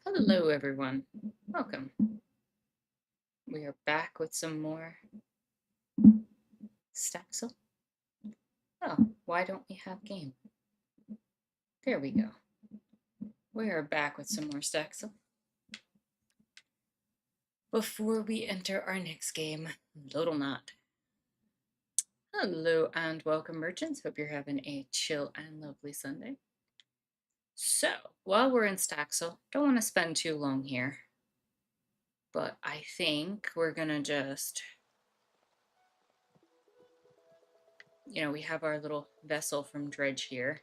Hello, everyone. Welcome. We are back with some more Staxel. Oh, why don't we have game? There we go. We are back with some more Staxel. Before we enter our next game, Loddlenaut. Hello and welcome, merchants. Hope you're having a chill and lovely Sunday. So, while we're in Staxel, don't want to spend too long here, but I think we're gonna just, we have our little vessel from Dredge here,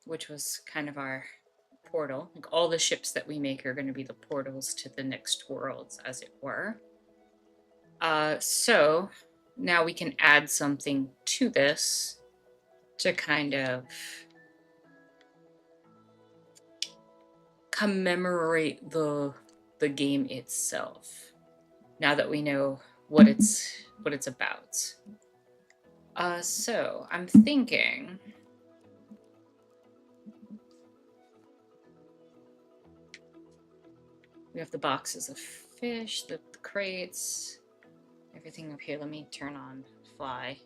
which was kind of our portal. Like all the ships that we make are going to be the portals to the next worlds, as it were. So now we can add something to this to kind of commemorate the game itself. Now that we know what it's about. So I'm thinking we have the boxes of fish, the crates, everything up here. Let me turn on fly.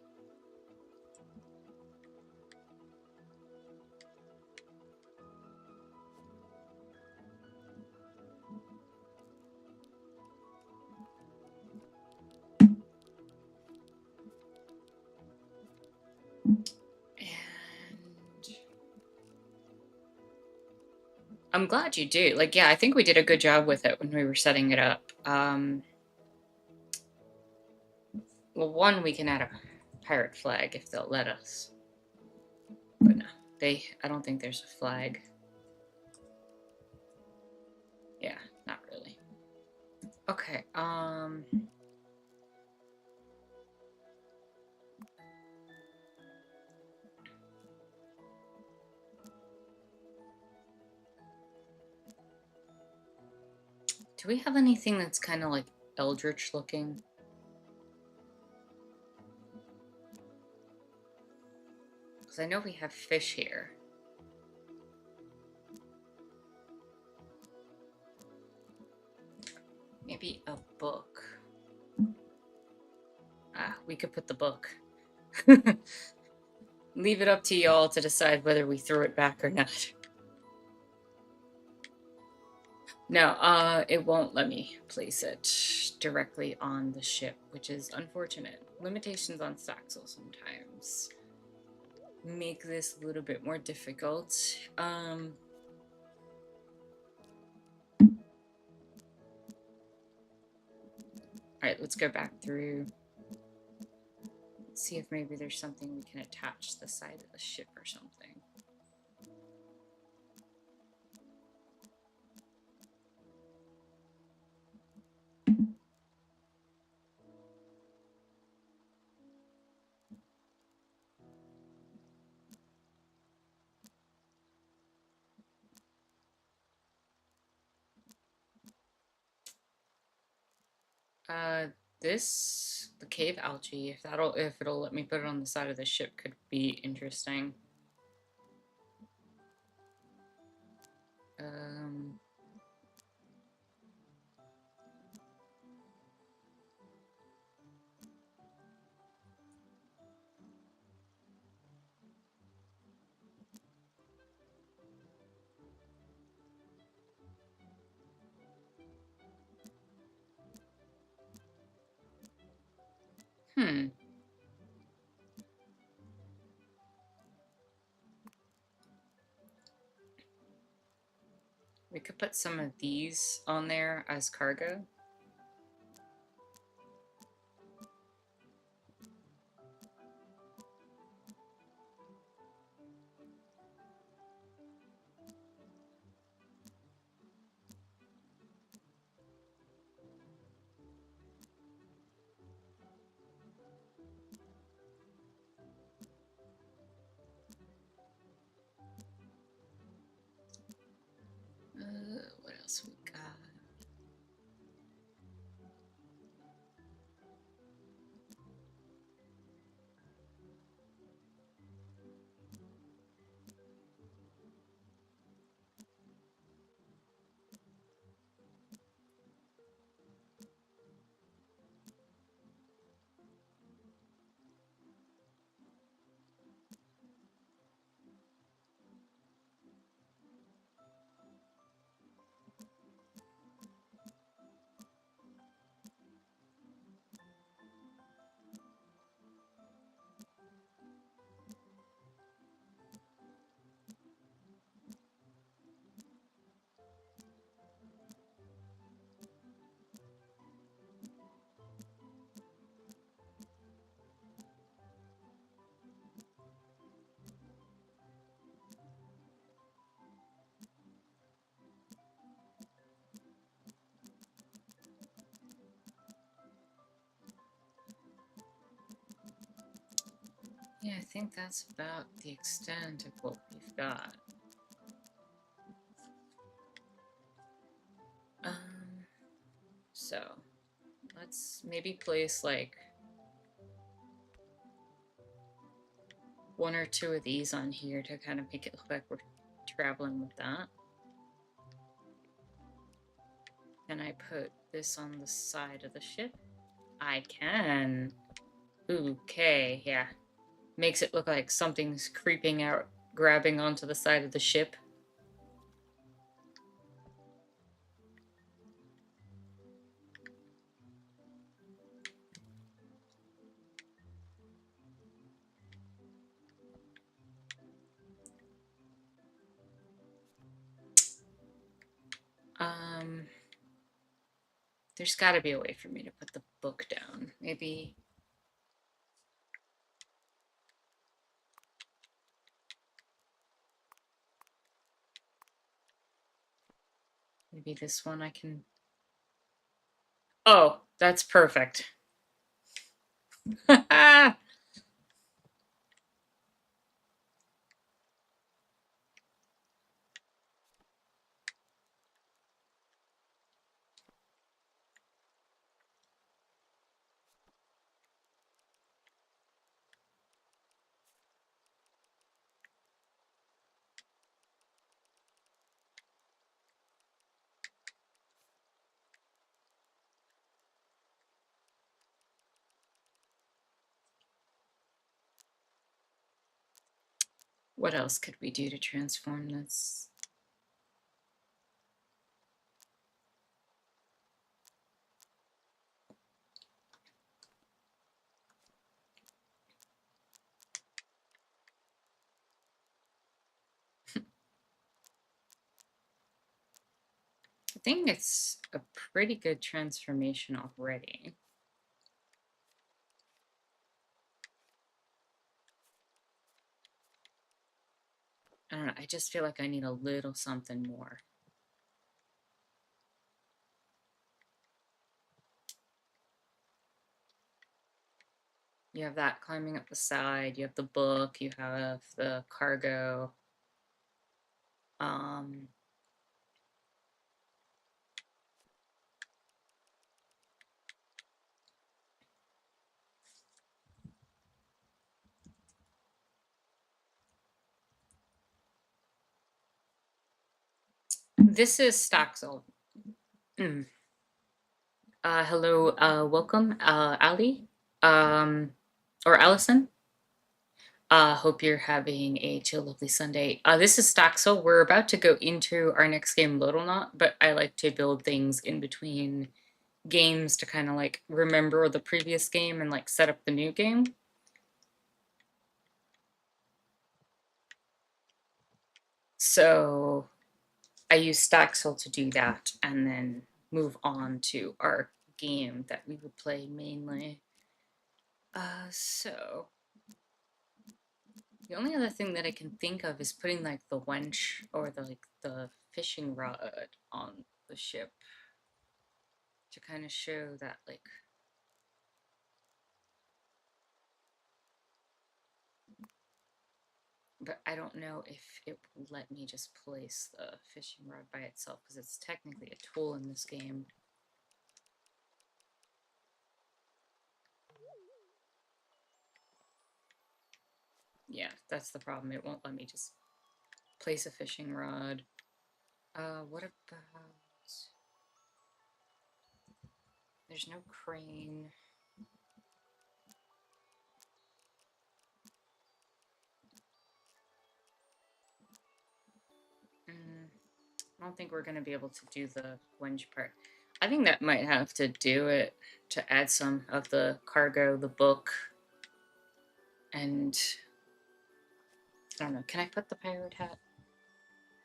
I'm glad you do. Like, yeah, I think we did a good job with it when we were setting it up. Well, one, we can add a pirate flag if they'll let us. But no, I don't think there's a flag. Yeah, not really. Okay, do we have anything that's kind of like eldritch looking? Because I know we have fish here. Maybe a book. Ah, we could put the book. Leave it up to y'all to decide whether we throw it back or not. No, it won't let me place it directly on the ship, which is unfortunate. Limitations on Staxel sometimes make this a little bit more difficult. Alright, let's go back through. Let's see if maybe there's something we can attach to the side of the ship or something. The cave algae, if it'll let me put it on the side of the ship, could be interesting. We could put some of these on there as cargo. What else we got? I think that's about the extent of what we've got. So let's maybe place like one or two of these on here to kind of make it look like we're traveling with that. Can I put this on the side of the ship? I can. Okay, yeah. Makes it look like something's creeping out, grabbing onto the side of the ship. There's got to be a way for me to put the book down. Maybe this one I can. Oh, that's perfect. What else could we do to transform this? I think it's a pretty good transformation already. I don't know, I just feel like I need a little something more. You have that climbing up the side, you have the book, you have the cargo. This is Staxel. Hello, welcome, Ali, or Allison. Hope you're having a chill, lovely Sunday. This is Staxel. We're about to go into our next game, Loddlenaut, but I like to build things in between games to kind of like remember the previous game and like set up the new game. So I use Staxel to do that and then move on to our game that we would play mainly. So the only other thing that I can think of is putting like the wench or the fishing rod on the ship to kind of show that like but I don't know if it will let me just place the fishing rod by itself because it's technically a tool in this game. Yeah, that's the problem. It won't let me just place a fishing rod. What about... There's no crane. I don't think we're going to be able to do the wench part. I think that might have to do it to add some of the cargo, the book, and I don't know. Can I put the pirate hat?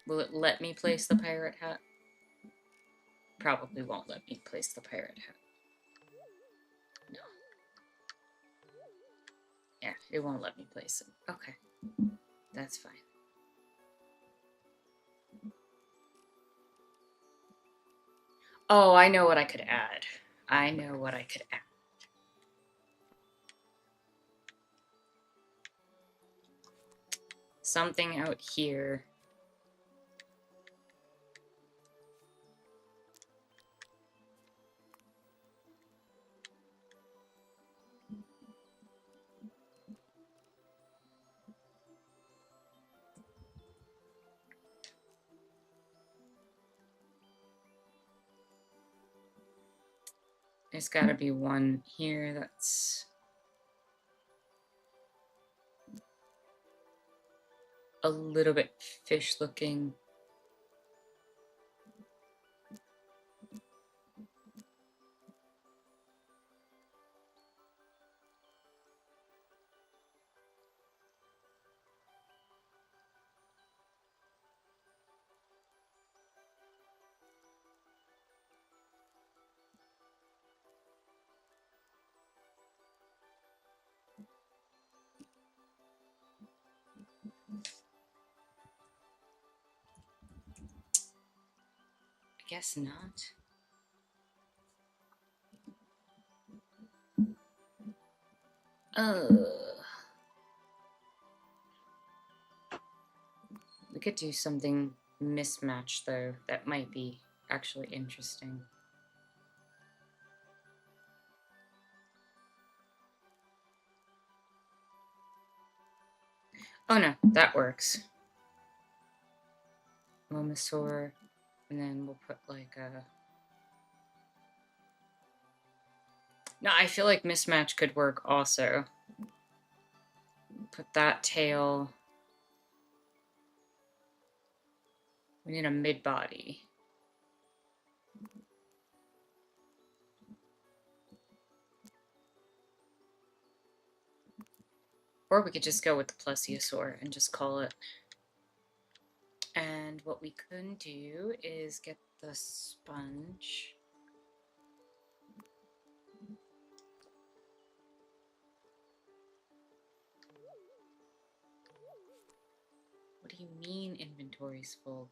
Will it let me place the pirate hat? Probably won't let me place the pirate hat. No. Yeah, it won't let me place it. Okay. That's fine. Oh, I know what I could add. I know what I could add. something out here. There's got to be one here that's a little bit fish looking. I guess not. We could do something mismatched though. That might be actually interesting. Oh no, that works. Momosaur, and then we'll put like a... No, I feel like mismatch could work also. Put that tail. We need a mid-body. Or we could just go with the plesiosaur and just call it. And what we could do is get the sponge. What do you mean inventory's full?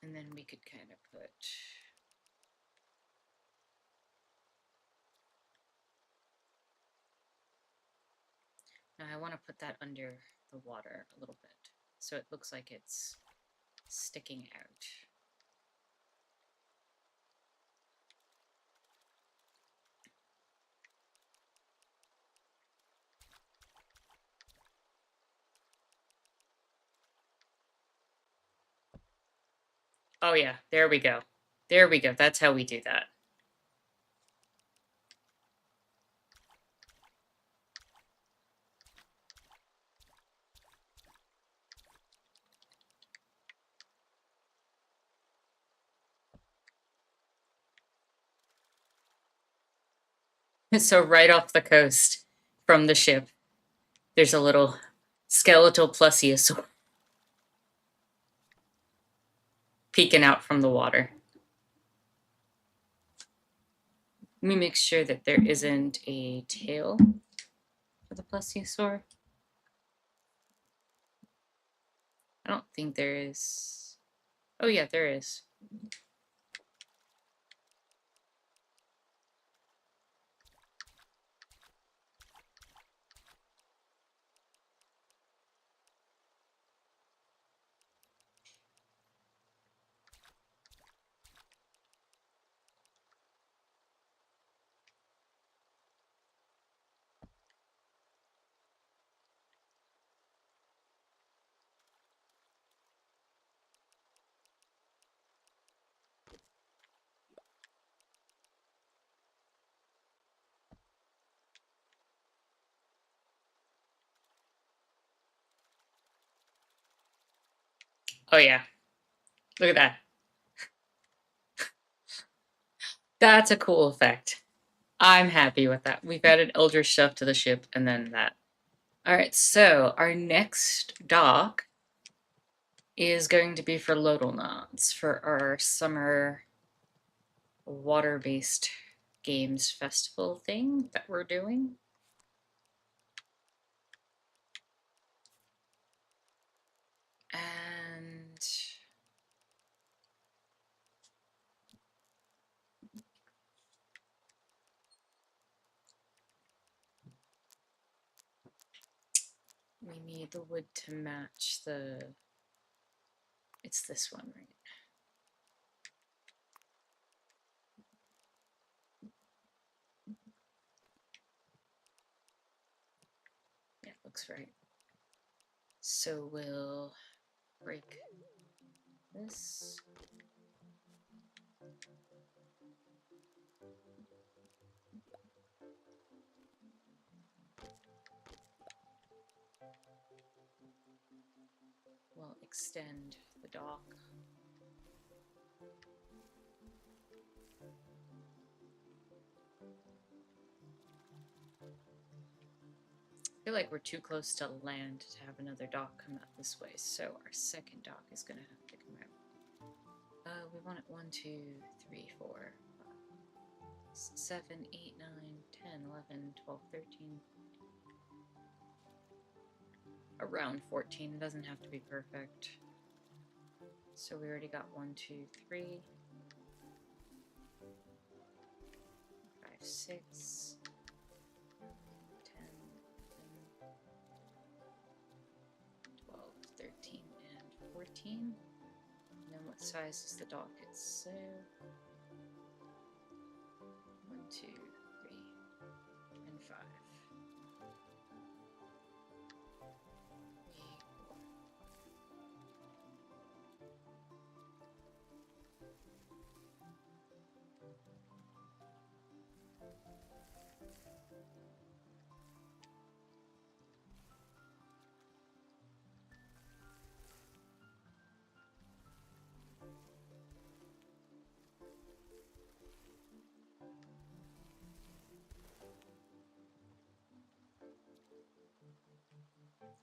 And then we could kind of put... Now I want to put that under the water a little bit, so it looks like it's sticking out. Oh yeah, there we go. There we go. That's how we do that. So right off the coast from the ship, there's a little skeletal plesiosaur peeking out from the water. Let me make sure that there isn't a tail for the plesiosaur. I don't think there is. Oh yeah, there is. Oh yeah. Look at that. That's a cool effect. I'm happy with that. We've added Eldritch stuff to the ship and then that. Alright, so our next dock is going to be for Loddlenauts for our summer water-based games festival thing that we're doing. And we need the wood to match the... It's this one, right? Yeah, it looks right. So we'll break this. We'll extend the dock. I feel like we're too close to land to have another dock come out this way, so our second dock is gonna have to come out. We want it 1, 2, 3, 4, 5, 6, 7, 8, 9, 10, 11, 12, 13. Around 14. It doesn't have to be perfect. So we already got 1, 2, 3, 5, 6, 10, 11, 12, 13, and 14. And then what size is the dock itself? 1, 2, 3, and 5.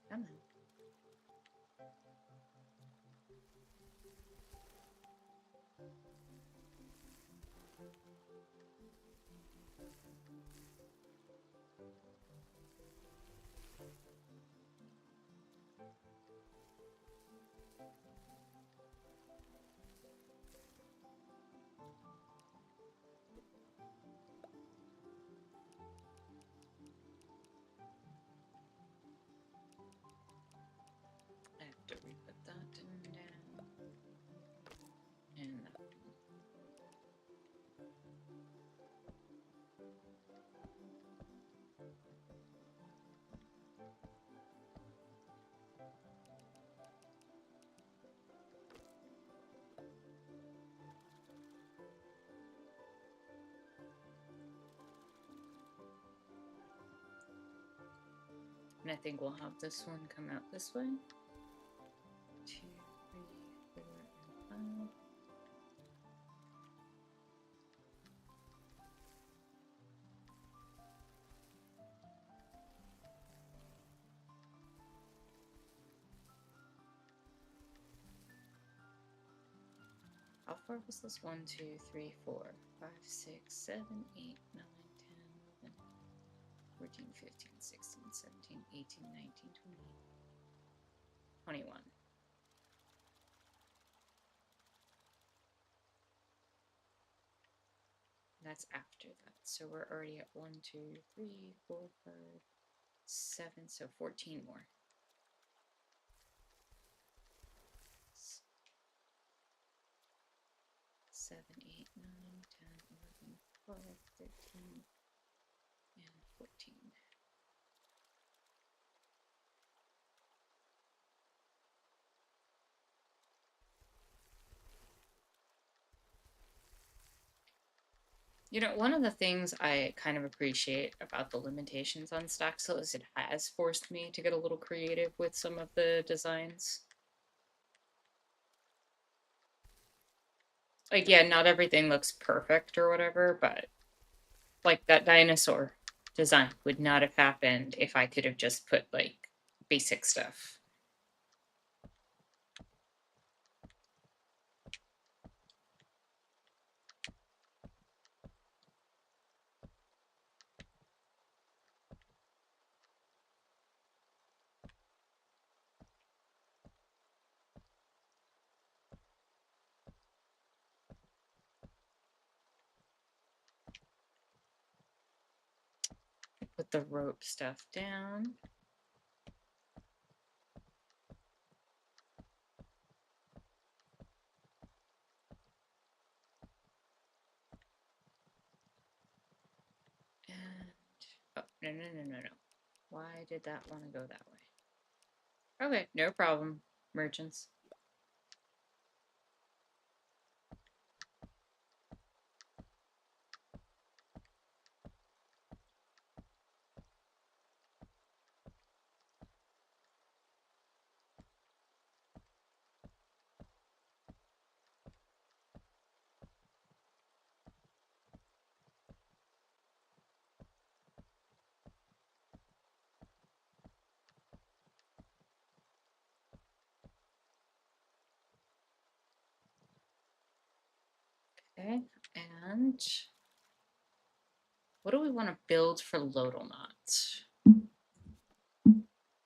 Come on. I have to re-put that down. And that. And I think we'll have this one come out this way. 2, 3, 4, and 5. How far was this? 1, 2, 3, 4, 5, 6, 7, 8, 9, 10, 11, 14, 15, 16, 17, 18, 19, 20, 21. That's after that. So we're already at 1, 2, 3, 4, 5, 7, so 14 more. 7, 8, 9, 10, 11, 12, 13, and 14. You know, one of the things I kind of appreciate about the limitations on Staxel is it has forced me to get a little creative with some of the designs. Like, yeah, not everything looks perfect or whatever, but like that dinosaur design would not have happened if I could have just put like basic stuff. Put the rope stuff down. And oh, no. Why did that want to go that way? Okay, no problem, merchants. Okay, and what do we want to build for Loddlenaut?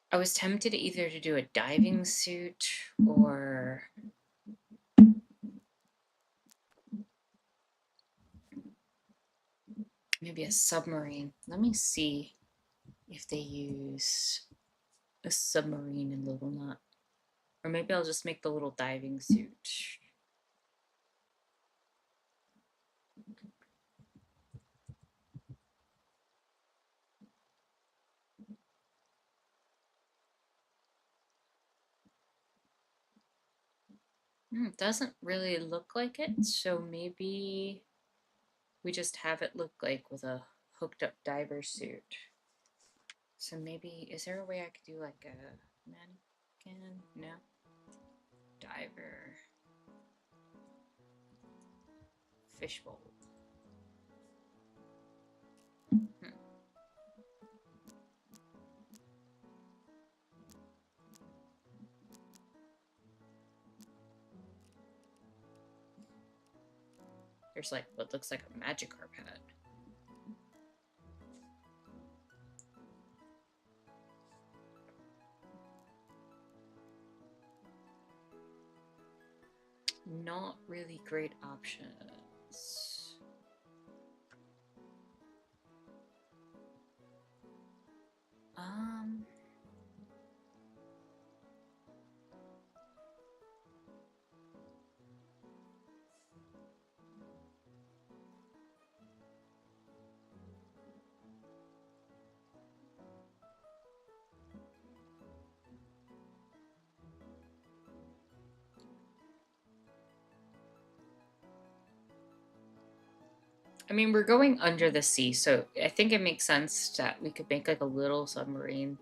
I was tempted either to do a diving suit or maybe a submarine. Let me see if they use a submarine in Loddlenaut. Or maybe I'll just make the little diving suit. It doesn't really look like it, so maybe we just have it look like with a hooked up diver suit. So maybe, is there a way I could do like a mannequin? No. Diver. Fishbowl. There's like what looks like a magic carpet. Not really great options. I mean, we're going under the sea, so I think it makes sense that we could make like a little submarine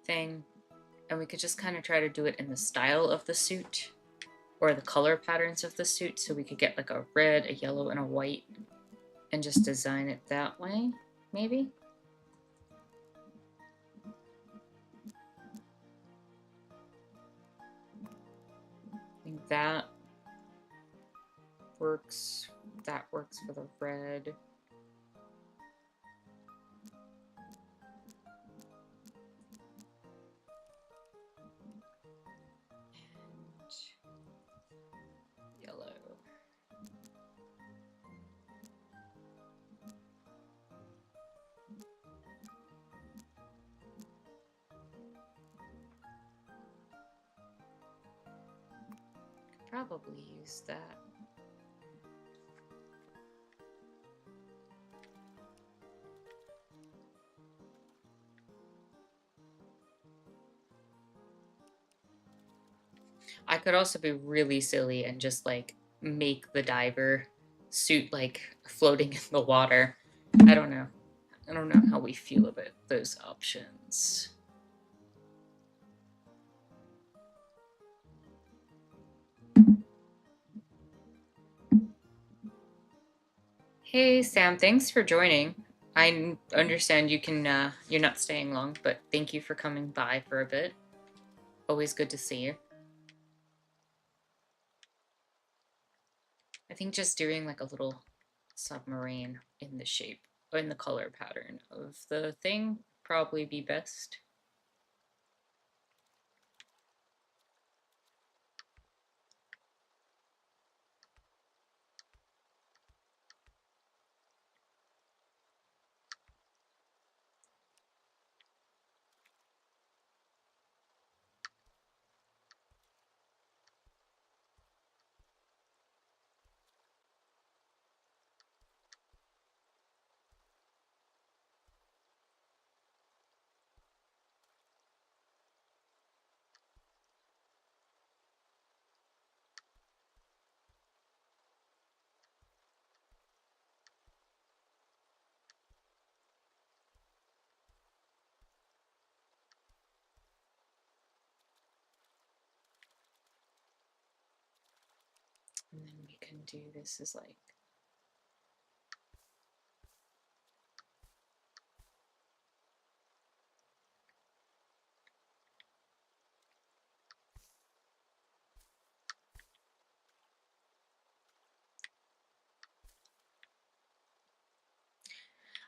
thing, and we could just kind of try to do it in the style of the suit or the color patterns of the suit, so we could get like a red, a yellow, and a white and just design it that way, maybe? I think that works. That works for the red. And yellow. Could probably use that. I could also be really silly and just like make the diver suit like floating in the water. I don't know. I don't know how we feel about those options. Hey Sam, thanks for joining. I understand you can, you're not staying long, but thank you for coming by for a bit. Always good to see you. I think just doing like a little submarine in the shape, in the color pattern of the thing, probably be best. And then we can do this as like,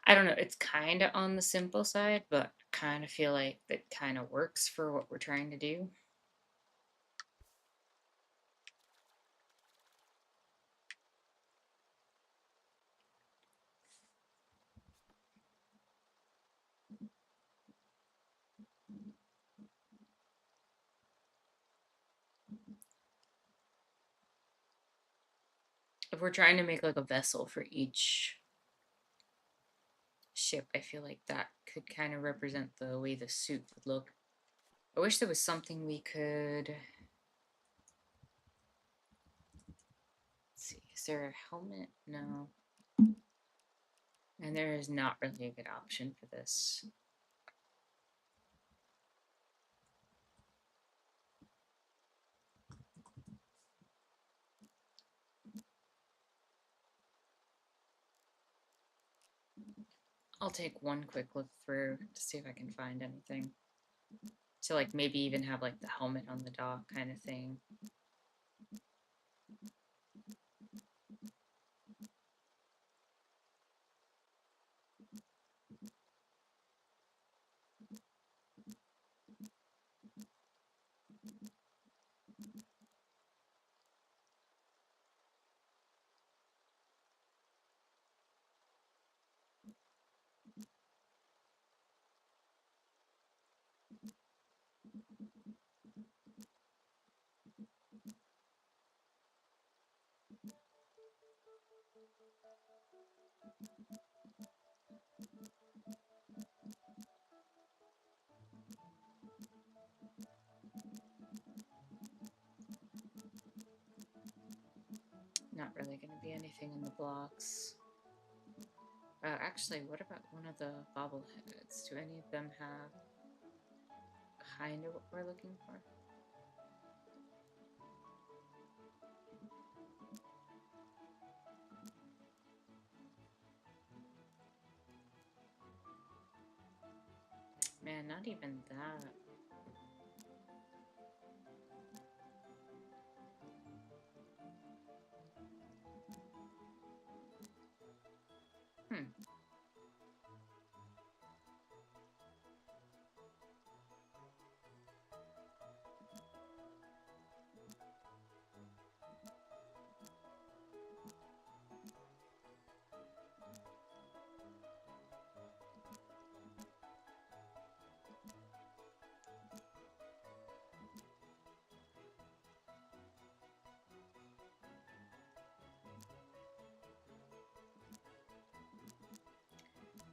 I don't know, it's kind of on the simple side, but kind of feel like that kind of works for what we're trying to do. If we're trying to make like a vessel for each ship, I feel like that could kind of represent the way the suit would look. I wish there was something we could. Let's see, is there a helmet? No. And there is not really a good option for this. I'll take one quick look through to see if I can find anything. To like maybe even have like the helmet on the dock kind of thing. Not really going to be anything in the blocks. Actually, what about one of the bobbleheads? Do any of them have kind of what we're looking for? Man, not even that. Hmm.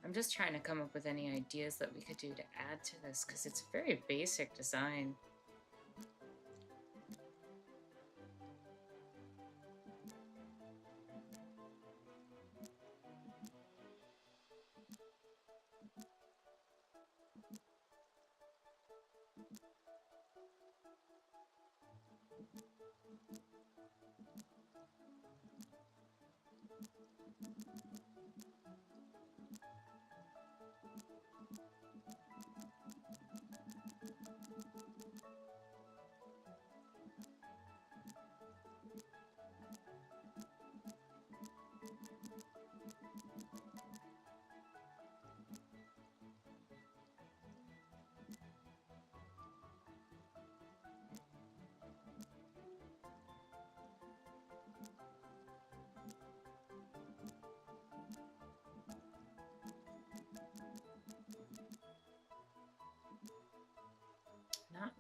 I'm just trying to come up with any ideas that we could do to add to this because it's a very basic design.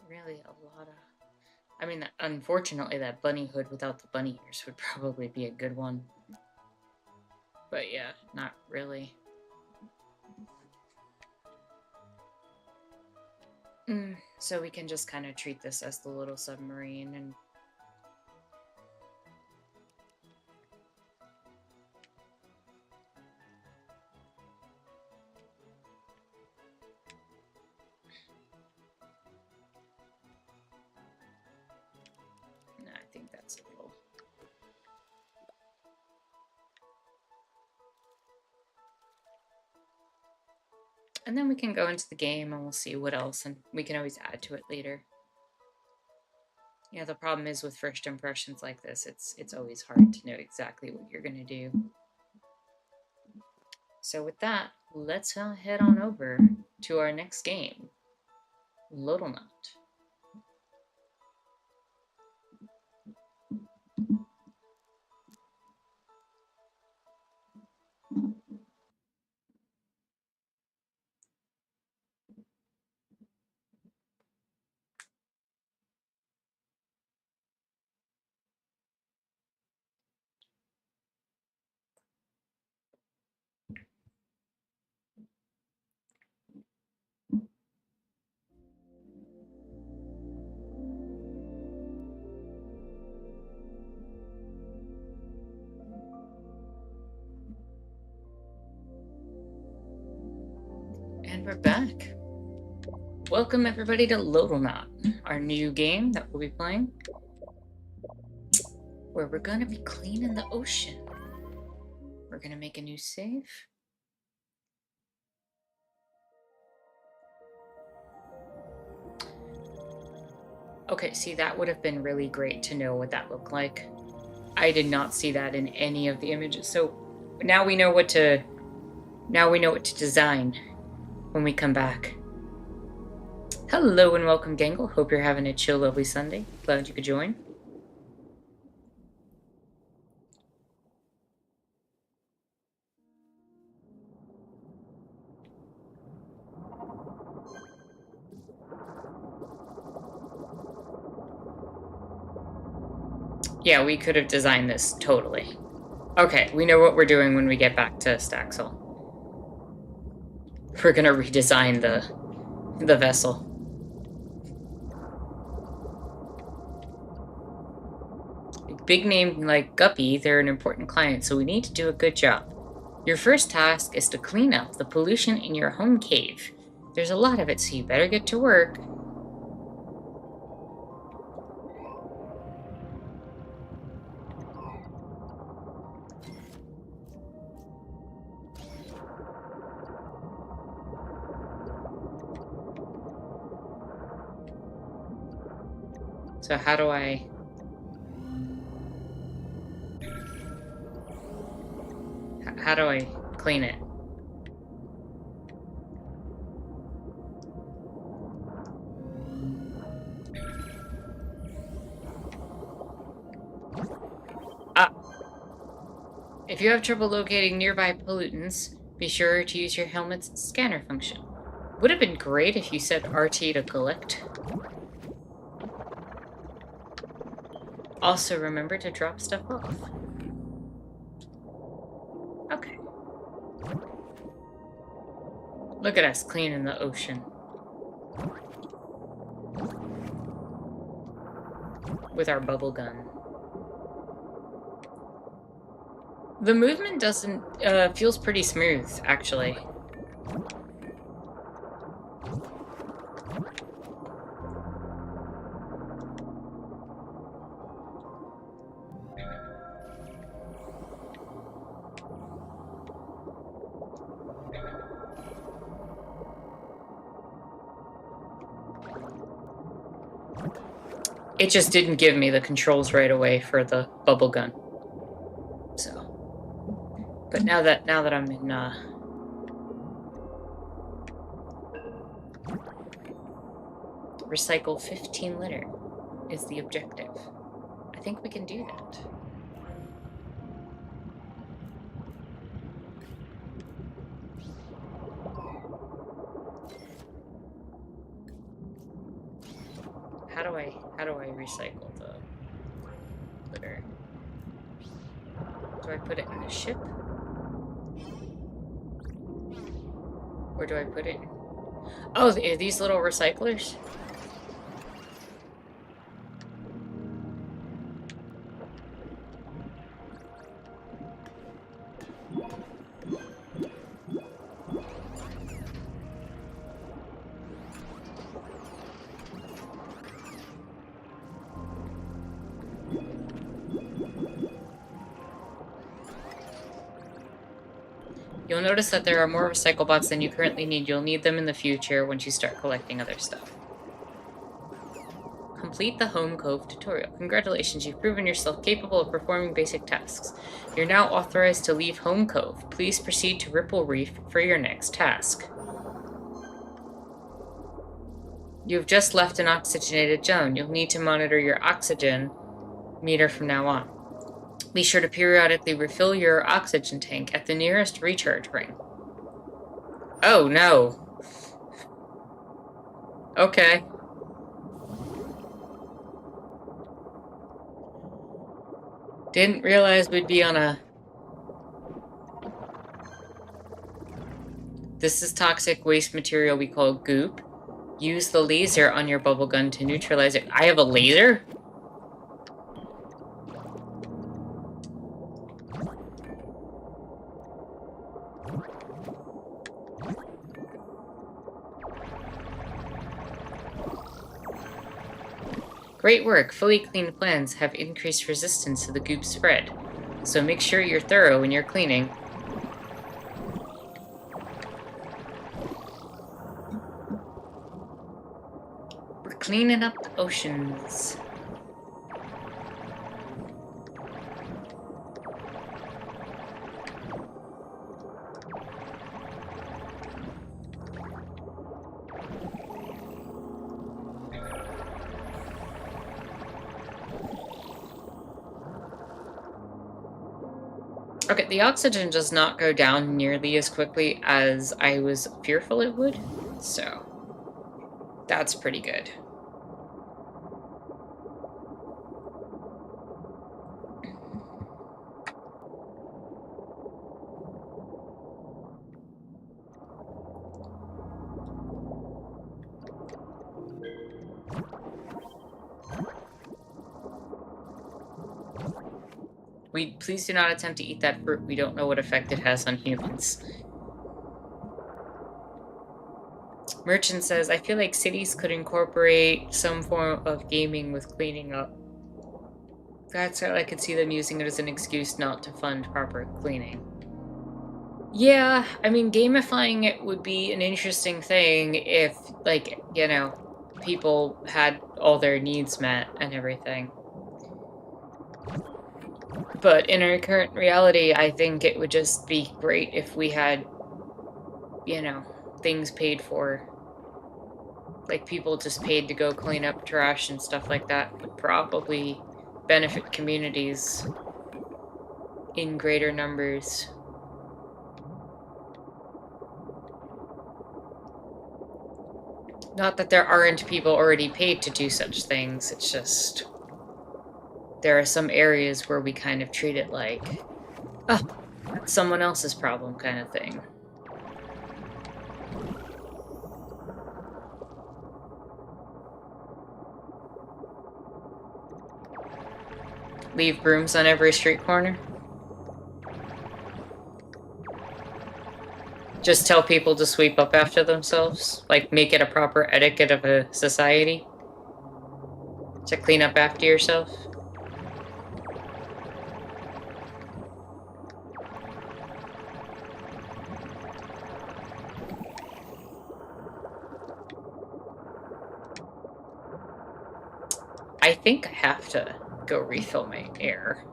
really a lot of... I mean, unfortunately, that bunny hood without the bunny ears would probably be a good one. But yeah, not really. So we can just kind of treat this as the little submarine and... No, I think that's a little... And then we can go into the game and we'll see what else, and we can always add to it later. Yeah, the problem is with first impressions like this, it's always hard to know exactly what you're going to do. So with that, let's head on over to our next game, Loddlenaut. And we're back. Welcome everybody to Loddlenaut, our new game that we'll be playing, where we're gonna be cleaning the ocean. We're gonna make a new save. Okay, see, that would have been really great to know what that looked like. I did not see that in any of the images, so now we know what to design when we come back. Hello and welcome, Gangle. Hope you're having a chill, lovely Sunday. Glad you could join. Yeah, we could have designed this totally. Okay, we know what we're doing when we get back to Staxel. We're gonna redesign the vessel. A big name like Guppy, they're an important client, so we need to do a good job. Your first task is to clean up the pollution in your home cave. There's a lot of it, so you better get to work. So how do I... How do I clean it? If you have trouble locating nearby pollutants, be sure to use your helmet's scanner function. Would have been great if you said RT to collect. Also remember to drop stuff off. Okay. Look at us cleaning the ocean. With our bubble gun. The movement doesn't, feels pretty smooth, actually. It just didn't give me the controls right away for the bubble gun. So, but now that I'm in recycle 15 litter is the objective. I think we can do that. do I recycle the litter? Do I put it in the ship? Or do I put it in... Oh, are these little recyclers? You'll notice that there are more recycle bots than you currently need. You'll need them in the future once you start collecting other stuff. Complete the Home Cove tutorial. Congratulations, you've proven yourself capable of performing basic tasks. You're now authorized to leave Home Cove. Please proceed to Ripple Reef for your next task. You've just left an oxygenated zone. You'll need to monitor your oxygen meter from now on. Be sure to periodically refill your oxygen tank at the nearest recharge ring. Oh, no. Okay. Didn't realize we'd be on a... This is toxic waste material we call goop. Use the laser on your bubble gun to neutralize it. I have a laser? Great work. Fully cleaned plants have increased resistance to the goop spread. So make sure you're thorough when you're cleaning. We're cleaning up the oceans. Okay, the oxygen does not go down nearly as quickly as I was fearful it would, so that's pretty good. Please do not attempt to eat that fruit. We don't know what effect it has on humans. Merchant says, I feel like cities could incorporate some form of gaming with cleaning up. That's how I could see them using it as an excuse not to fund proper cleaning. Yeah, I mean, gamifying it would be an interesting thing if, like, you know, people had all their needs met and everything. But in our current reality, I think it would just be great if we had, you know, things paid for. Like, people just paid to go clean up trash and stuff like that would probably benefit communities in greater numbers. Not that there aren't people already paid to do such things, it's just... There are some areas where we kind of treat it like, oh, that's someone else's problem kind of thing. Leave brooms on every street corner? Just tell people to sweep up after themselves? Like, make it a proper etiquette of a society? To clean up after yourself? I think I have to go refill my air.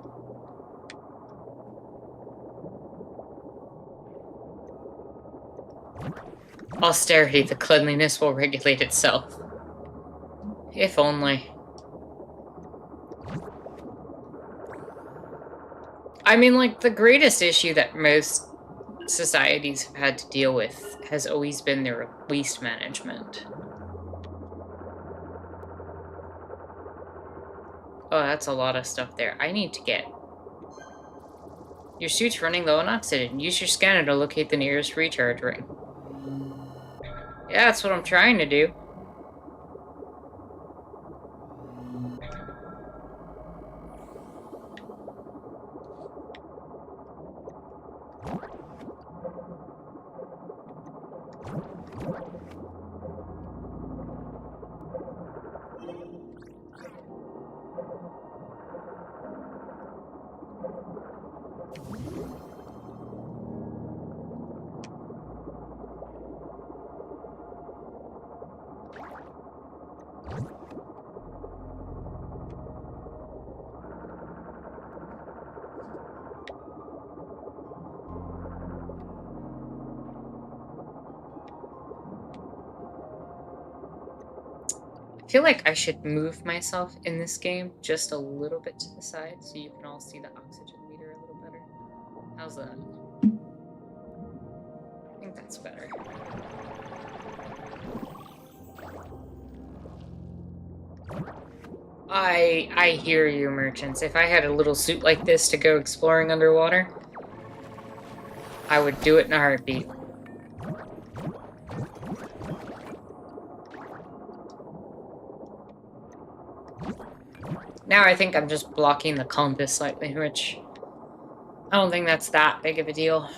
Austerity, the cleanliness will regulate itself. If only. I mean, like, the greatest issue that most societies have had to deal with has always been their waste management. Oh, that's a lot of stuff there. I need to get... Your suit's running low on oxygen. Use your scanner to locate the nearest recharge ring. Yeah, that's what I'm trying to do. I feel like I should move myself in this game just a little bit to the side so you can all see the oxygen meter a little better. How's that? I think that's better. I hear you, merchants. If I had a little suit like this to go exploring underwater, I would do it in a heartbeat. Now I think I'm just blocking the compass slightly, which I don't think that's that big of a deal.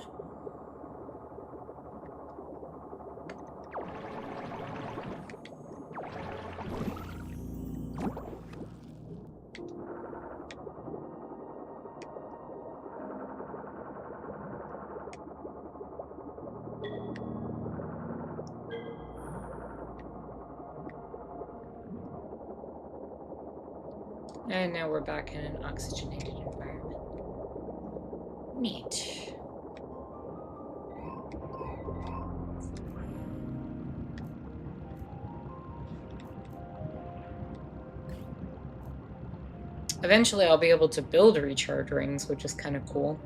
And now we're back in an oxygenated environment. Neat. Eventually I'll be able to build recharge rings, which is kind of cool.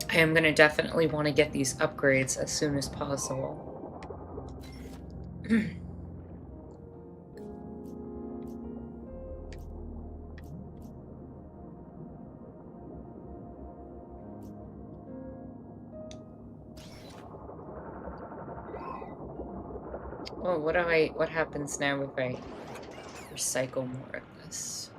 I am going to definitely want to get these upgrades as soon as possible. Oh, what happens now if I recycle more of this?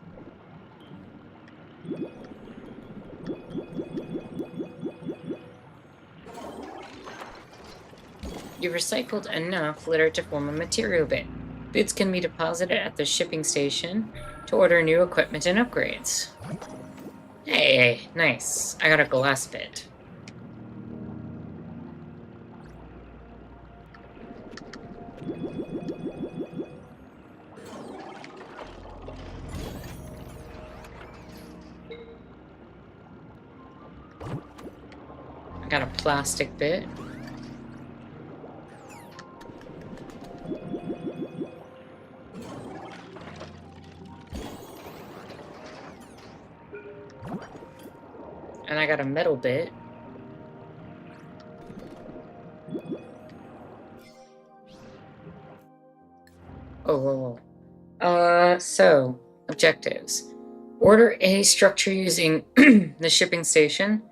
You've recycled enough litter to form a material bin. Bits can be deposited at the shipping station to order new equipment and upgrades. Hey, nice. I got a glass bit. I got a plastic bit. And I got a metal bit. Oh, whoa, whoa. So, objectives. Order a structure using the shipping station.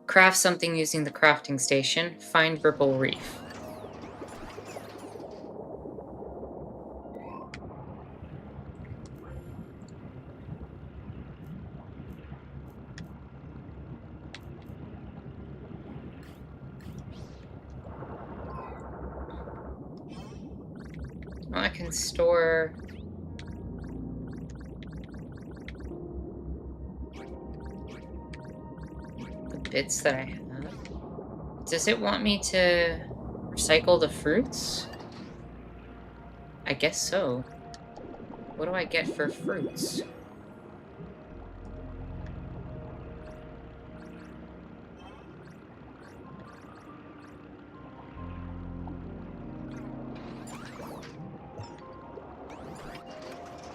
Craft something using the crafting station. Find Ripple Reef. Well, I can store... the bits that I have. Does it want me to recycle the fruits? I guess so. What do I get for fruits?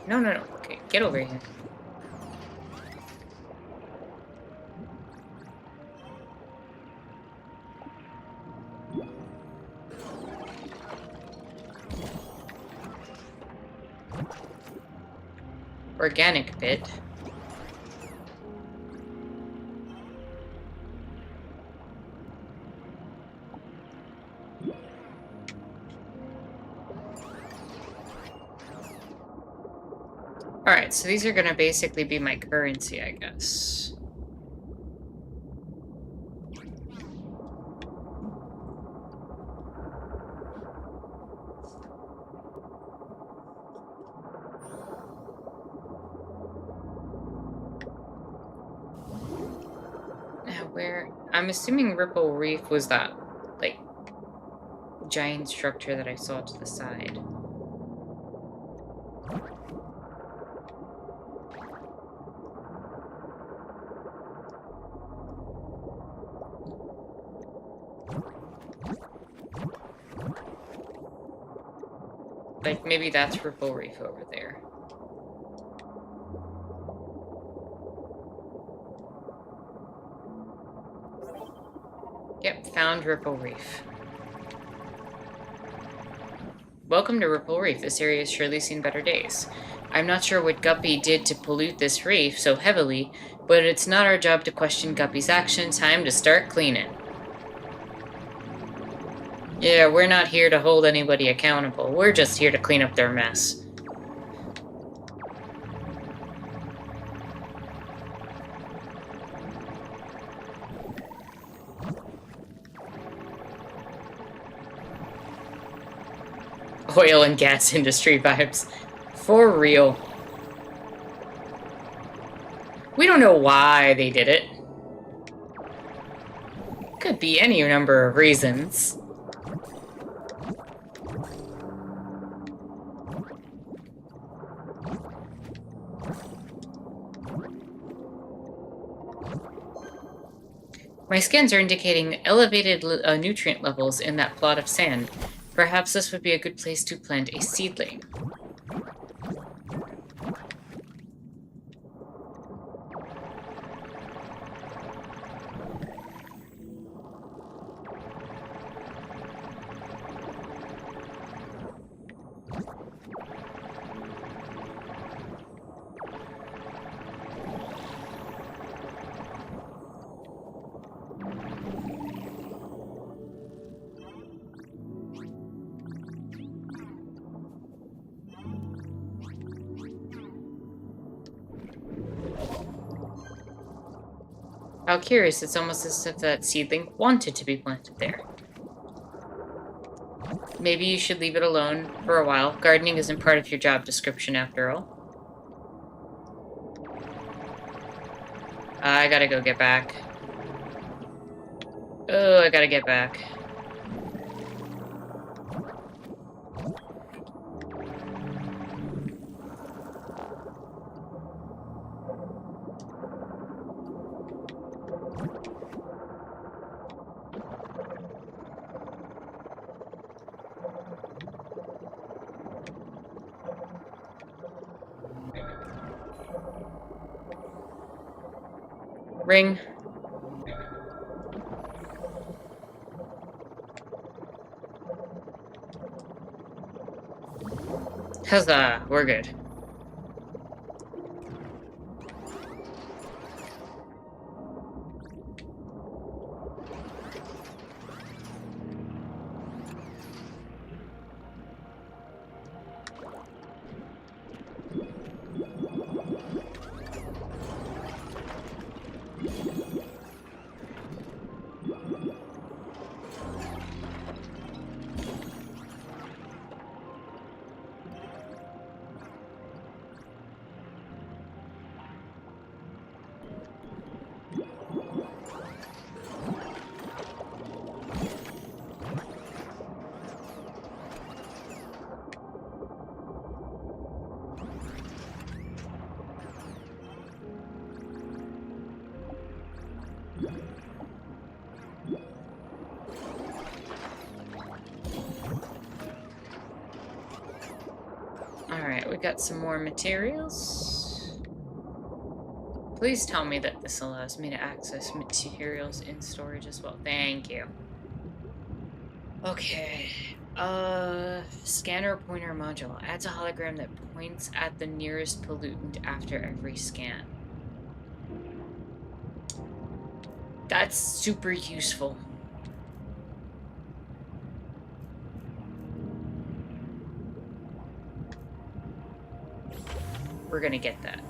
No, no, no. Okay, get over here. organic bit. Alright, so these are going to basically be my currency, I guess. Now, where... I'm assuming Ripple Reef was that, like, giant structure that I saw to the side. Like, maybe that's Ripple Reef over there. Yep, found Ripple Reef. Welcome to Ripple Reef. This area has surely seen better days. I'm not sure what Guppy did to pollute this reef so heavily, but it's not our job to question Guppy's action. Time to start cleaning. Yeah, we're not here to hold anybody accountable. We're just here to clean up their mess. Oil and gas industry vibes. For real. We don't know why they did it. Could be any number of reasons. My scans are indicating elevated nutrient levels in that plot of sand. Perhaps this would be a good place to plant a seedling. How curious, it's almost as if that seedling wanted to be planted there. Maybe you should leave it alone for a while. Gardening isn't part of your job description after all. I gotta go get back. Oh, I gotta get back. Ring. Huzzah, we're good. Alright, we got some more materials. Please tell me that this allows me to access materials in storage as well. Thank you. Okay. Scanner pointer module. Adds a hologram that points at the nearest pollutant after every scan. That's super useful. We're gonna get that.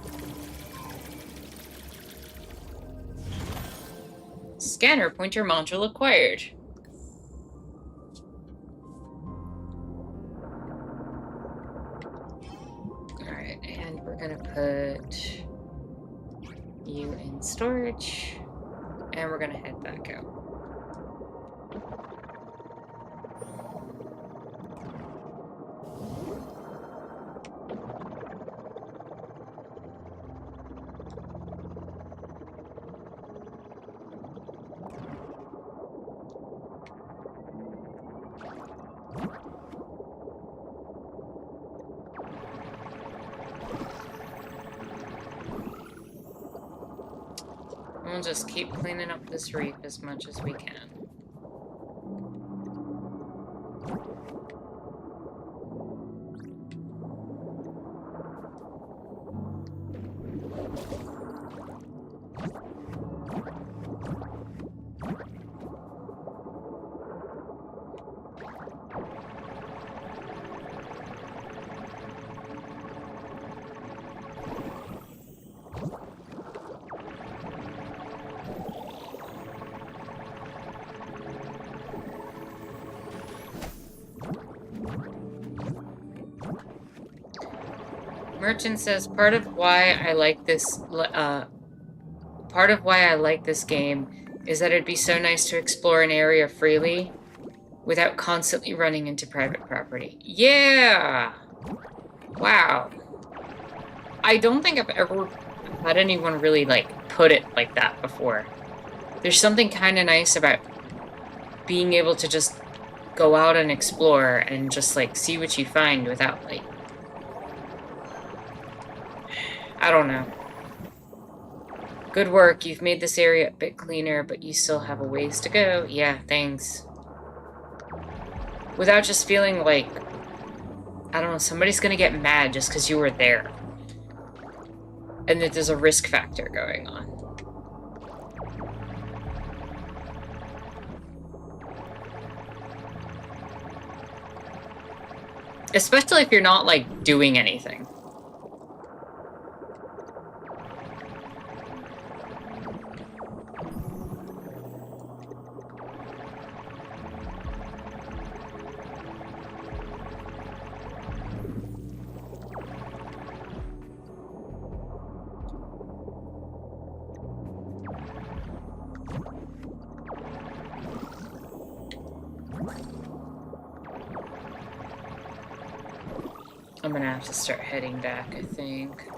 Scanner pointer module acquired. Alright, and we're gonna put you in storage, and we're gonna head back out. We'll just keep cleaning up this reef as much as we can. Merchant says part of why I like this game is that it'd be so nice to explore an area freely without constantly running into private property. Yeah! Wow. I don't think I've ever had anyone really, like, put it like that before. There's something kind of nice about being able to just go out and explore and just, like, see what you find without, like... I don't know. Good work. You've made this area a bit cleaner, but you still have a ways to go. Yeah, thanks. Without just feeling like, I don't know, somebody's gonna get mad just because you were there. And that there's a risk factor going on. Especially if you're not, like, doing anything. I'm gonna have to start heading back, I think.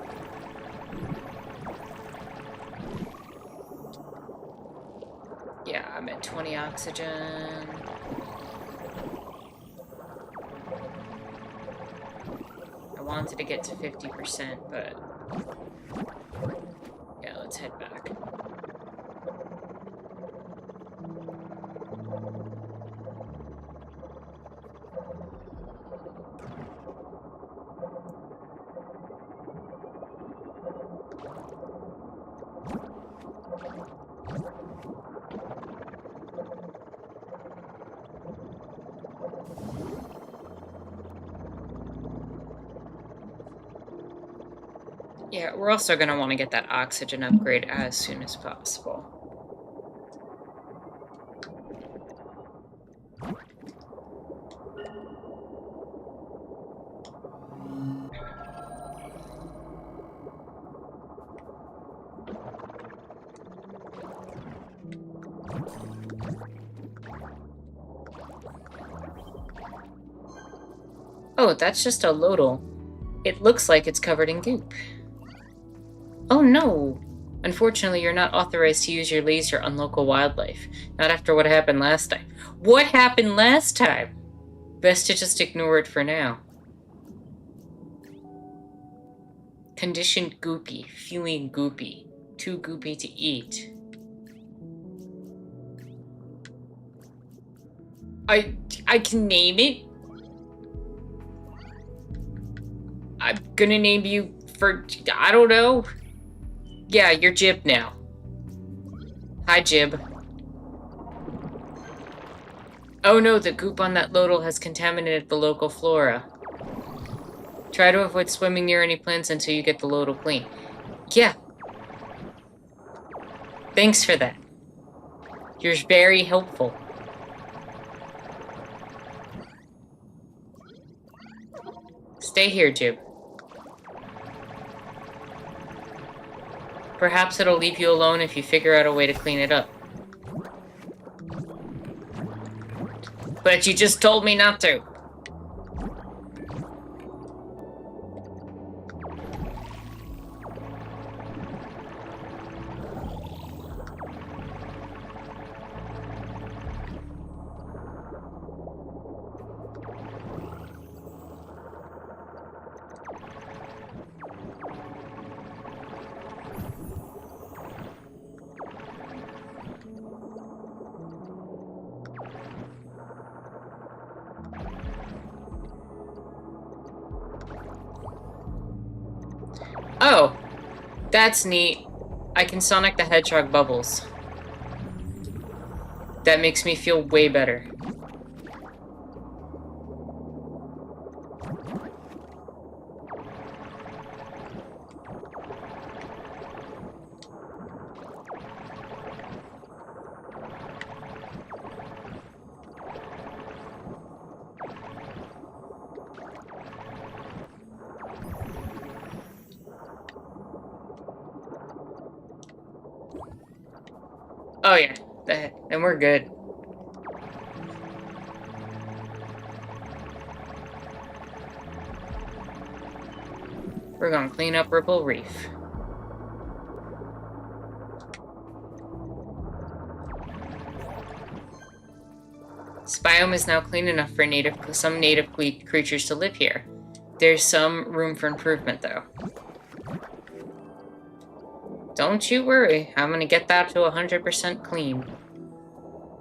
Yeah, I'm at 20 oxygen. I wanted to get to 50%, but... yeah, let's head back. Yeah, we're also going to want to get that oxygen upgrade as soon as possible. Oh, that's just a Loddle. It looks like it's covered in goop. Oh no! Unfortunately, you're not authorized to use your laser on local wildlife. Not after what happened last time. What happened last time? Best to just ignore it for now. Conditioned goopy. Feeling goopy. Too goopy to eat. I can name it? I'm gonna name you for, I don't know. Yeah, you're Jib now. Hi, Jib. Oh no, the goop on that Loddle has contaminated the local flora. Try to avoid swimming near any plants until you get the Loddle clean. Yeah. Thanks for that. You're very helpful. Stay here, Jib. Perhaps it'll leave you alone if you figure out a way to clean it up. But you just told me not to. Oh, that's neat. I can Sonic the Hedgehog bubbles. That makes me feel way better. Oh yeah, then we're good. We're gonna clean up Ripple Reef. This biome is now clean enough for some native creatures to live here. There's some room for improvement, though. Don't you worry, I'm gonna get that to 100% clean.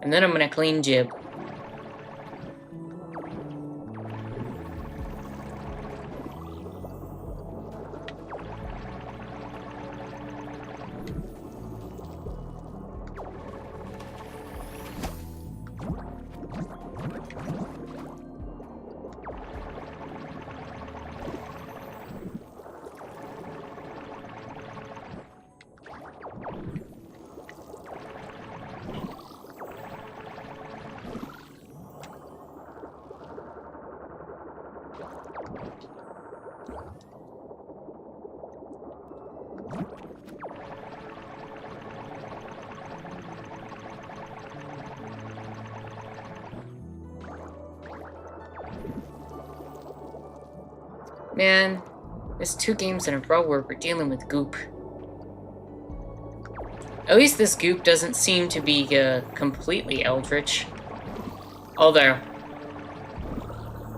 And then I'm gonna clean Jib. Man, there's 2 games in a row where we're dealing with goop. At least this goop doesn't seem to be completely eldritch. Although,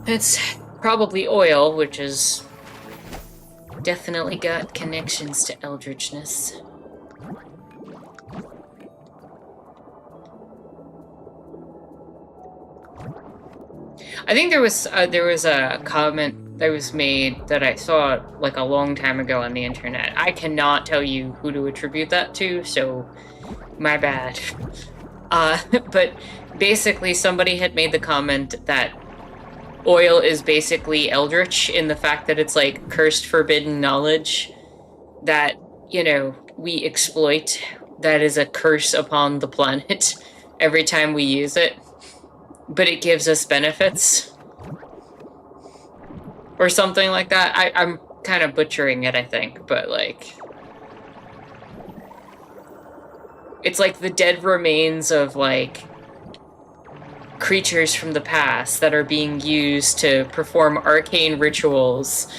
it's probably oil, which is definitely got connections to eldritchness. I think there was a comment that was made that I saw like a long time ago on the internet. I cannot tell you who to attribute that to, so my bad. But basically somebody had made the comment that oil is basically eldritch in the fact that it's like cursed forbidden knowledge that, you know, we exploit, that is a curse upon the planet every time we use it, but it gives us benefits. Or something like that. I'm kind of butchering it, I think, but like... It's like the dead remains of, like, creatures from the past that are being used to perform arcane rituals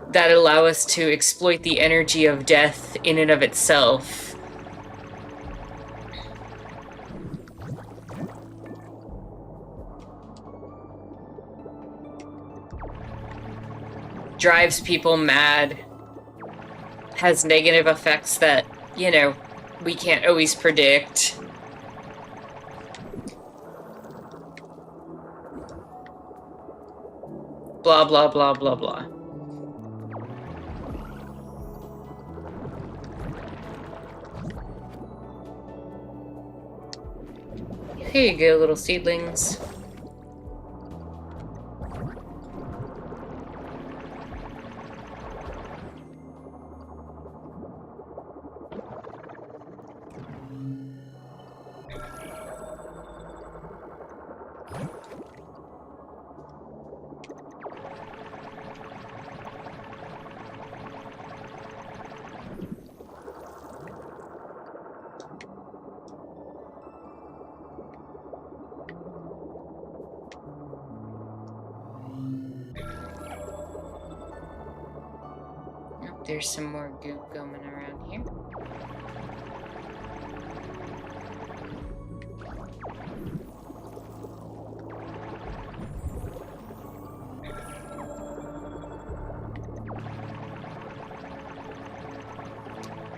that allow us to exploit the energy of death in and of itself. Drives people mad, has negative effects that, you know, we can't always predict. Blah, blah, blah, blah, blah. Here you go, little seedlings. There's some more goop going around here.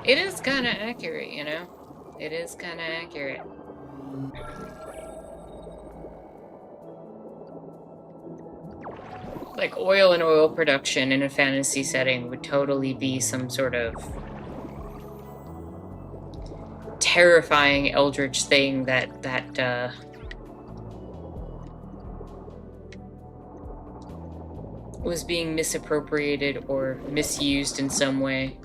It is kind of accurate, you know? It is kind of accurate. Like, oil and oil production in a fantasy setting would totally be some sort of terrifying eldritch thing that was being misappropriated or misused in some way.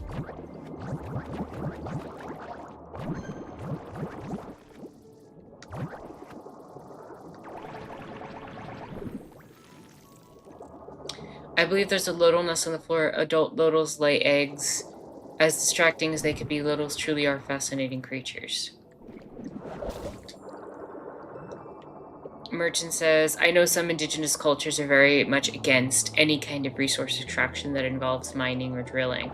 I believe there's a Loddle nest on the floor. Adult Loddles lay eggs. As distracting as they could be, Loddles truly are fascinating creatures. Merchant says, I know some indigenous cultures are very much against any kind of resource extraction that involves mining or drilling.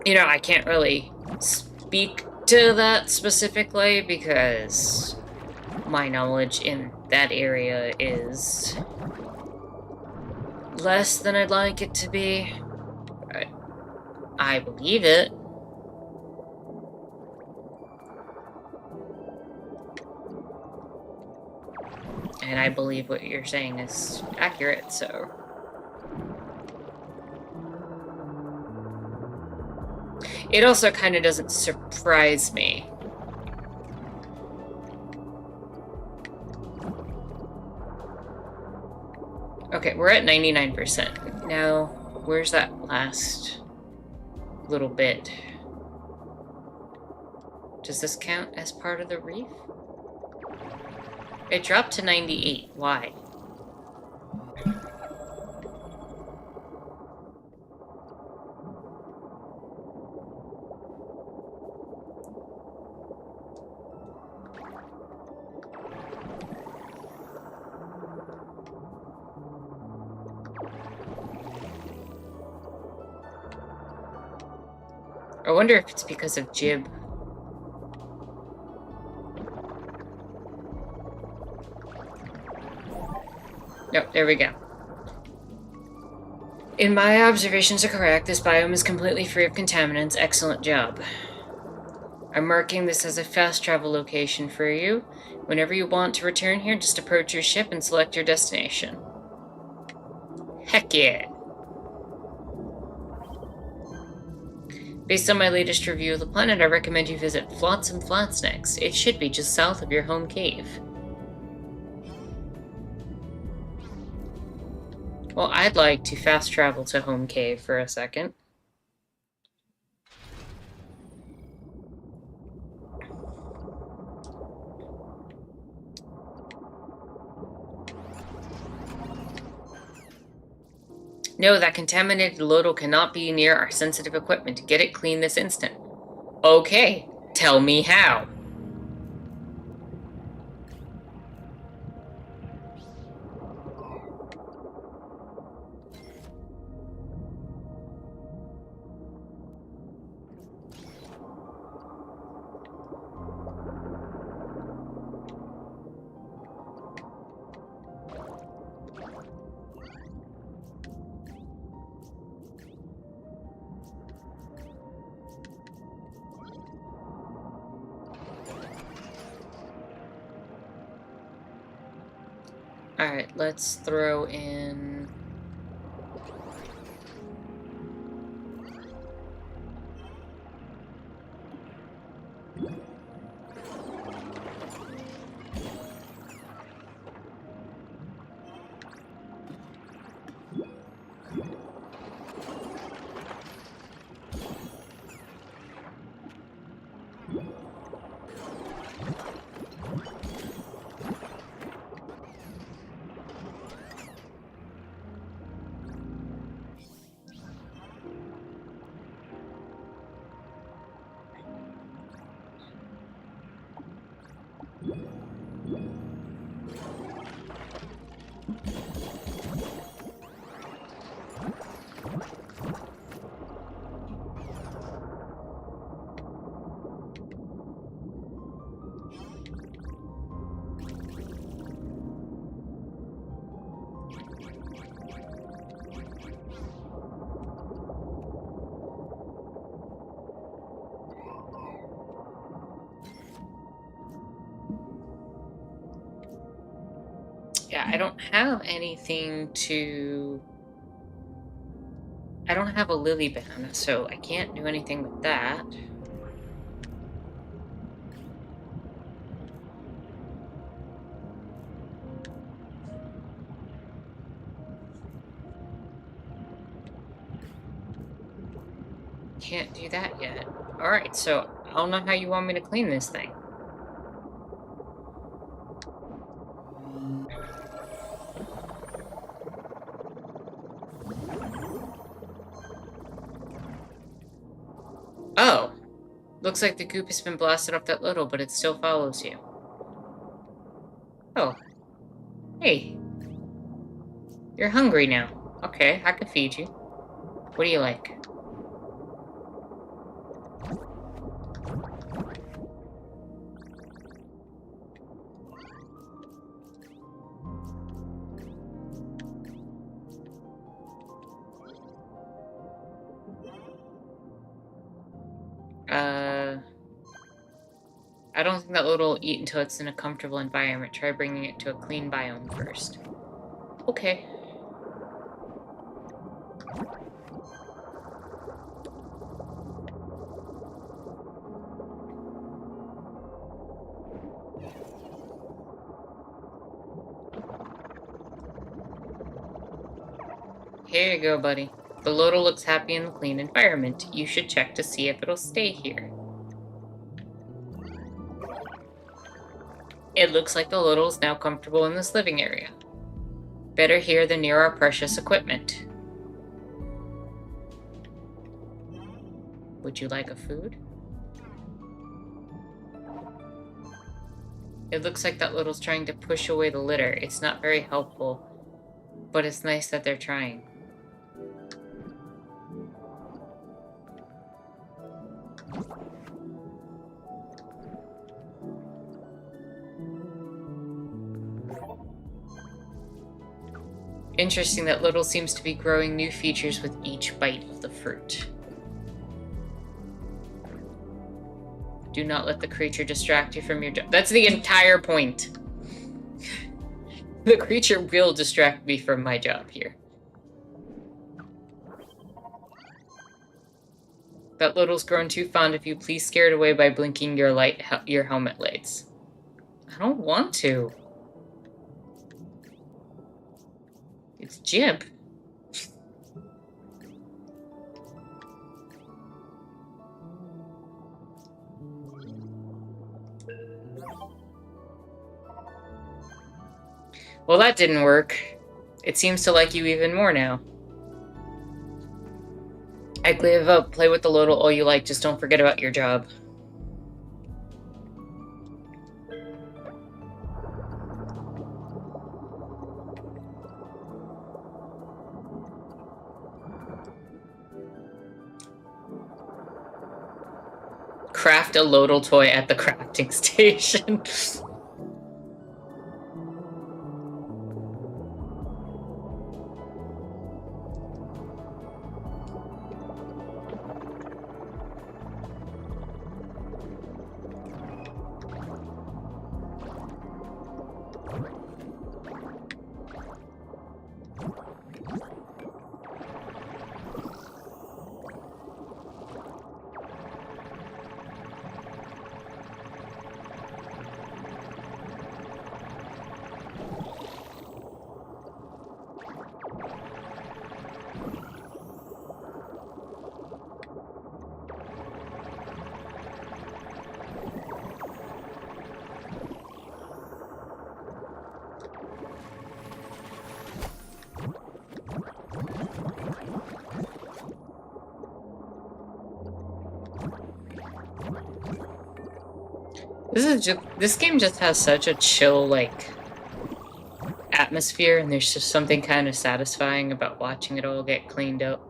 You know, I can't really speak to that specifically because my knowledge in that area is less than I'd like it to be. But I believe it. And I believe what you're saying is accurate, so... It also kind of doesn't surprise me. Okay, we're at 99%. Now, where's that last little bit? Does this count as part of the reef? It dropped to 98. Why? I wonder if it's because of Jib. No, there we go. In my observations are correct, this biome is completely free of contaminants. Excellent job. I'm marking this as a fast travel location for you. Whenever you want to return here, just approach your ship and select your destination. Heck yeah. Based on my latest review of the planet, I recommend you visit Flotsam Flats next. It should be just south of your home cave. Well, I'd like to fast travel to home cave for a second. No, that contaminated Loddle cannot be near our sensitive equipment. Get it clean this instant. Okay, tell me how. Alright, let's throw in... Yeah, I don't have anything to... I don't have a lily banana, so I can't do anything with that. Can't do that yet. Alright, so I don't know how you want me to clean this thing. Oh! Looks like the goop has been blasted off that little, but it still follows you. Oh. Hey. You're hungry now. Okay, I can feed you. What do you like? I don't think that little will eat until it's in a comfortable environment. Try bringing it to a clean biome first. Okay. Here you go, buddy. The Loddle looks happy in the clean environment. You should check to see if it'll stay here. It looks like the Loddle is now comfortable in this living area. Better here than near our precious equipment. Would you like a food? It looks like that Loddle's trying to push away the litter. It's not very helpful, but it's nice that they're trying. Interesting that Loddle seems to be growing new features with each bite of the fruit. Do not let the creature distract you from your job. That's the entire point. The creature will distract me from my job here. That Loddle's grown too fond of you. Please scare it away by blinking your helmet lights. I don't want to. It's Jib. Well, that didn't work. It seems to like you even more now. I give up. Play with the Loddle all you like. Just don't forget about your job. Craft a Loddle toy at the crafting station. This game just has such a chill, like, atmosphere, and there's just something kind of satisfying about watching it all get cleaned up.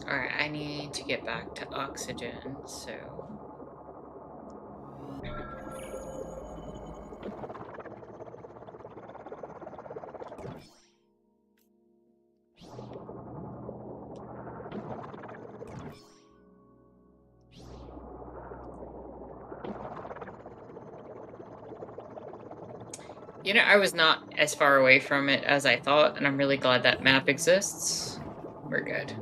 Alright, I need to get back to oxygen, so... You know, I was not as far away from it as I thought, and I'm really glad that map exists. We're good.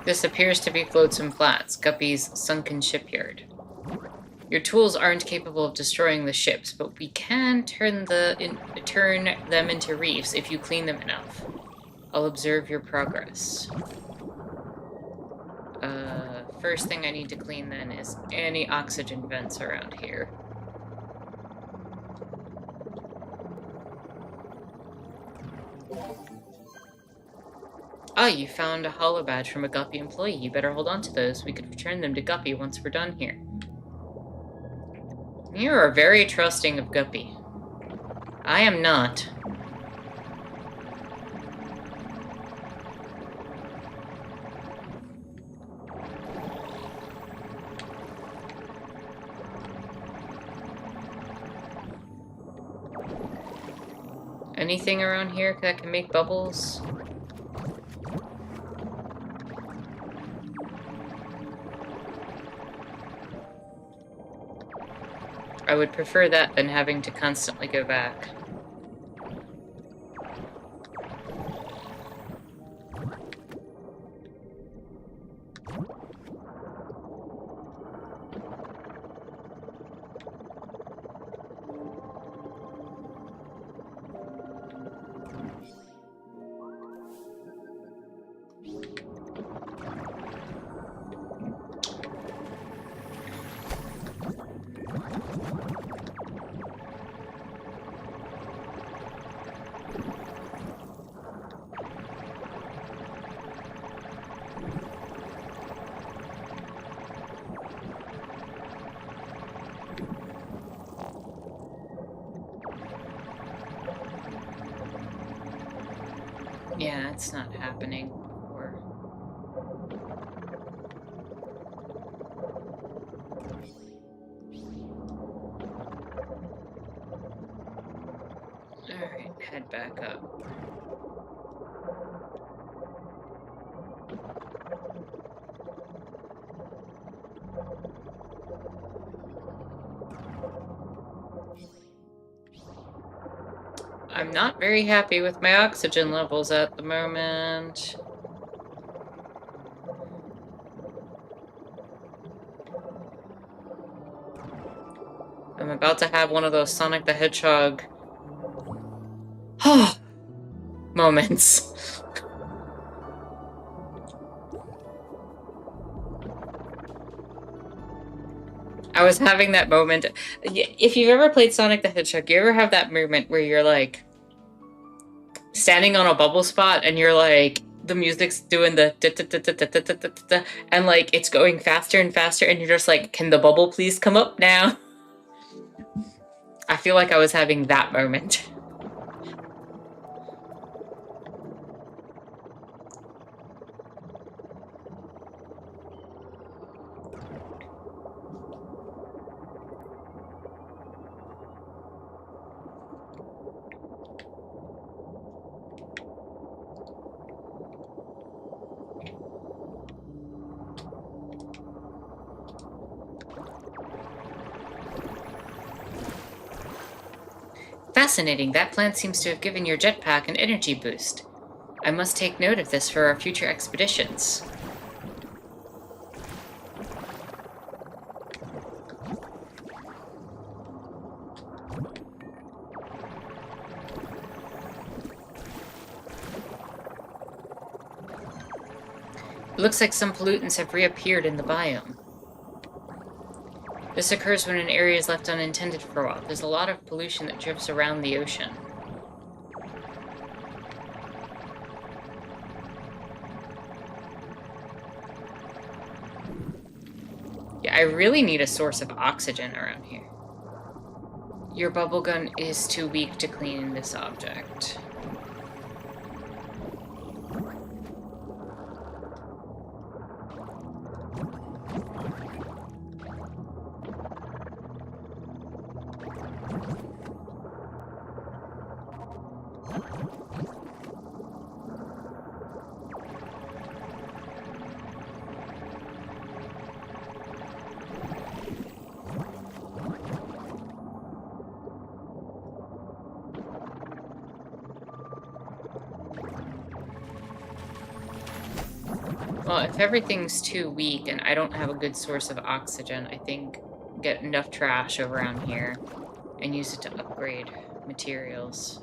This appears to be Flotsam Flats, Guppy's sunken shipyard. Your tools aren't capable of destroying the ships, but we can turn them into reefs if you clean them enough. I'll observe your progress. First thing I need to clean then is any oxygen vents around here. Ah, you found a hollow badge from a Guppy employee. You better hold on to those. We could return them to Guppy once we're done here. You are very trusting of Guppy. I am not. Anything around here that can make bubbles? I would prefer that than having to constantly go back. Yeah, it's not happening. Alright, head back up. I'm not very happy with my oxygen levels at the moment. I'm about to have one of those Sonic the Hedgehog moments. I was having that moment. If you've ever played Sonic the Hedgehog, you ever have that moment where you're like standing on a bubble spot and you're like the music's doing the and like it's going faster and faster, and you're just like, can the bubble please come up now? I feel like I was having that moment. Fascinating. That plant seems to have given your jetpack an energy boost. I must take note of this for our future expeditions. It looks like some pollutants have reappeared in the biome. This occurs when an area is left unattended for a while. There's a lot of pollution that drifts around the ocean. Yeah, I really need a source of oxygen around here. Your bubble gun is too weak to clean this object. Well, if everything's too weak and I don't have a good source of oxygen, I think get enough trash around here and use it to upgrade materials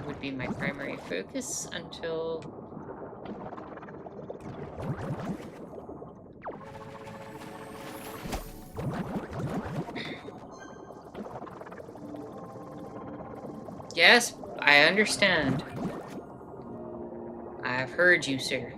would be my primary focus until... Yes, I understand. I've heard you, sir.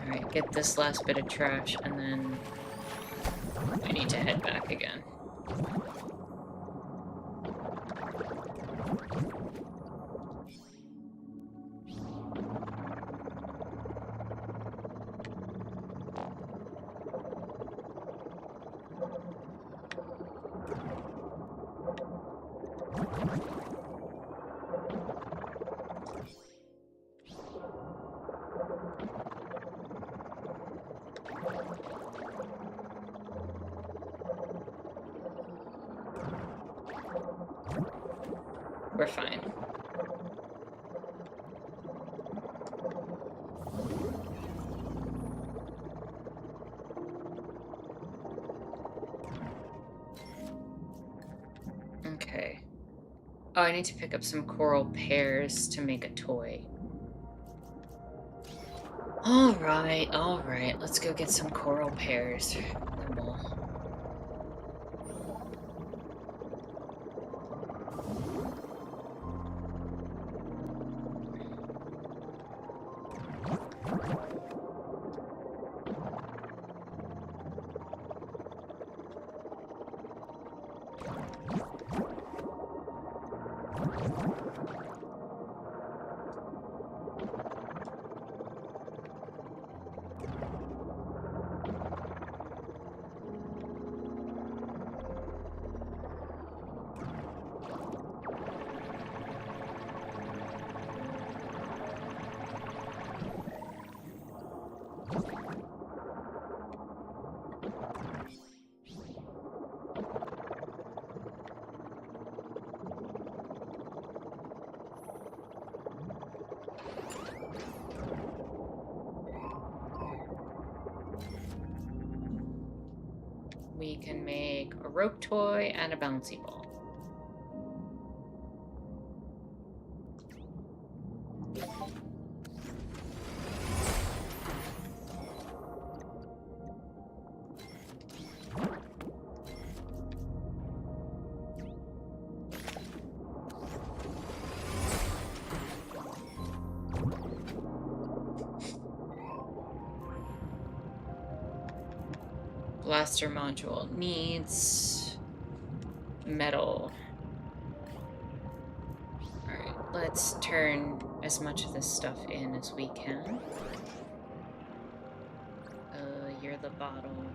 Alright, get this last bit of trash, and then I need to head back again. We're fine. Okay. Oh, I need to pick up some coral pears to make a toy. Alright. Let's go get some coral pears. Then we'll... We can make a rope toy and a bouncy ball. Blaster module needs metal. Alright, let's turn as much of this stuff in as we can. You're the bottle one.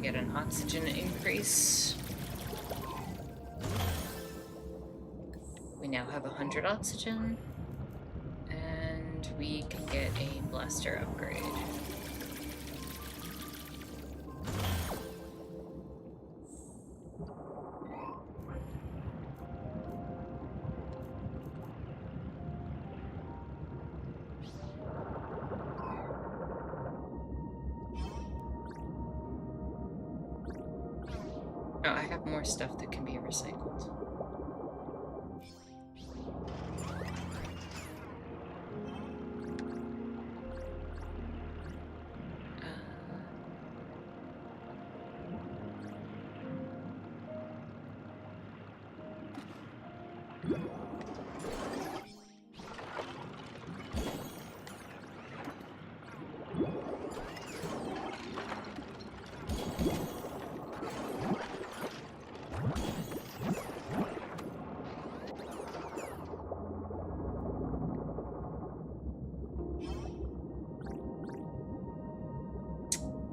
Get an oxygen increase. We now have 100 oxygen, and we can get a blaster upgrade. Oh, I have more stuff that can be recycled.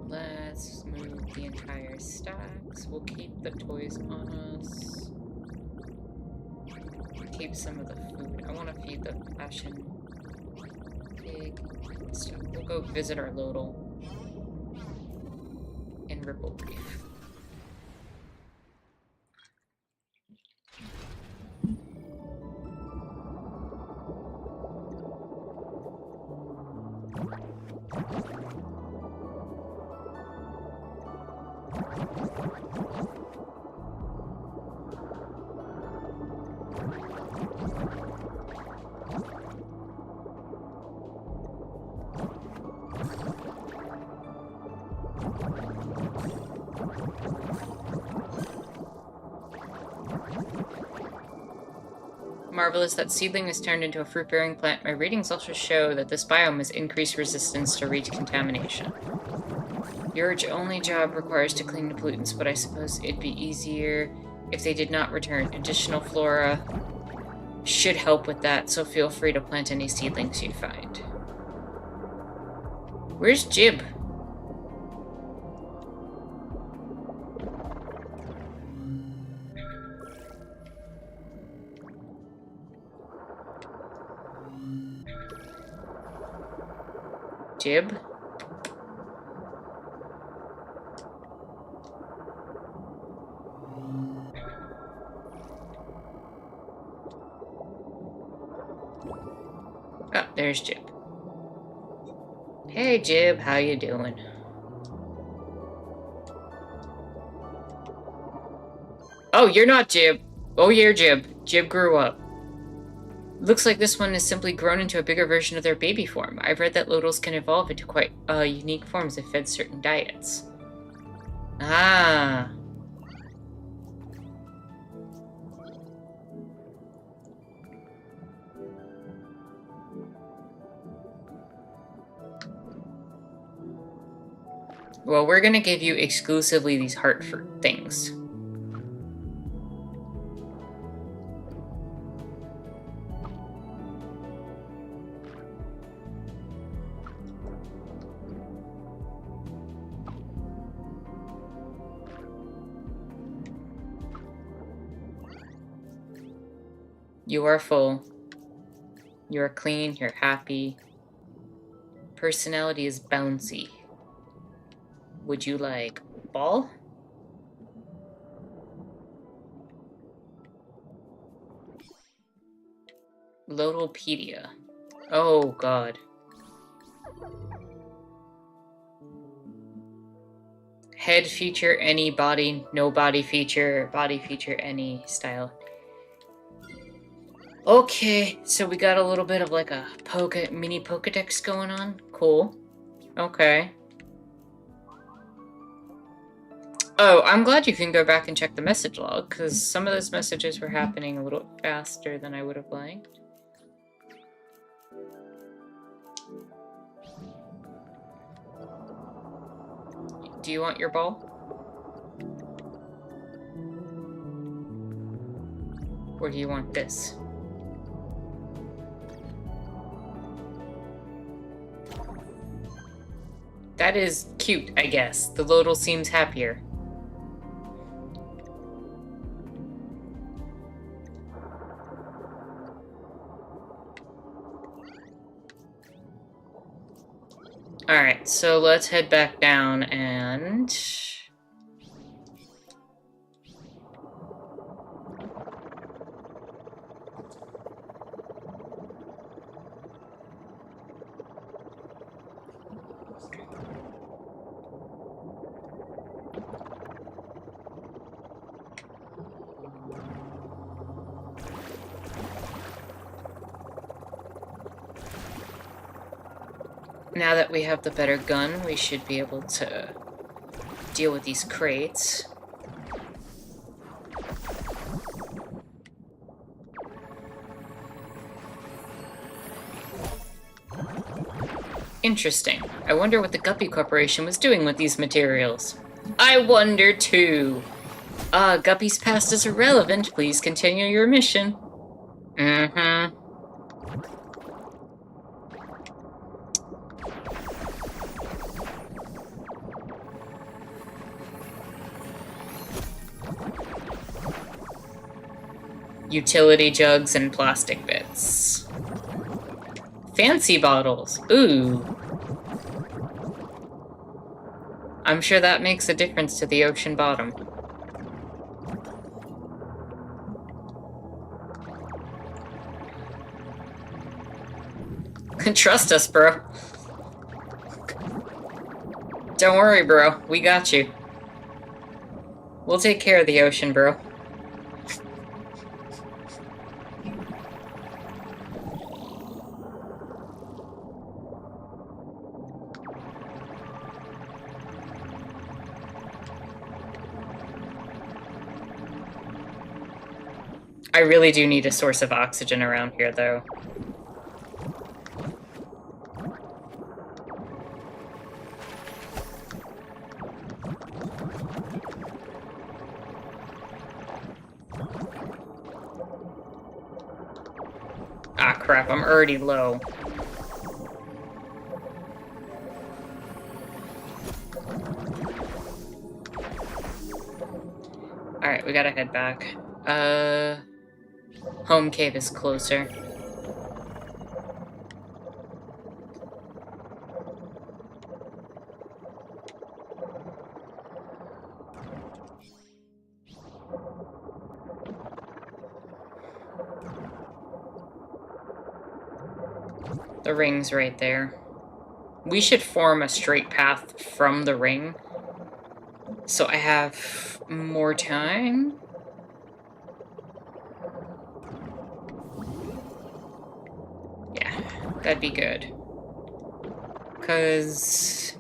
Let's move the entire stacks. We'll keep the toys on us. Keep some of the food. I want to feed the passion pig and stuff. We'll go visit our Loddle in Ripple Reef. Marvelous, that seedling is turned into a fruit-bearing plant. My readings also show that this biome has increased resistance to recontamination. Your only job requires to clean the pollutants, but I suppose it'd be easier if they did not return. Additional flora should help with that, so feel free to plant any seedlings you find. Where's Jib? Jib? Oh, there's Jib. Hey Jib, how you doing? Oh, you're not Jib. Oh, you're Jib. Jib grew up. Looks like this one has simply grown into a bigger version of their baby form. I've read that Loddles can evolve into quite unique forms if fed certain diets. Ah. Well, we're gonna give you exclusively these heart fruit things. You are full. You are clean, you're happy. Personality is bouncy. Would you like ball? Loddlepedia. Oh, God. Head feature any, body no body feature any style. Okay, so we got a little bit of like a mini Pokedex going on. Cool. Okay. Oh, I'm glad you can go back and check the message log, because some of those messages were happening a little faster than I would have liked. Do you want your ball? Or do you want this? That is cute, I guess. The Loddle seems happier. Alright, so let's head back down and... Now that we have the better gun, we should be able to deal with these crates. Interesting. I wonder what the Guppy Corporation was doing with these materials. I wonder too. Guppy's past is irrelevant. Please continue your mission. Mm-hmm. Utility jugs and plastic bits. Fancy bottles. Ooh. I'm sure that makes a difference to the ocean bottom. Trust us, bro. Don't worry, bro. We got you. We'll take care of the ocean, bro. I really do need a source of oxygen around here, though. Ah, crap, I'm already low. Alright, we gotta head back. Home cave is closer. The ring's right there. We should form a straight path from the ring, so I have more time. Yeah, that'd be good. 'Cause...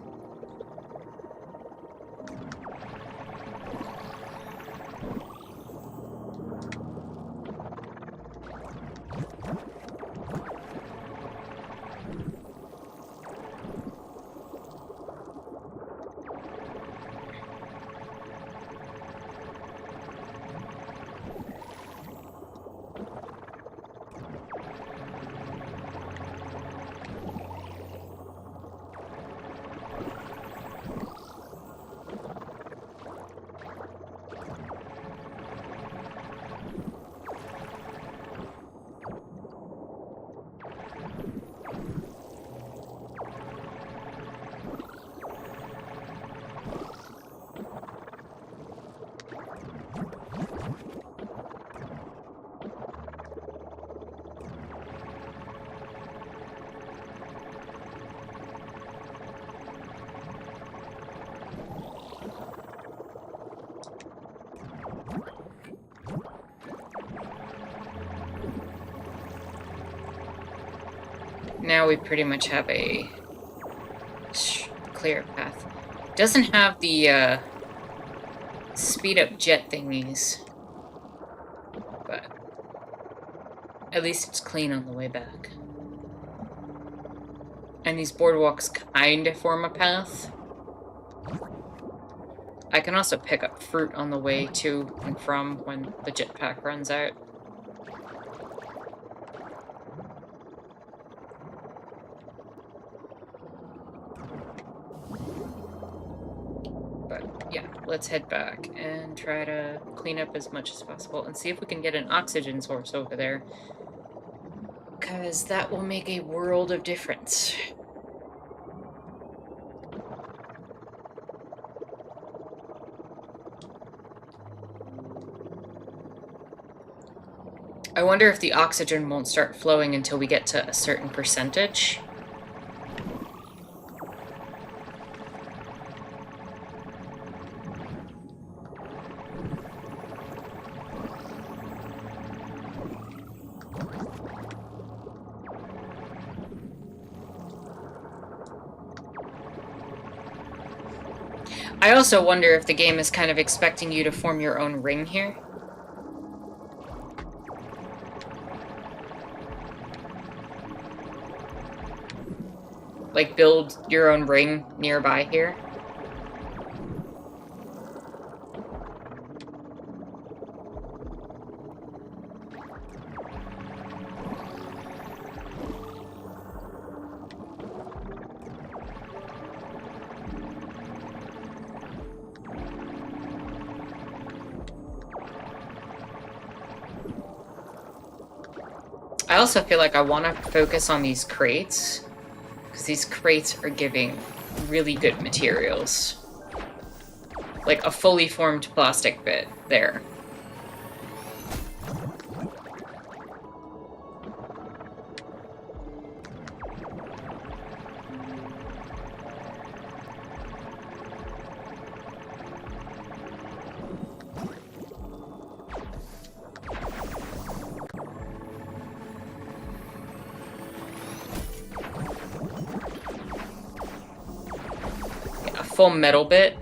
now we pretty much have a clear path. Doesn't have the speed up jet thingies, but at least it's clean on the way back. And these boardwalks kind of form a path. I can also pick up fruit on the way to and from when the jetpack runs out. But yeah, let's head back and try to clean up as much as possible and see if we can get an oxygen source over there. Because that will make a world of difference. I wonder if the oxygen won't start flowing until we get to a certain percentage. I also wonder if the game is kind of expecting you to form your own ring here. Like, build your own ring nearby here. I also feel like I want to focus on these crates, because these crates are giving really good materials. Like a fully formed plastic bit there. Full metal bit.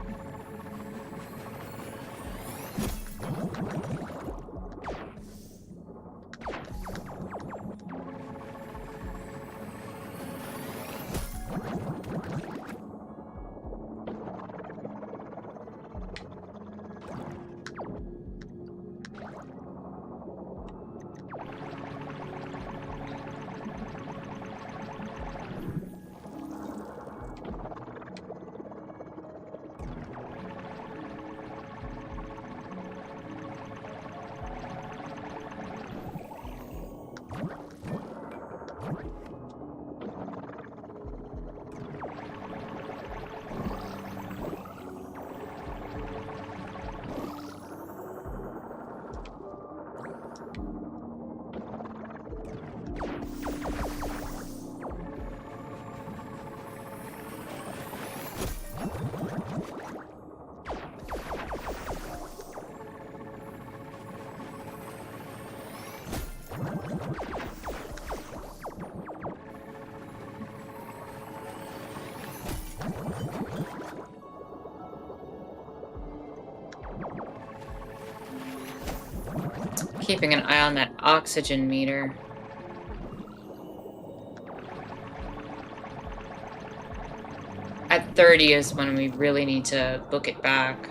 Keeping an eye on that oxygen meter. At 30 is when we really need to book it back.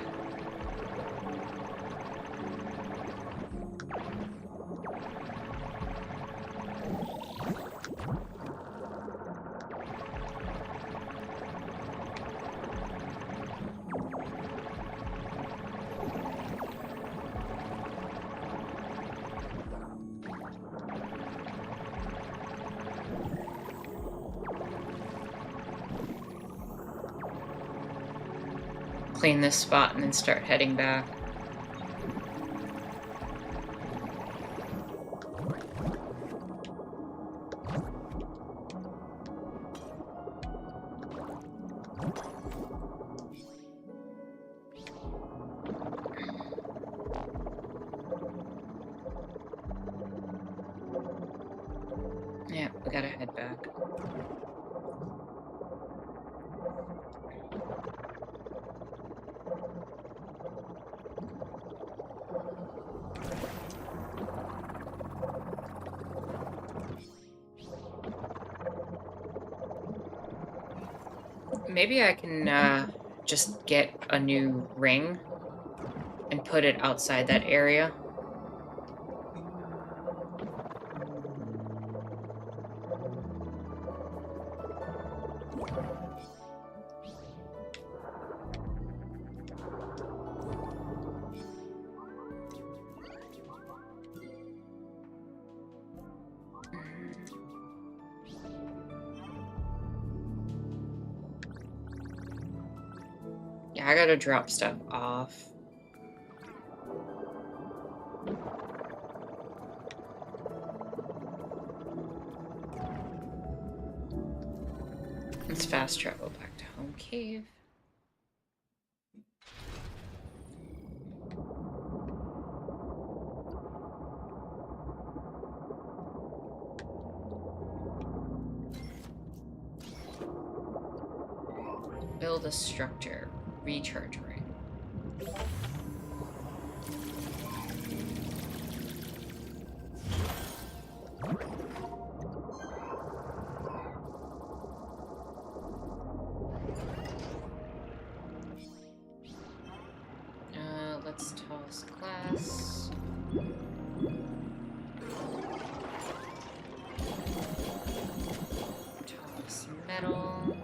Clean this spot and then start heading back. Yeah, We gotta head back. Maybe I can just get a new ring and put it outside that area. Yeah, I gotta drop stuff off. Let's fast travel back to home cave. Build a structure. Recharge ring. Let's toss glass. Toss metal.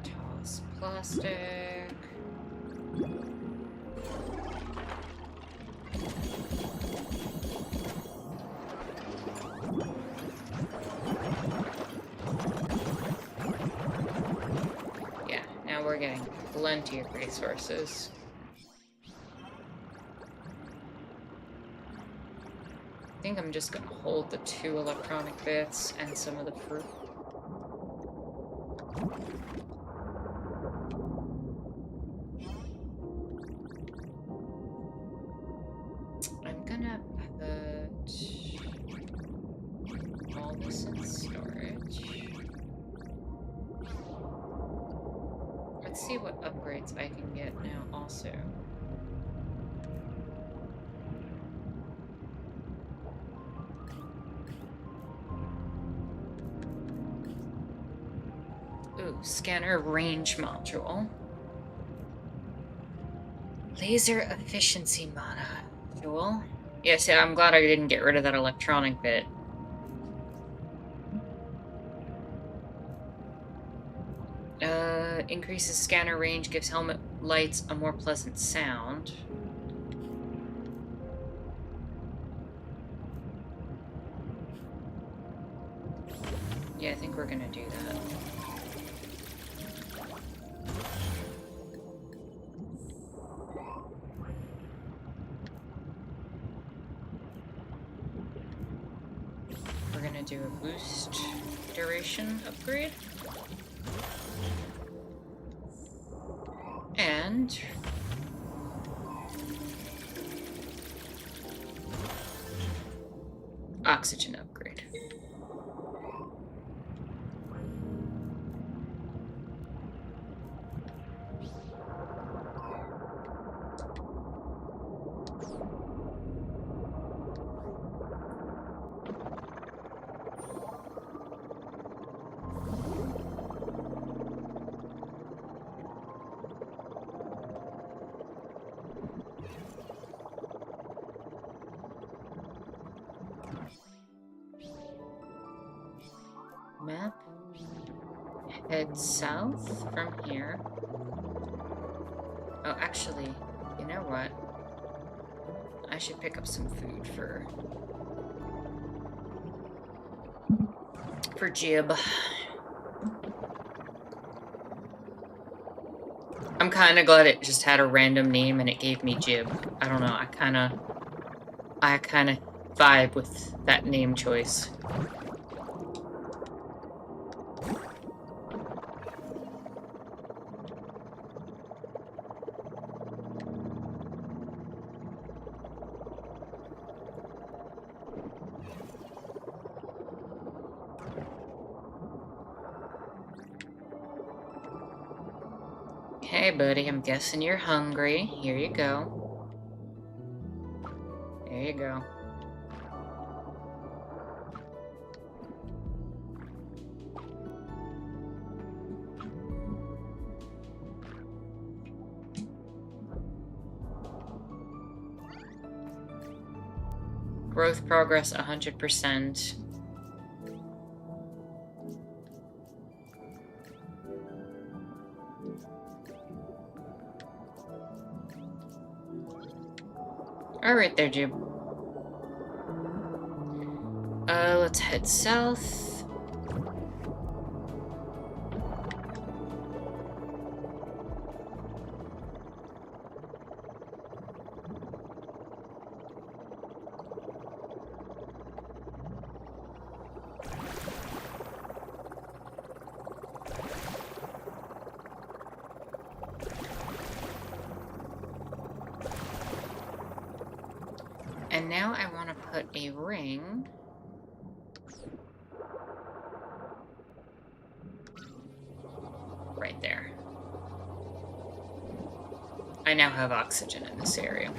Toss plastic. Yeah, now we're getting plenty of resources. I think I'm just gonna hold the 2 electronic bits and some of the fruit. I'm gonna put all this in storage. Let's see what upgrades I can get now also. Ooh, scanner range module. Laser efficiency module. Yes, yeah, I'm glad I didn't get rid of that electronic bit. Increases scanner range, gives helmet lights a more pleasant sound. Yeah, I think we're gonna do that. We're gonna do a boost duration upgrade. And oxygen upgrade. Map. Head south from here. Oh, actually, you know what? I should pick up some food for Jib. I'm kind of glad it just had a random name and it gave me Jib. I don't know, I kind of vibe with that name choice. Hey, buddy, I'm guessing you're hungry. Here you go. There you go. Growth progress 100%. Alright there, Jube. Let's head south. And now I want to put a ring right there. I now have oxygen in this area.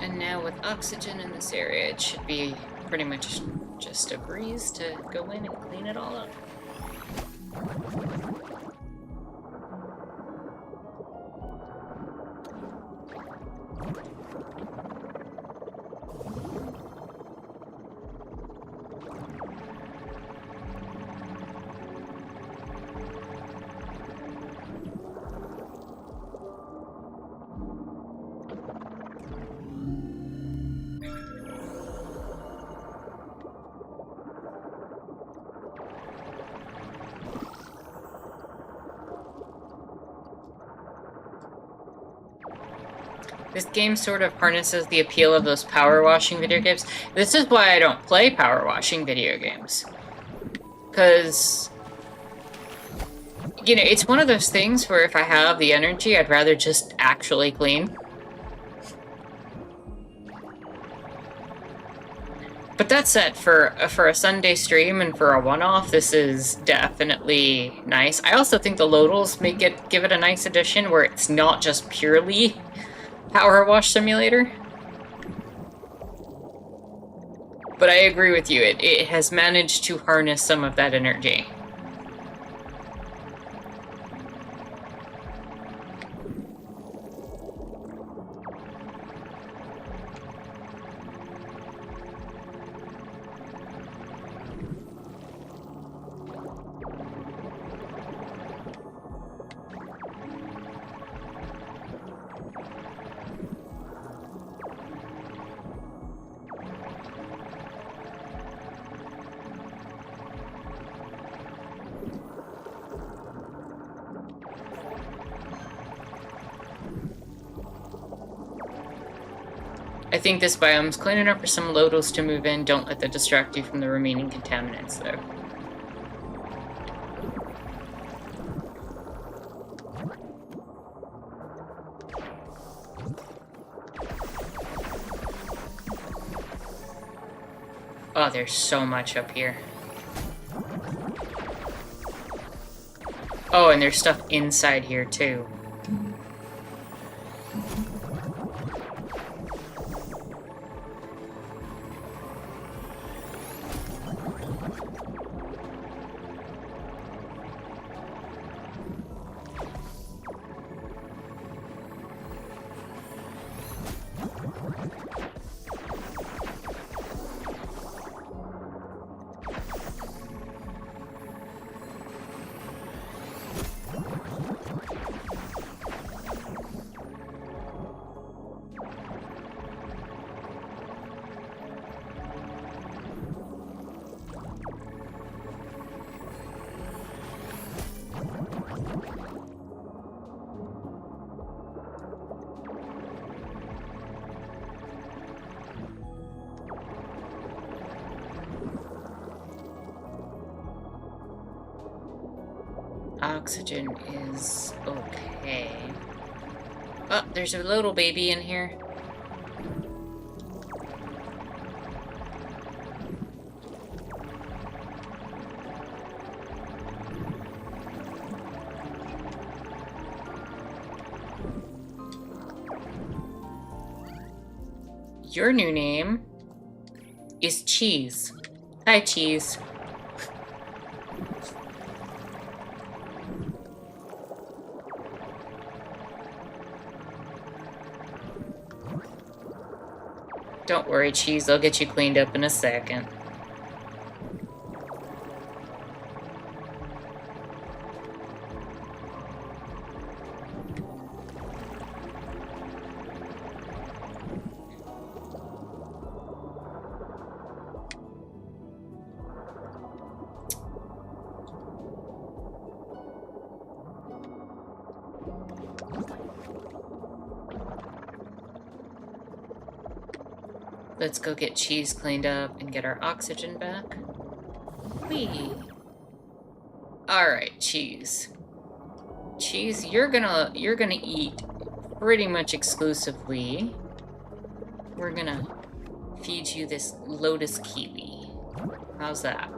And now with oxygen in this area, it should be pretty much just a breeze to go in and clean it all up. This game sort of harnesses the appeal of those power washing video games. This is why I don't play power washing video games. Because, you know, it's one of those things where if I have the energy, I'd rather just actually clean. But that said, for a Sunday stream and for a one-off, this is definitely nice. I also think the Loddles give it a nice addition where it's not just purely Power Wash Simulator. But I agree with you, it has managed to harness some of that energy. I think this biome's clean enough for some Loddles to move in. Don't let that distract you from the remaining contaminants, though. Oh, there's so much up here. Oh, and there's stuff inside here, too. Oxygen is okay. Oh, there's a little baby in here. Your new name is Cheese. Hi, Cheese. Don't worry, Cheese. I'll get you cleaned up in a second. Let's go get Cheese cleaned up and get our oxygen back. Whee! Alright, Cheese. Cheese, you're gonna eat pretty much exclusively. We're gonna feed you this lotus kiwi. How's that?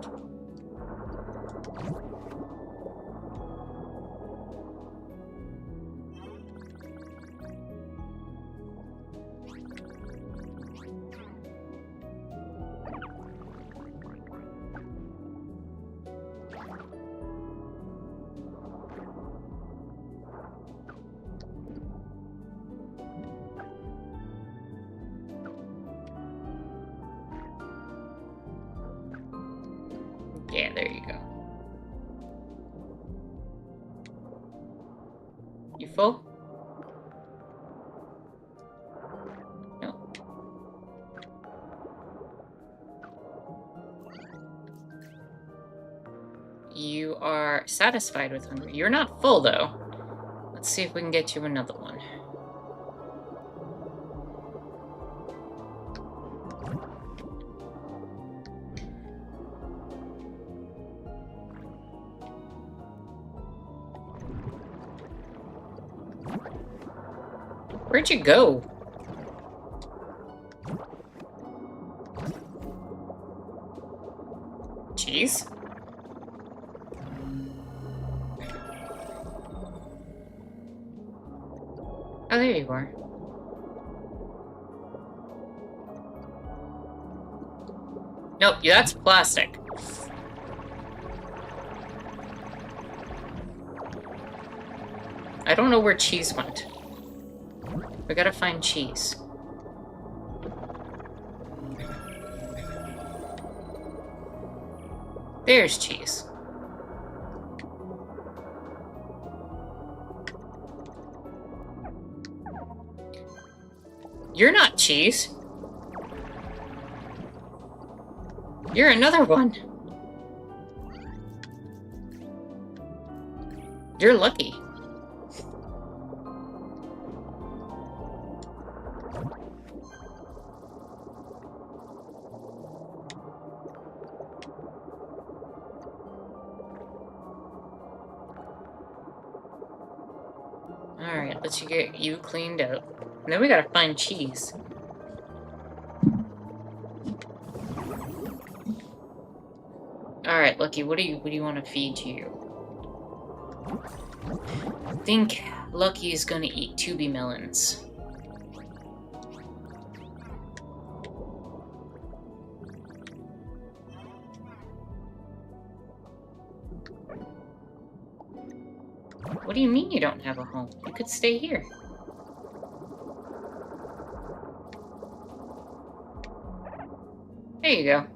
Yeah, there you go. You full? No. You are satisfied with hunger. You're not full, though. Let's see if we can get you another one. Where'd you go? Cheese? Oh, there you are. Nope, that's plastic. I don't know where Cheese went. We gotta find Cheese. There's Cheese. You're not Cheese. You're another one. You're lucky. Alright, let's get you cleaned up. And then we gotta find Cheese. Alright, Lucky, what do you want to feed you? I think Lucky is gonna eat Tubi melons. What do you mean you don't have a home? You could stay here. There you go.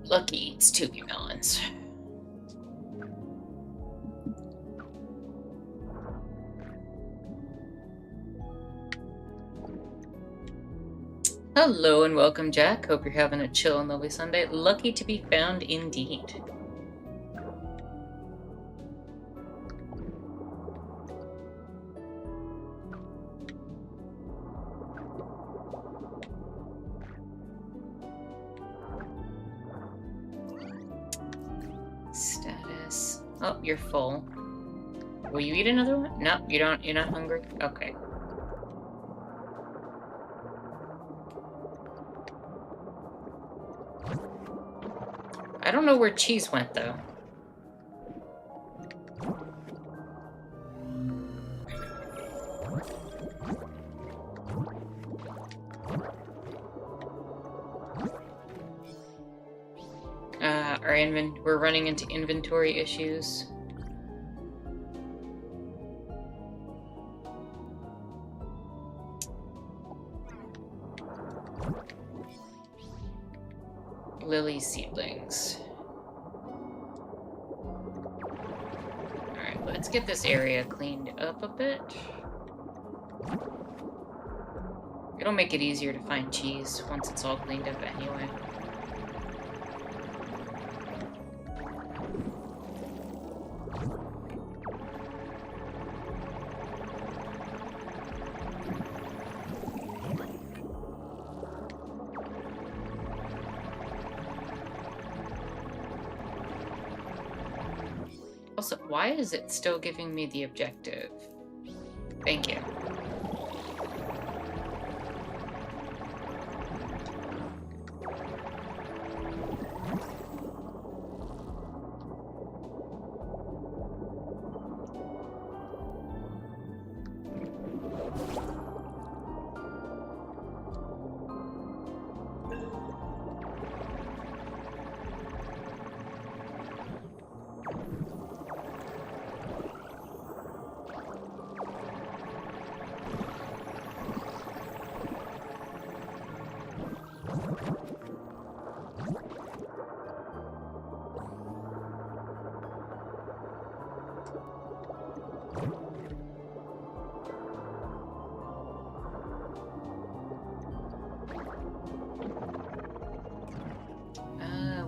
Lucky eats Tubi melons. Hello and welcome, Jack. Hope you're having a chill and lovely Sunday. Lucky to be found indeed. Oh, you're full. Will you eat another one? No, you don't. You're not hungry? Okay. I don't know where cheese went, though. We're running into inventory issues. Lily seedlings. Alright, let's get this area cleaned up a bit. It'll make it easier to find cheese once it's all cleaned up anyway. Also, why is it still giving me the objective? Thank you.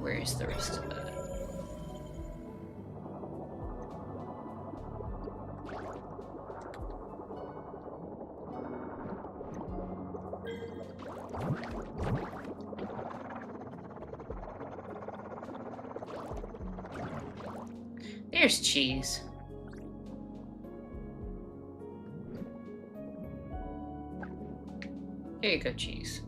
Where's the rest of that? There's cheese. Here you go, cheese.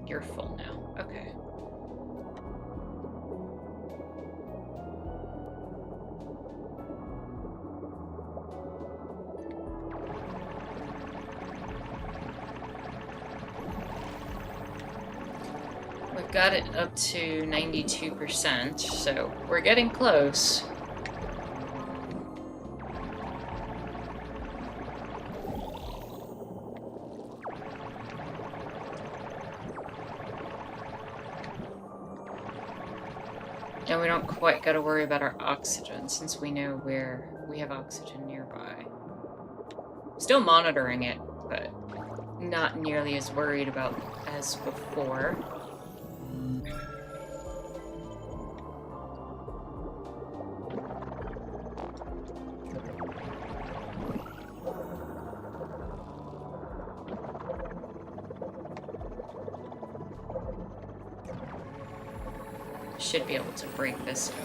You're full now. Okay. We've got it up to 92%, so we're getting close. And we don't quite got to worry about our oxygen, since we know where we have oxygen nearby. Still monitoring it, but not nearly as worried about as before. Should be able to break this up.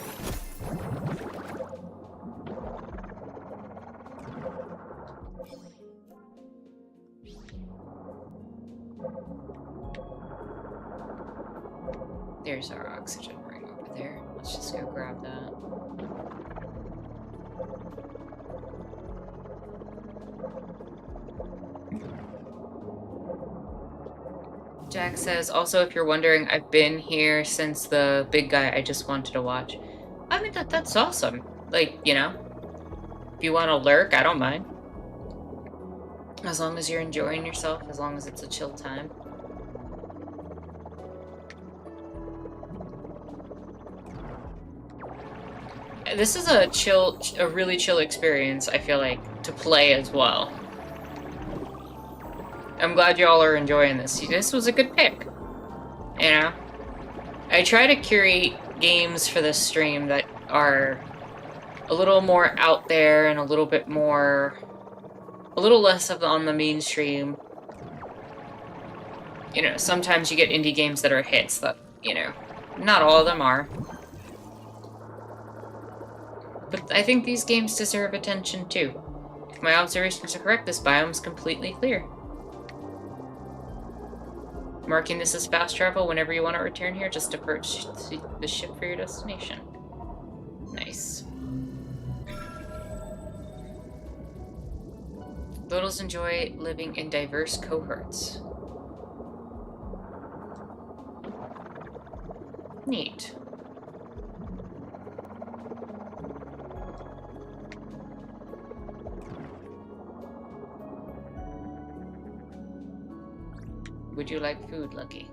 There's our oxygen ring over there. Let's just go grab that. Jack says, also, if you're wondering, I've been here since the big guy I just wanted to watch. I mean, that's awesome. Like, you know, if you want to lurk, I don't mind. As long as you're enjoying yourself, as long as it's a chill time. This is a really chill experience, I feel like, to play as well. I'm glad y'all are enjoying this. This was a good pick. You know? I try to curate games for this stream that are a little more out there and a little bit more, a little less of on the mainstream. You know, sometimes you get indie games that are hits that, you know, not all of them are. But I think these games deserve attention too. If my observations are correct, this biome is completely clear. Marking this as fast travel, whenever you want to return here, just approach the ship for your destination. Nice. Littles enjoy living in diverse cohorts. Neat. Would you like food, Lucky?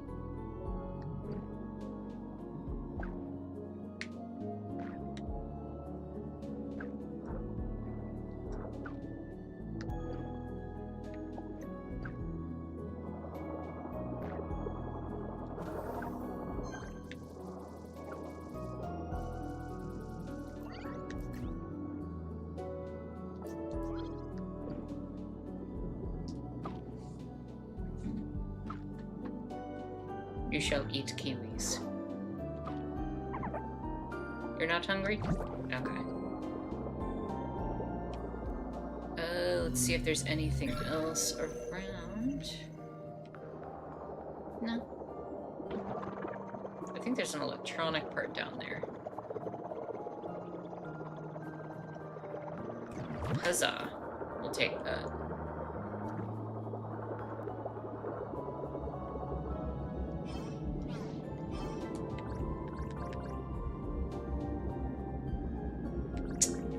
You shall eat kiwis. You're not hungry? Okay. Let's see if there's anything else around. No. I think there's an electronic part down there. Huzzah. We'll take that.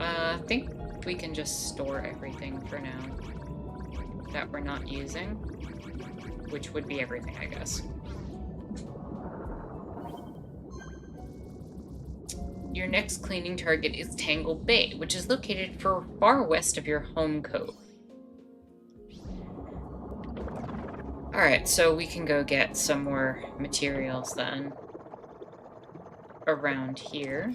I think we can just store everything for now that we're not using, which would be everything, I guess. Your next cleaning target is Tangle Bay, which is located far west of your home cove. Alright, so we can go get some more materials then around here.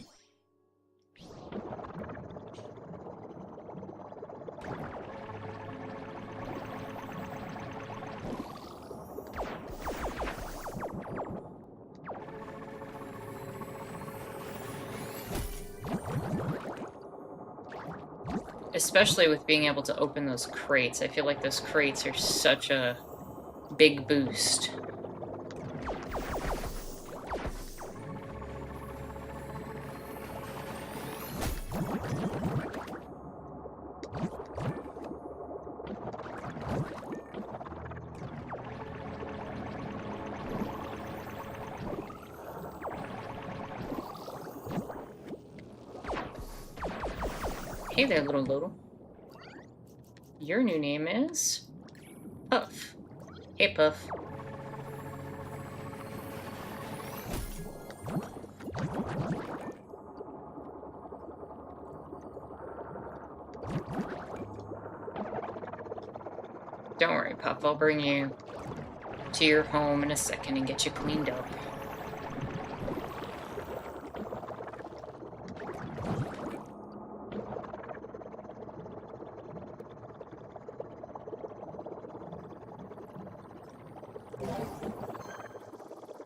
Especially with being able to open those crates. I feel like those crates are such a big boost. Hey there, little Loddle. Your new name is Puff. Hey, Puff. Don't worry, Puff. I'll bring you to your home in a second and get you cleaned up.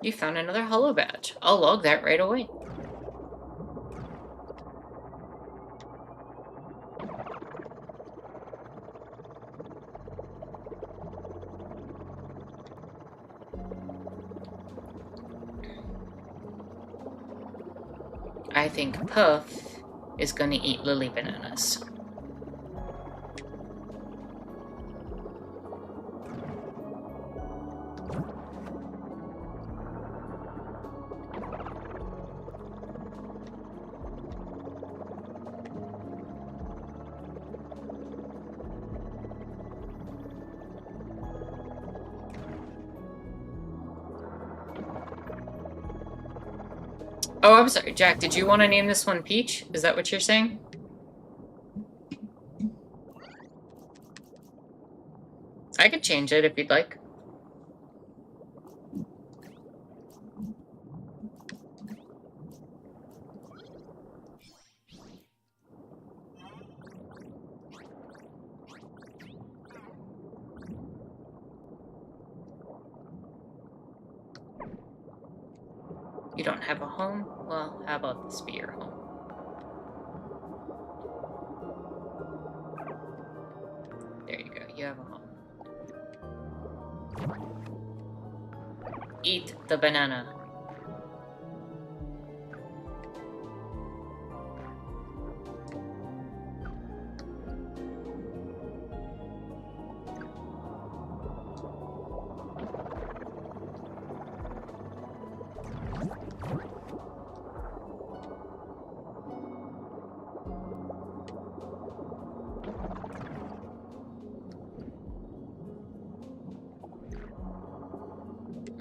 You found another hollow badge. I'll log that right away. I think Puff is gonna eat lily bananas. Oh, I'm sorry, Jack, did you want to name this one Peach? Is that what you're saying? I could change it if you'd like. You don't have a home? Well, how about this be your home? There you go, you have a home. Eat the banana.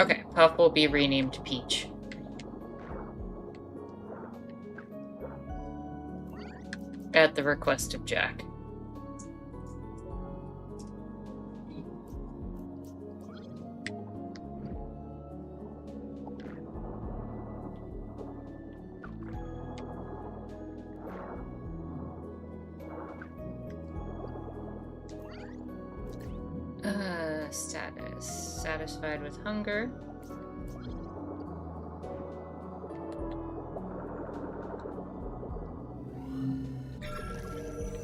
Okay, Puff will be renamed Peach. At the request of Jack. Status. Satisfied with hunger.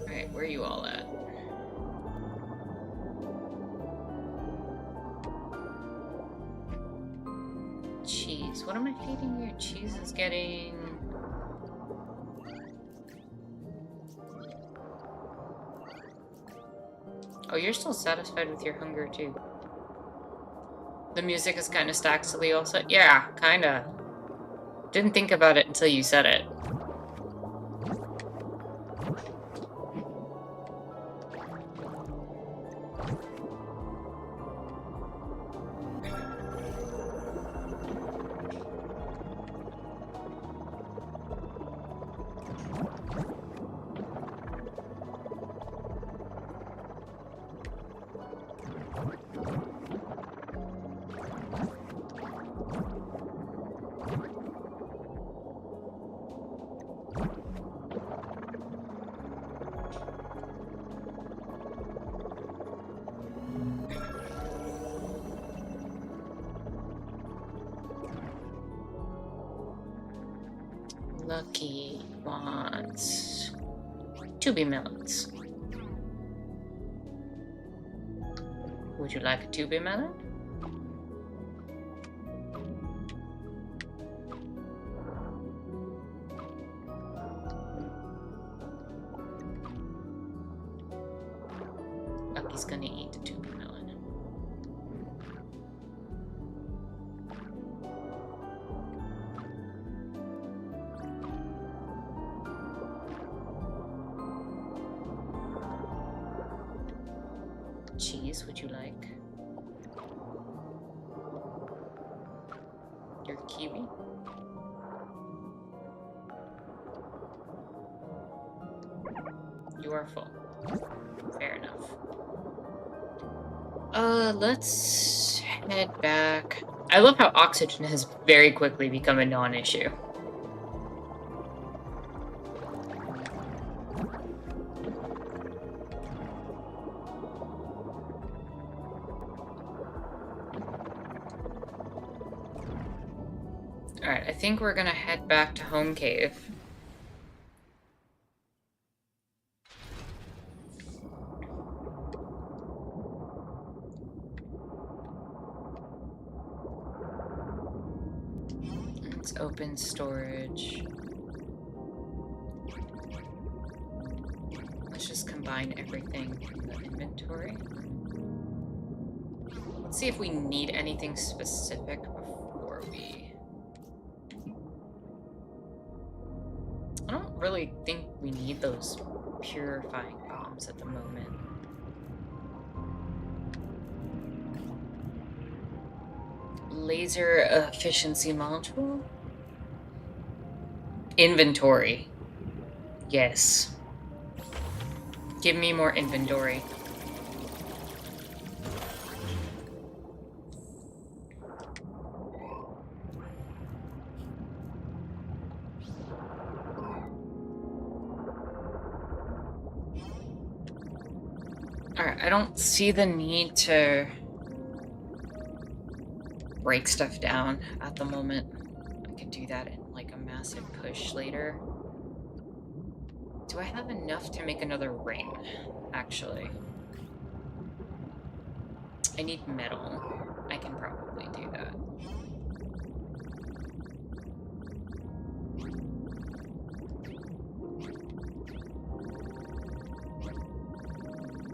Alright, where are you all at? Cheese. What am I feeding you? Cheese is getting... Oh, you're still satisfied with your hunger, too. The music is kind of staxily also. Yeah, kind of. Didn't think about it until you said it. Lucky wants 2B melons. Would you like a 2B melon? Lucky's gonna eat the 2B melon. Cheese, would you like? Your kiwi? You are full. Fair enough. Let's head back. I love how oxygen has very quickly become a non-issue. Alright, I think we're gonna head back to Home Cave. Let's open storage. Let's just combine everything in the inventory. Let's see if we need anything specific before we... I don't really think we need those purifying bombs at the moment. Laser efficiency module? Inventory. Yes. Give me more inventory. Alright, I don't see the need to break stuff down at the moment. I could do that in like a massive push later. Do I have enough to make another ring, actually? I need metal. I can probably do that.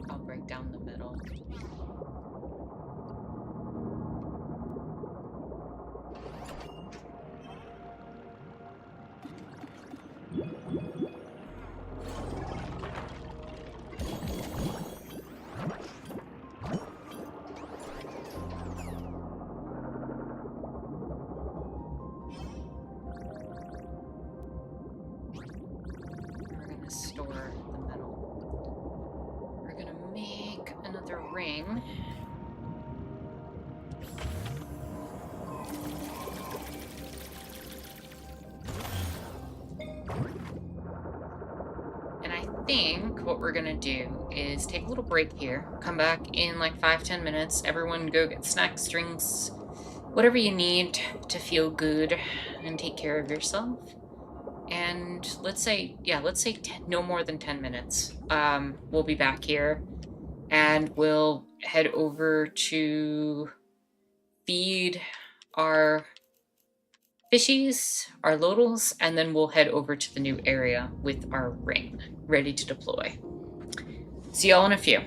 I'll break down the metal. Store the metal. We're gonna make another ring. And I think what we're gonna do is take a little break here, come back in like 5-10 minutes. Everyone go get snacks, drinks, whatever you need to feel good and take care of yourself. And let's say no more than 10 minutes. We'll be back here and we'll head over to feed our fishies, our Loddles, and then we'll head over to the new area with our ring ready to deploy. See y'all in a few.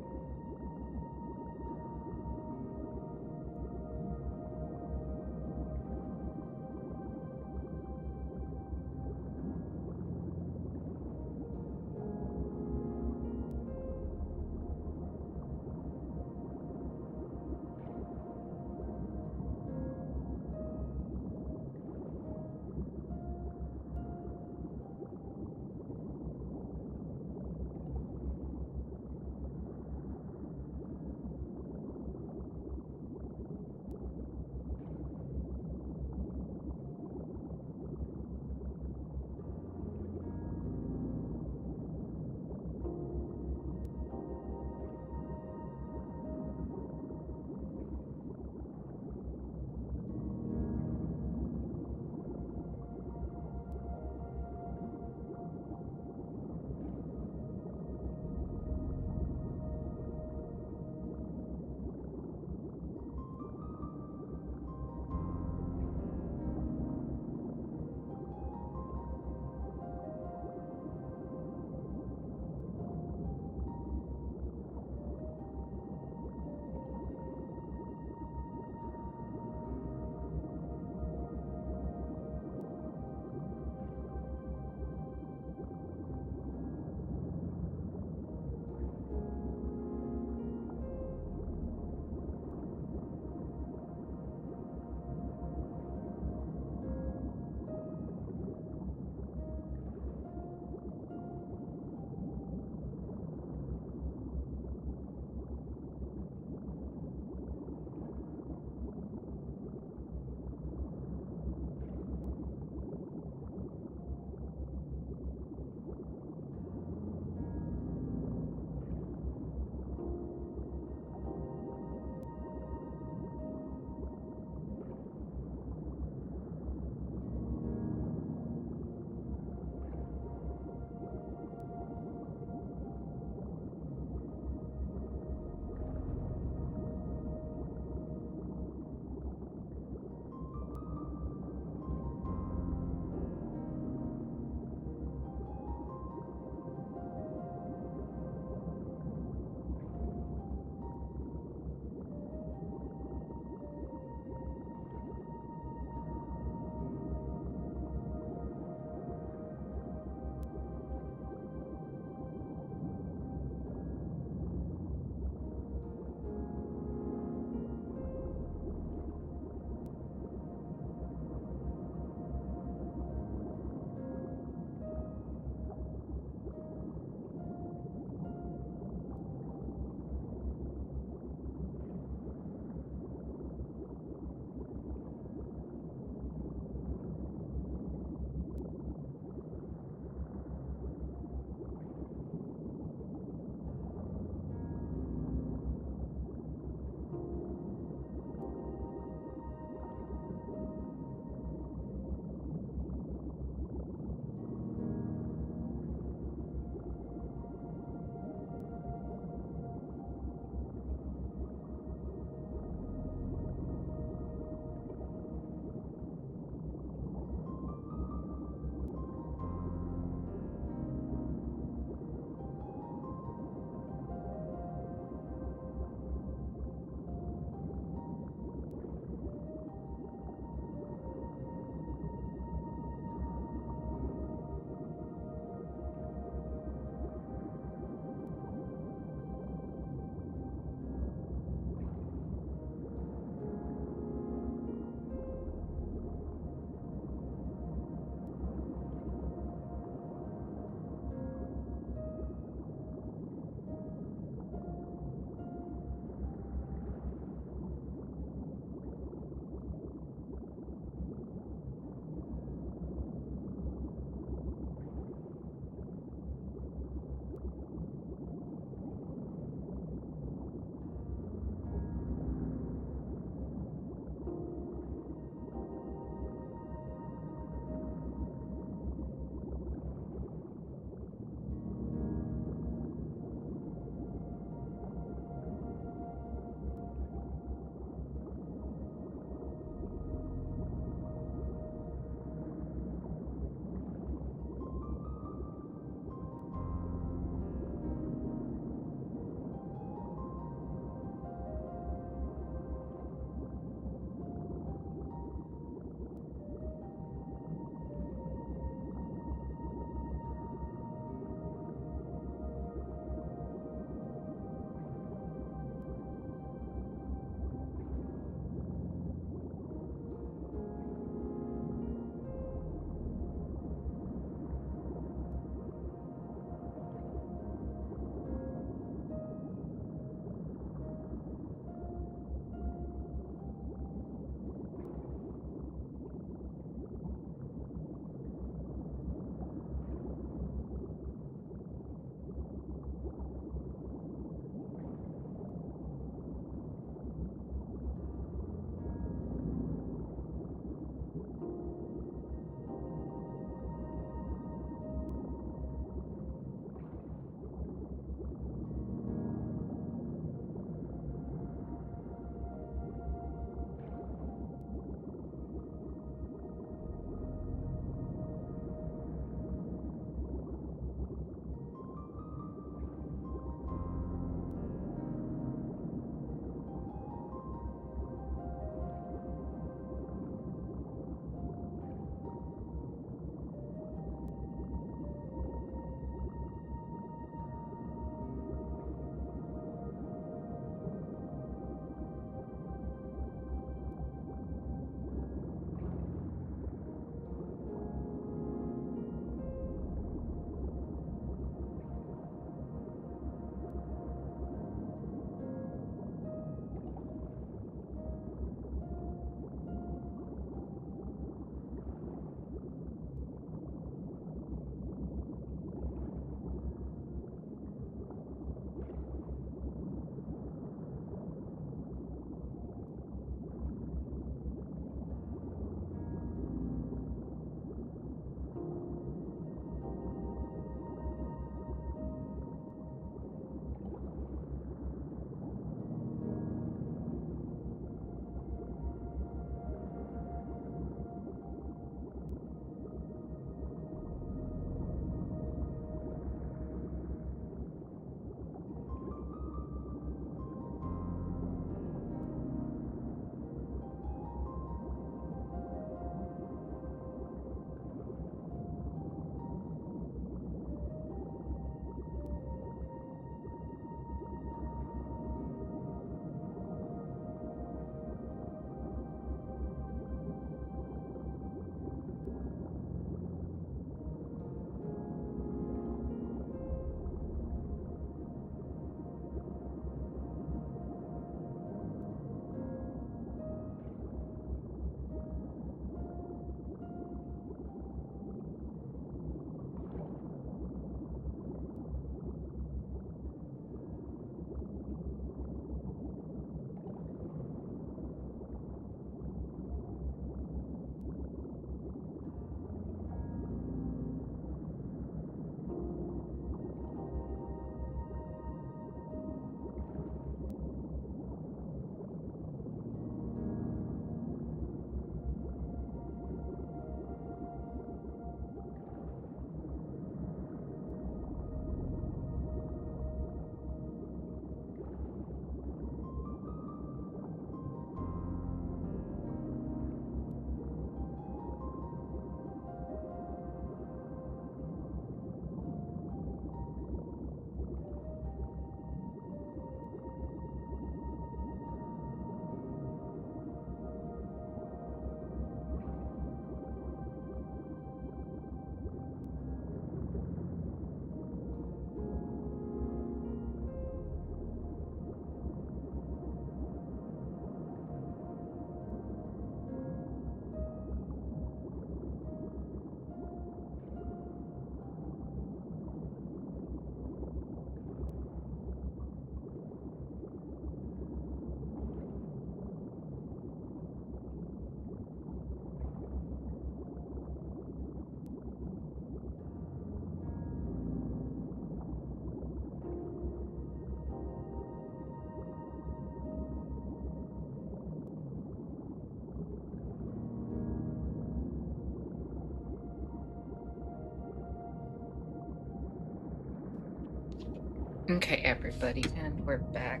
Okay, everybody, and we're back.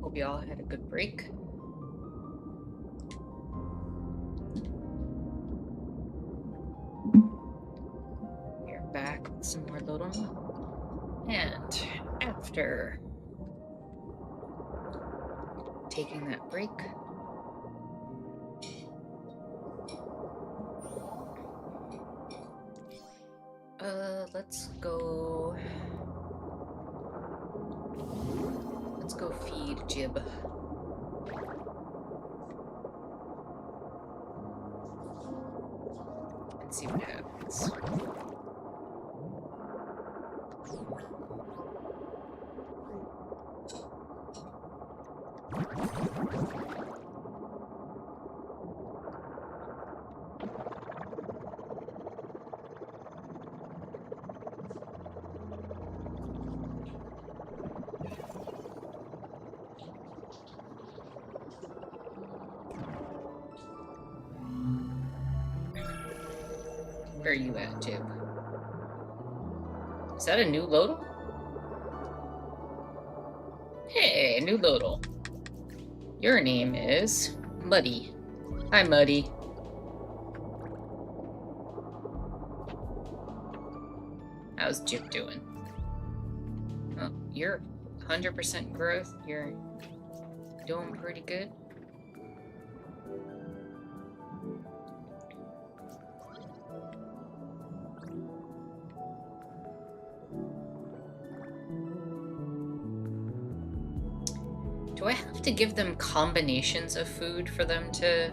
Hope you all had a good break. We're back with some more Loddlenaut. And after taking that break, let's go feed Jib. And see what happens. Where are you at, Jib? Is that a new Loddle? Hey, new Loddle. Your name is Muddy. Hi, Muddy. How's Jib doing? Oh, you're 100% growth. You're doing pretty good. Do I have to give them combinations of food for them to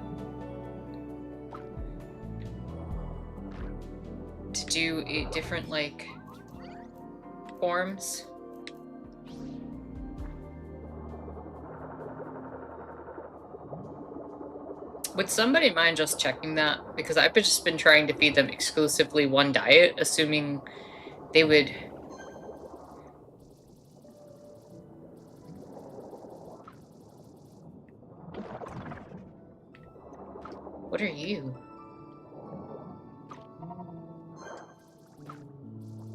do different, like, forms? Would somebody mind just checking that? Because I've just been trying to feed them exclusively one diet, assuming they would... What are you?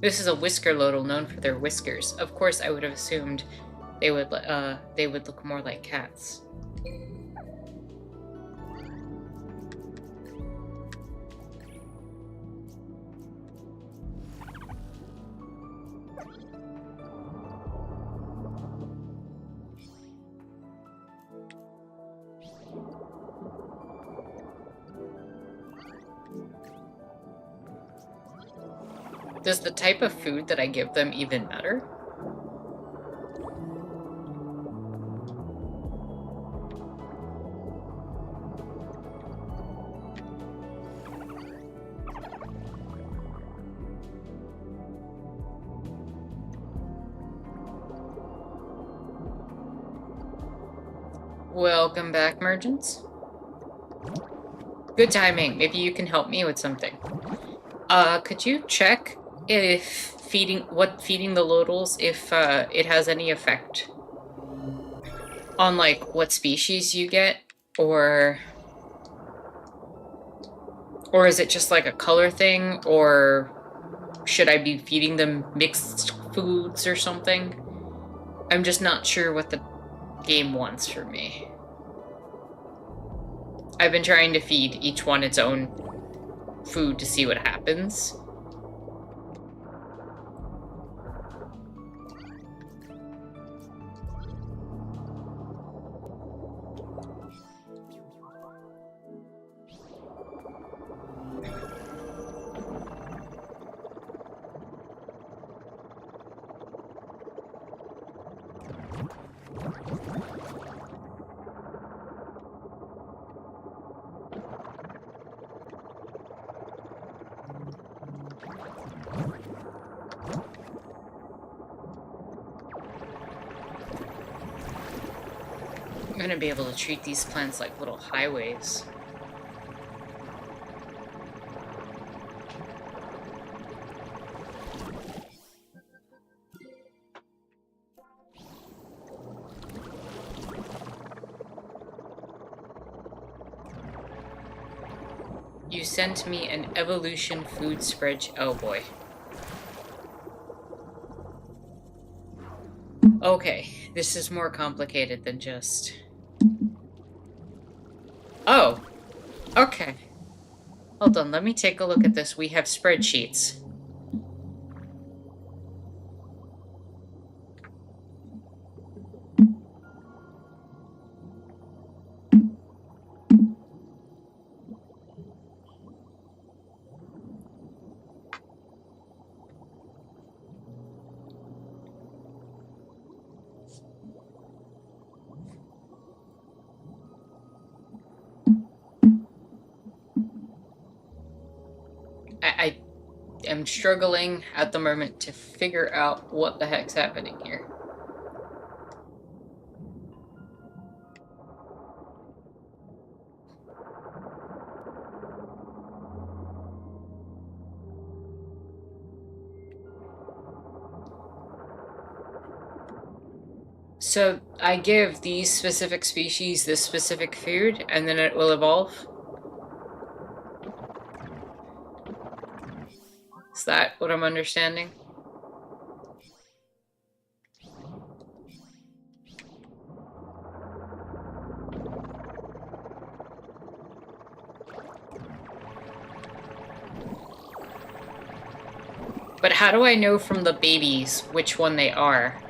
This is a whisker Loddle known for their whiskers. Of course, I would have assumed they would look more like cats. Does the type of food that I give them even matter? Welcome back, merchants. Good timing. Maybe you can help me with something. Could you check if feeding the Loddles, if it has any effect on, like, what species you get, or is it just like a color thing, or should I be feeding them mixed foods or something? I'm just not sure what the game wants for me. I've been trying to feed each one its own food to see what happens. I'm gonna be able to treat these plants like little highways. You sent me an evolution food spread. Oh boy. Okay, this is more complicated than just... Oh, okay. Hold on, let me take a look at this. We have spreadsheets. I am struggling at the moment to figure out what the heck's happening here. So I give these specific species this specific food, and then it will evolve? Is that what I'm understanding? But how do I know from the babies which one they are?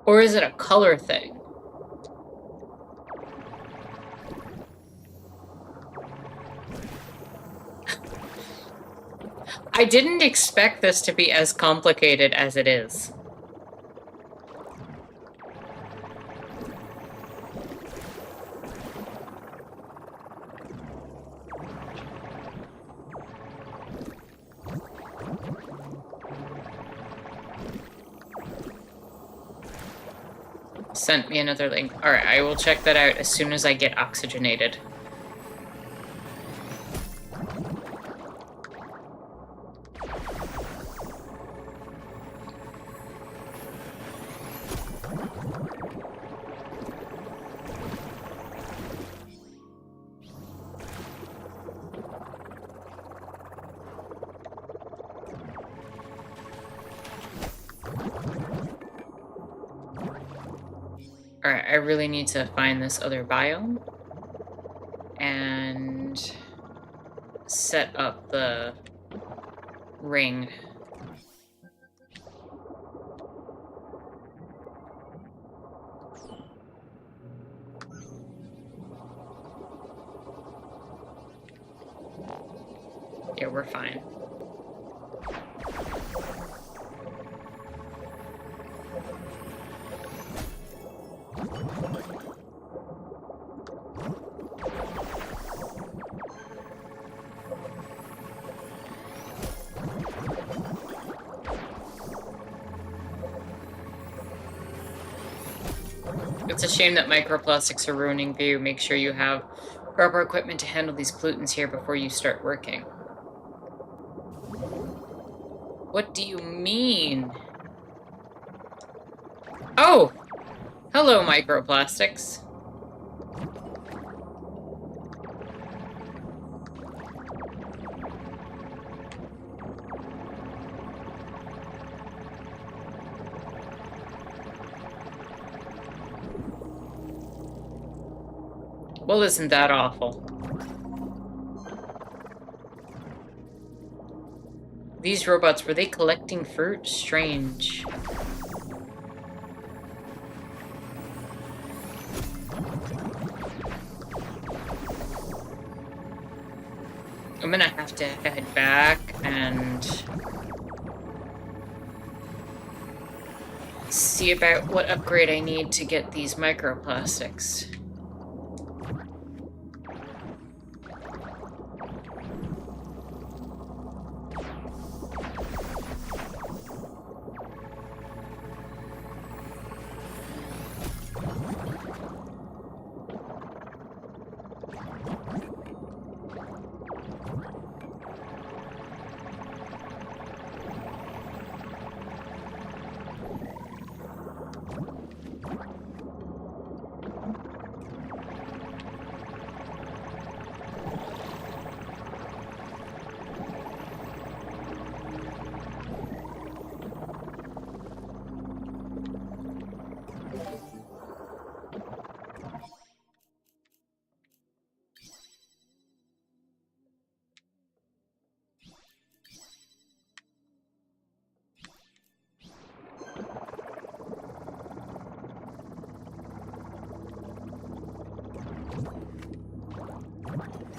Or is it a color thing? I didn't expect this to be as complicated as it is. Sent me another link. Alright, I will check that out as soon as I get oxygenated. Alright, I really need to find this other biome and set up the ring. Yeah, we're fine. It's a shame that microplastics are ruining view. Make sure you have proper equipment to handle these pollutants here before you start working. What do you mean? Oh! Hello, microplastics. Well, isn't that awful? These robots, were they collecting fruit? Strange. I'm gonna have to head back and see see about what upgrade I need to get these microplastics.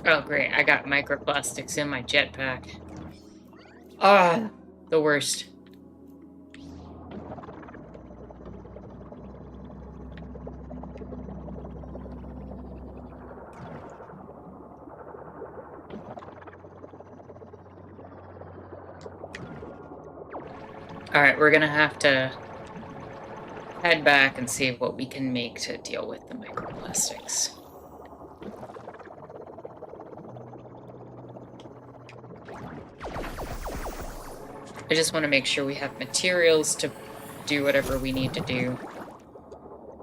Oh, great. I got microplastics in my jetpack. Ah, the worst. Alright, we're gonna have to head back and see what we can make to deal with the microplastics. I just want to make sure we have materials to do whatever we need to do.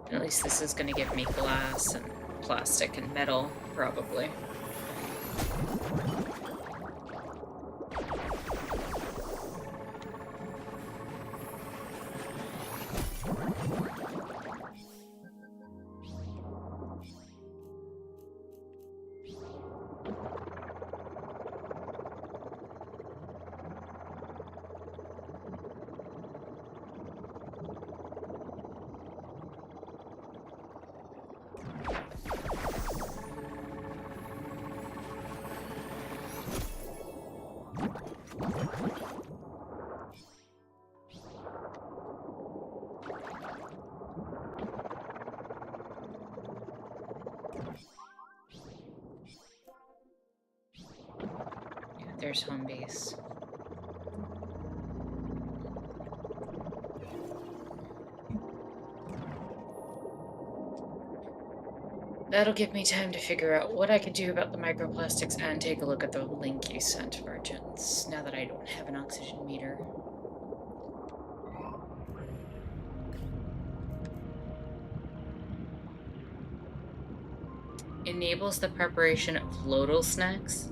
And at least this is going to give me glass and plastic and metal, probably. There's home base. That'll give me time to figure out what I could do about the microplastics and take a look at the link you sent, Merchants, now that I don't have an oxygen meter. Enables the preparation of Loddle snacks.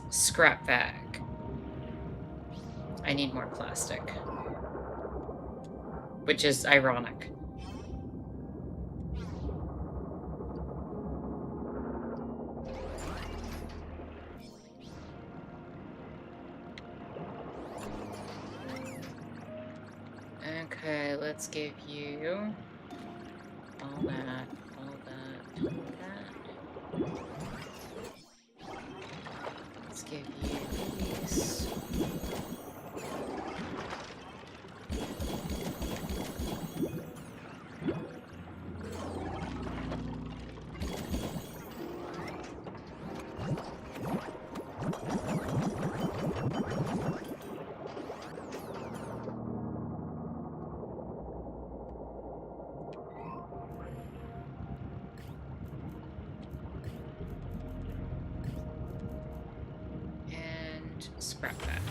Scrap bag. I need more plastic. Which is ironic. Okay, let's give you all that, all that, all that. Let's give you these. Scrap that.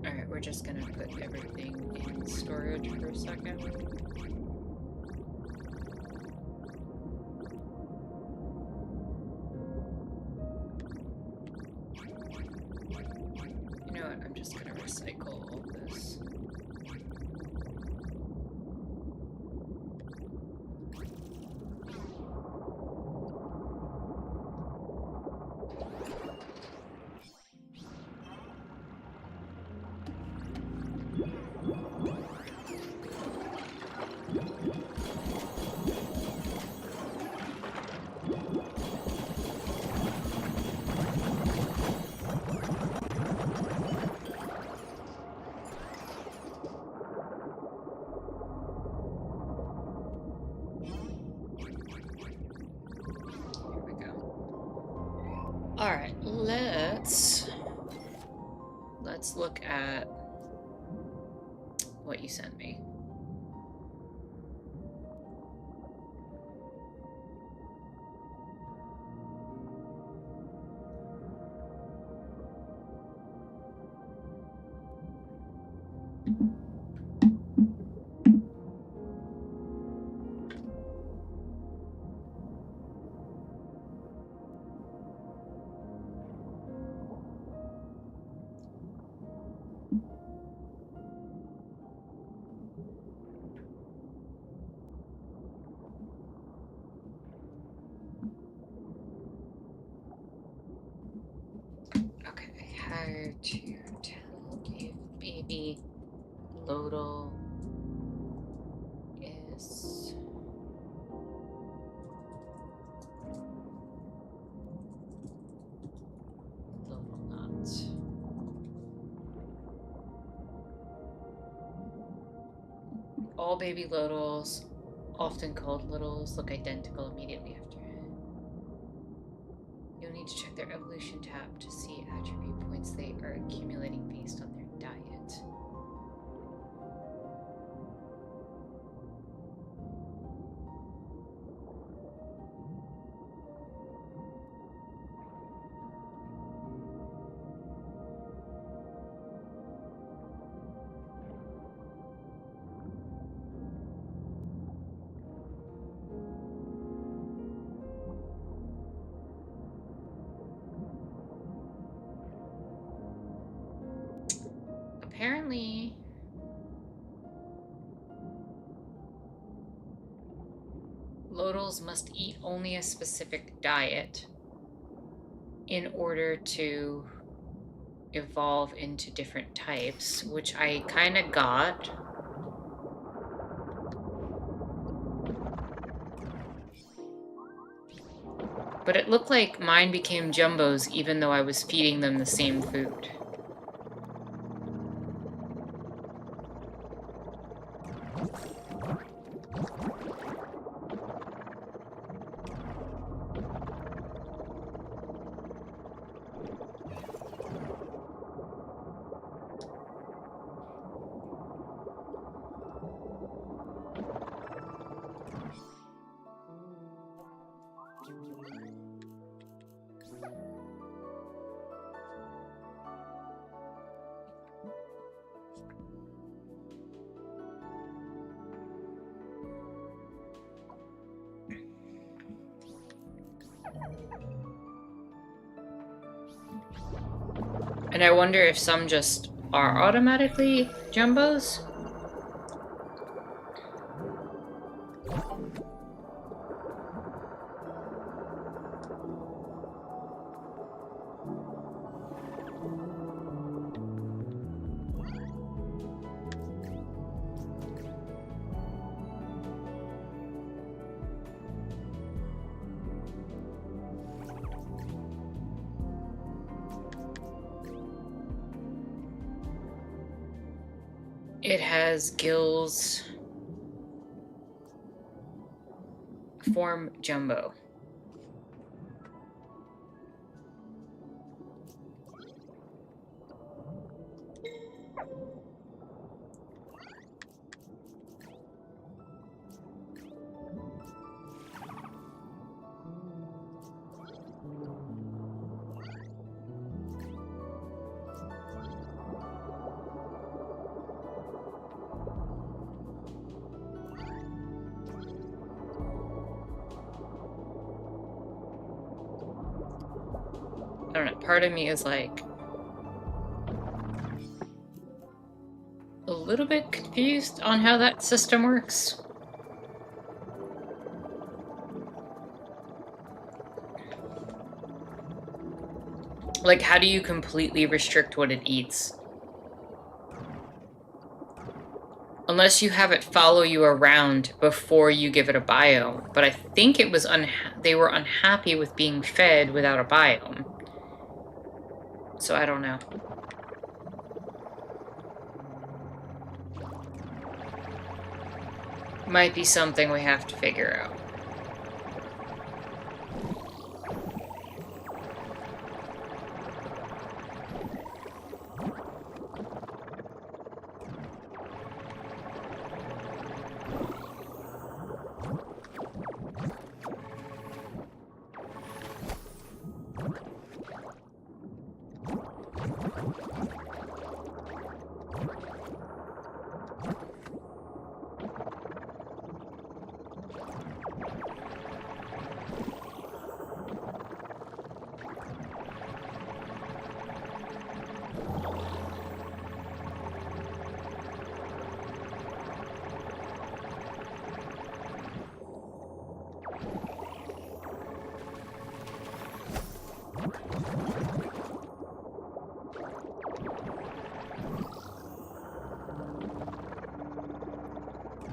Alright, we're just gonna put everything in storage for a second. I'm just gonna recycle all this. Alright, let's look at what you sent me. Hire to tell if baby Loddle is Loddlenaut. All baby Loddles, often called littles, look identical immediately after it. You'll need to check their evolution tab to see attribute points they are accumulating based on their diet. Apparently, Loddles must eat only a specific diet in order to evolve into different types, which I kind of got. But it looked like mine became jumbos even though I was feeding them the same food. And I wonder if some just are automatically jumbos? It has gills. Form jumbo. I don't know, part of me is like, a little bit confused on how that system works. Like, how do you completely restrict what it eats? Unless you have it follow you around before you give it a biome. But I think it was they were unhappy with being fed without a biome. So I don't know. Might be something we have to figure out.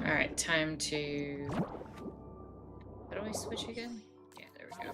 Alright, time to... How do I switch again? Yeah, there we go.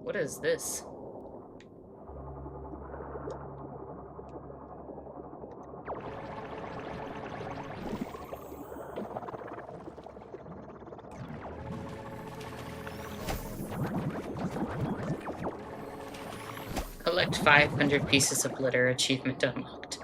What is this? Collect 500 pieces of litter. Achievement unlocked.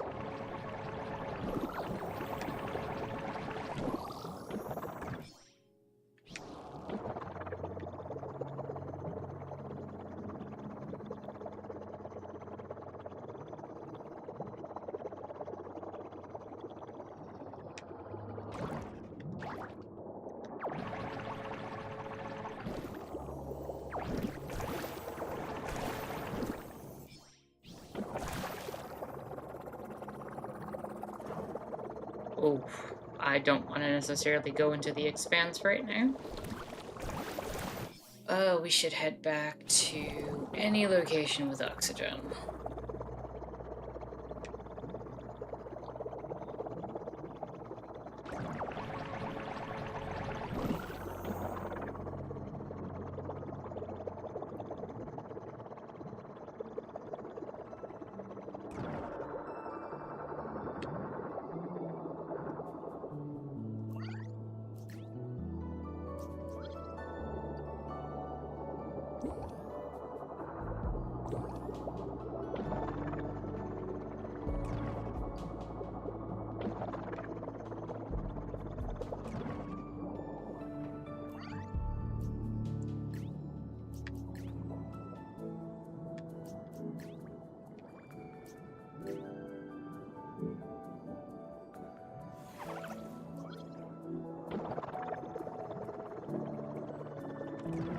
Oh, I don't want to necessarily go into the expanse right now. Oh, we should head back to any location with oxygen.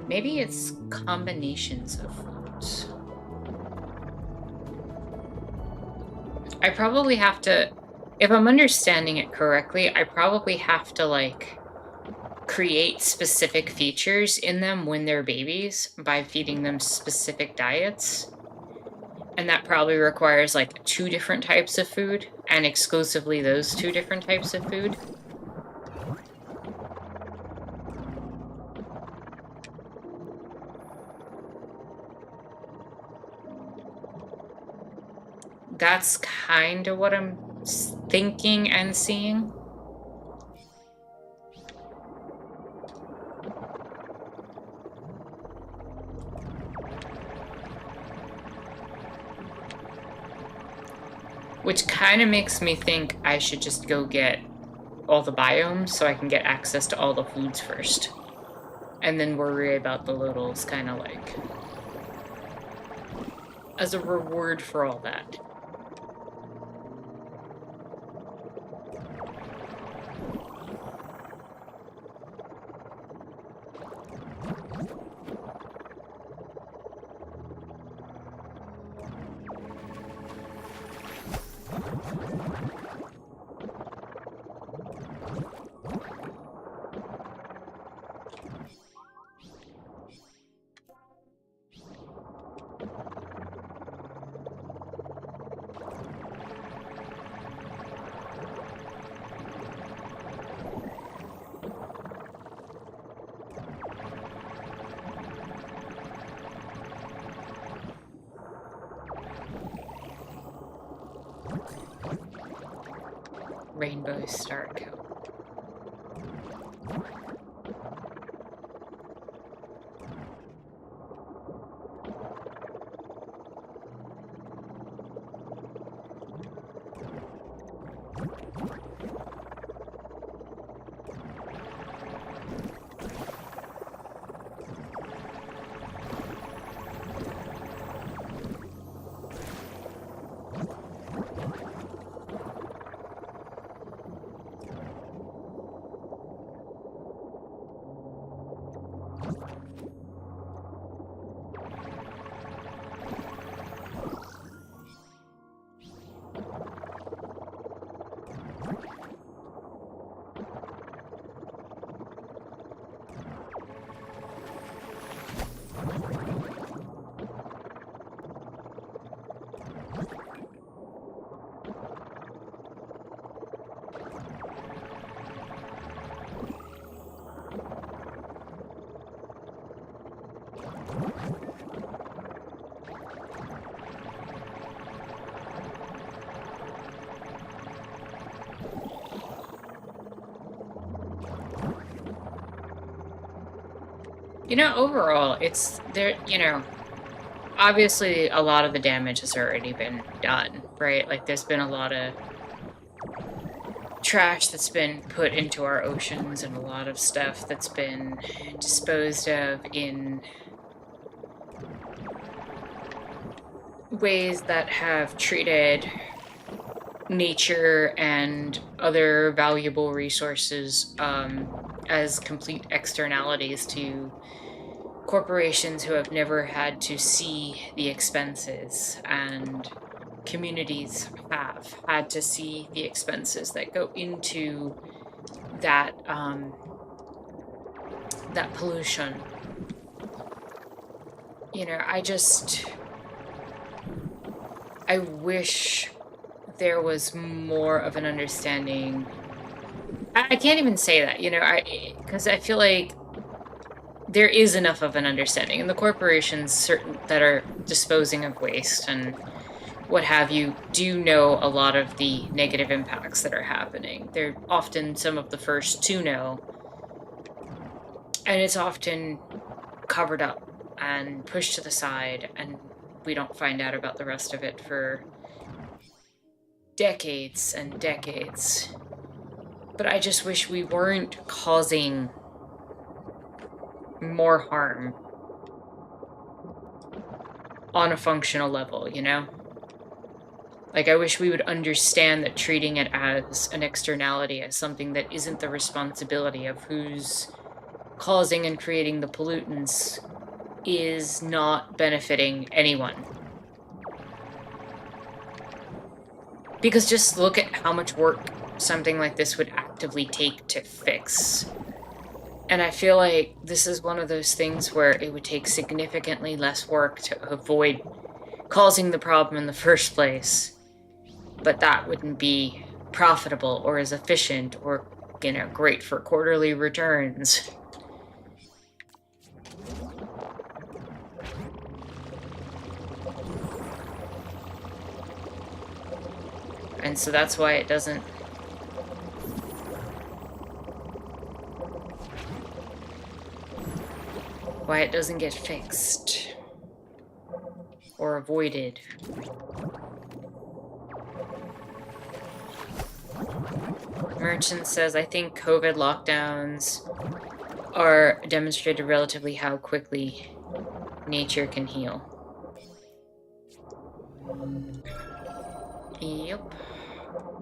Maybe it's combinations of foods. I probably have to, if I'm understanding it correctly, I probably have to, like, create specific features in them when they're babies by feeding them specific diets. And that probably requires, like, 2 different types of food, and exclusively those 2 different types of food. That's kind of what I'm thinking and seeing. Which kind of makes me think I should just go get all the biomes so I can get access to all the foods first. And then worry about the littles, kind of like as a reward for all that. Rainbow Star Coat. You know, overall, it's there, you know, obviously a lot of the damage has already been done, right? Like there's been a lot of trash that's been put into our oceans and a lot of stuff that's been disposed of in ways that have treated nature and other valuable resources as complete externalities to corporations who have never had to see the expenses, and communities have had to see the expenses that go into that that pollution. You know, I wish there was more of an understanding. I can't even say that, you know, because I feel like there is enough of an understanding, and the corporations certain that are disposing of waste and what have you do know a lot of the negative impacts that are happening. They're often some of the first to know, and it's often covered up and pushed to the side, and we don't find out about the rest of it for decades and decades. But I just wish we weren't causing more harm on a functional level, you know? Like, I wish we would understand that treating it as an externality, as something that isn't the responsibility of who's causing and creating the pollutants, is not benefiting anyone. Because just look at how much work something like this would actively take to fix. And I feel like this is one of those things where it would take significantly less work to avoid causing the problem in the first place. But that wouldn't be profitable or as efficient or, you know, great for quarterly returns. And so that's why it doesn't... why it doesn't get fixed. Or avoided. Merchant says, I think COVID lockdowns are demonstrated relatively how quickly nature can heal. Yep.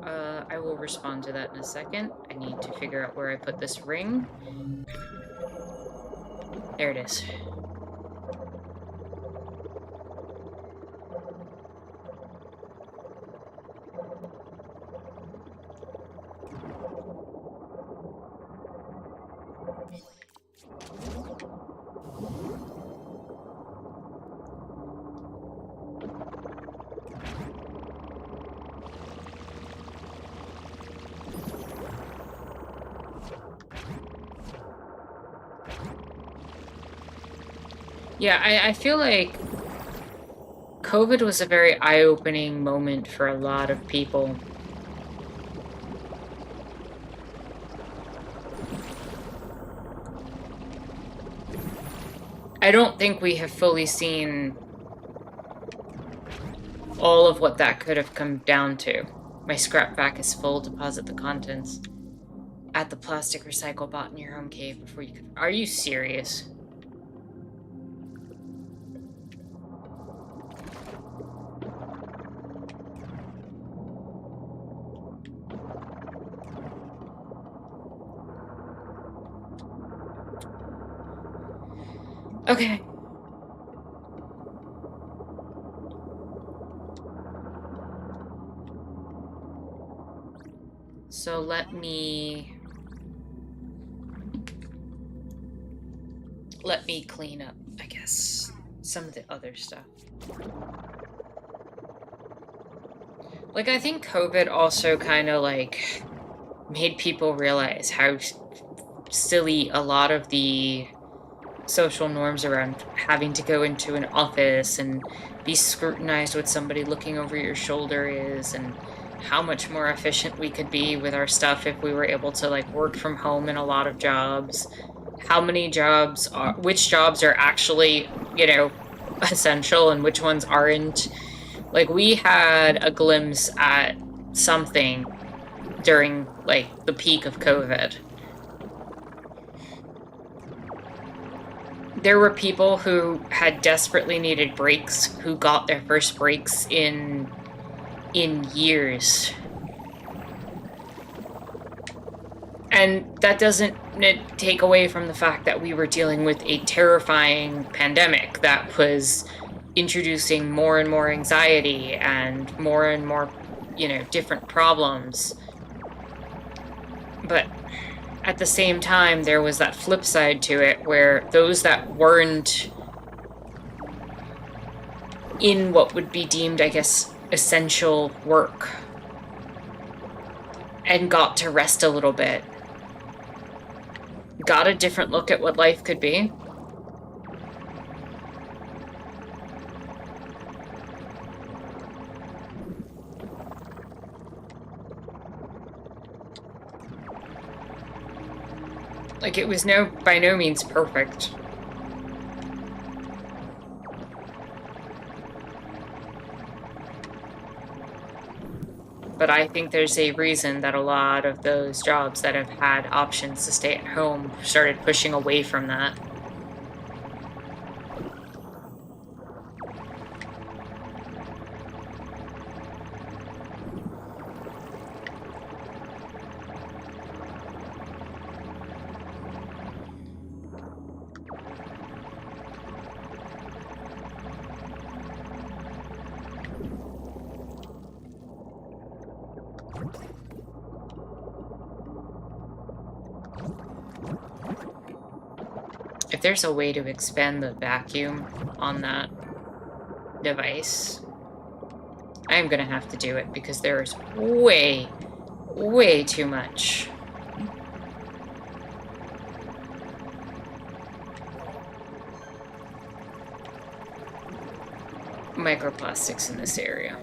I will respond to that in a second. I need to figure out where I put this ring. There it is. Yeah, I feel like COVID was a very eye-opening moment for a lot of people. I don't think we have fully seen all of what that could have come down to. My scrap vac is full. Deposit the contents at the plastic recycle bot in your home cave before you can... Are you serious? Okay. So let me clean up, I guess, some of the other stuff. Like, I think COVID also kind of, like, made people realize how silly a lot of the social norms around having to go into an office and be scrutinized with somebody looking over your shoulder is, and how much more efficient we could be with our stuff if we were able to, like, work from home in a lot of jobs. How many jobs are, which jobs are actually, you know, essential and which ones aren't. Like, we had a glimpse at something during, like, the peak of COVID. There were people who had desperately needed breaks who got their first breaks in years. And that doesn't take away from the fact that we were dealing with a terrifying pandemic that was introducing more and more anxiety and more, you know, different problems. But at the same time, there was that flip side to it where those that weren't in what would be deemed, I guess, essential work and got to rest a little bit, got a different look at what life could be. Like, it was by no means perfect. But I think there's a reason that a lot of those jobs that have had options to stay at home started pushing away from that. If there's a way to expand the vacuum on that device, I'm gonna have to do it because there is way too much. Microplastics in this area.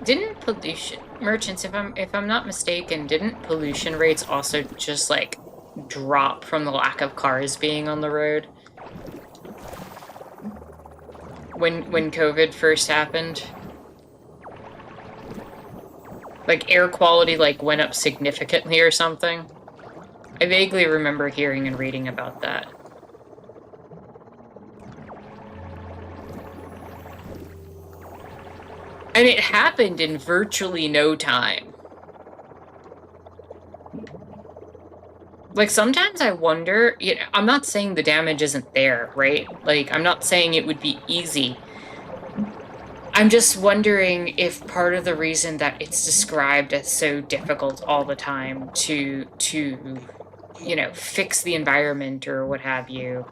Didn't pollution merchants, if I'm not mistaken, didn't pollution rates also just like drop from the lack of cars being on the road when COVID first happened? Like air quality like went up significantly or something? I vaguely remember hearing and reading about that. And it happened in virtually no time. Like, sometimes I wonder, you know, I'm not saying the damage isn't there, right? Like, I'm not saying it would be easy. I'm just wondering if part of the reason that it's described as so difficult all the time to you know, fix the environment or what have you,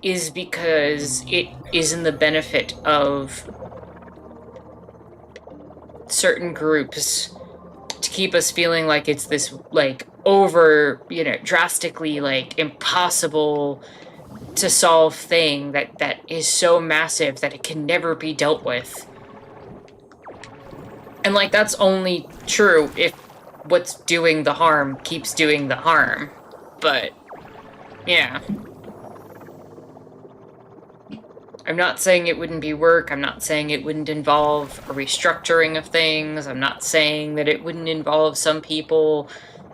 is because it is in the benefit of certain groups to keep us feeling like it's this, like, over, you know, drastically, like, impossible to solve thing that is so massive that it can never be dealt with. And, like, that's only true if what's doing the harm keeps doing the harm. But, yeah. I'm not saying it wouldn't be work. I'm not saying it wouldn't involve a restructuring of things. I'm not saying that it wouldn't involve some people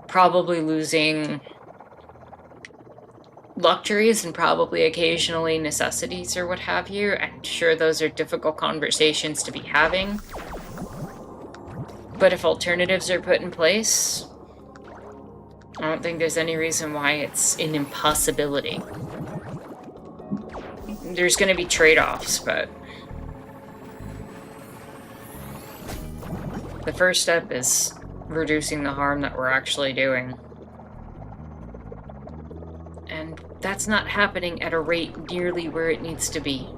probably losing luxuries and probably occasionally necessities or what have you. I'm sure those are difficult conversations to be having. But if alternatives are put in place, I don't think there's any reason why it's an impossibility. There's going to be trade-offs, but the first step is reducing the harm that we're actually doing. And that's not happening at a rate nearly where it needs to be.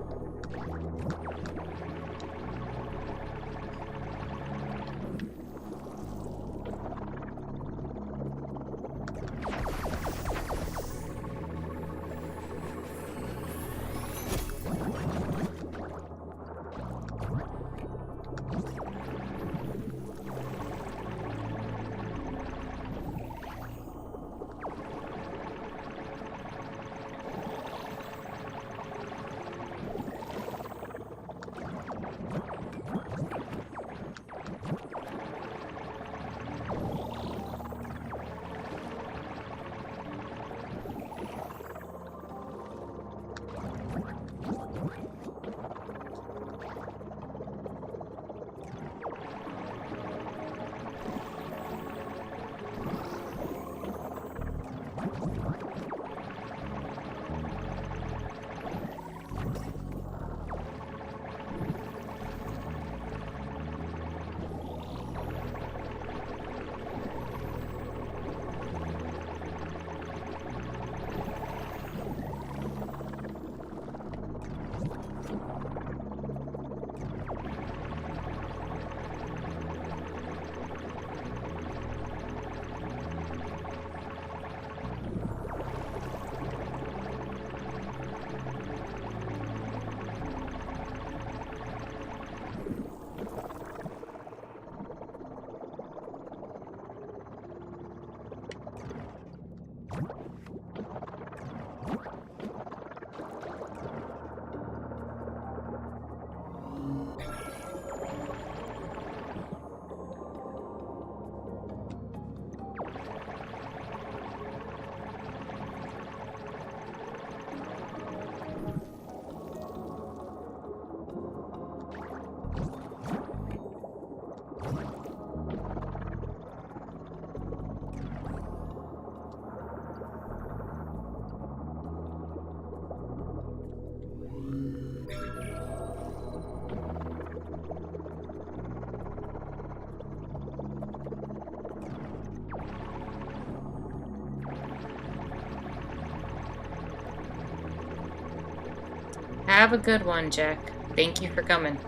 Have a good one, Jack. Thank you for coming.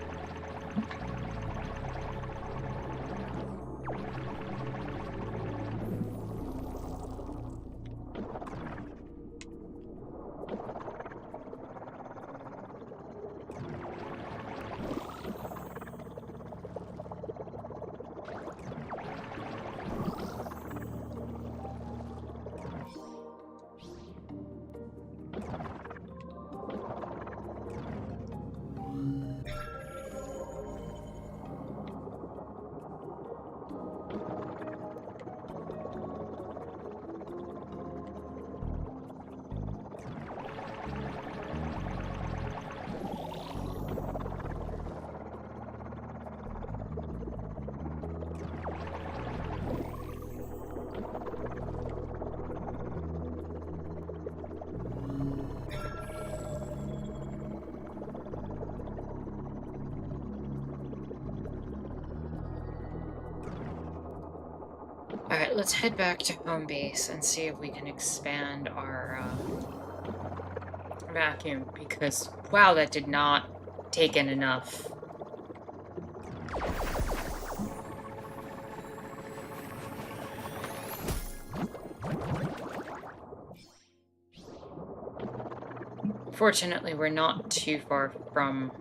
Alright, let's head back to home base and see if we can expand our vacuum, because, wow, that did not take in enough. Fortunately, we're not too far from...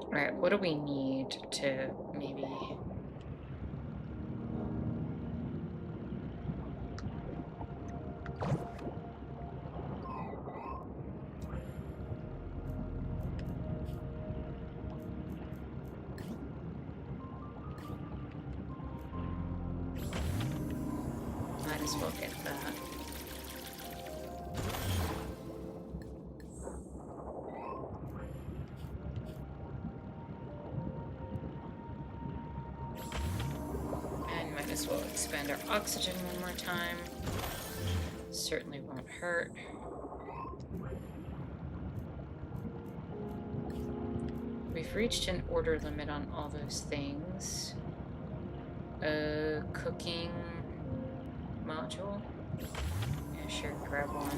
Alright, what do we need to maybe... Might as well get that. And might as well expand our oxygen one more time. Certainly won't hurt. We've reached an order limit on all those things. Cooking module? Yeah, sure, grab one.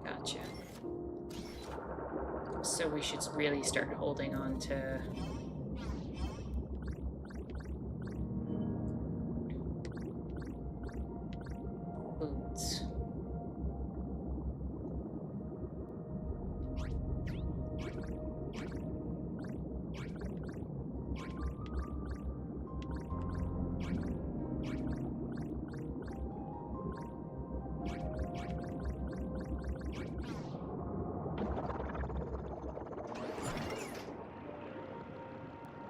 Gotcha. So we should really start holding on to... foods.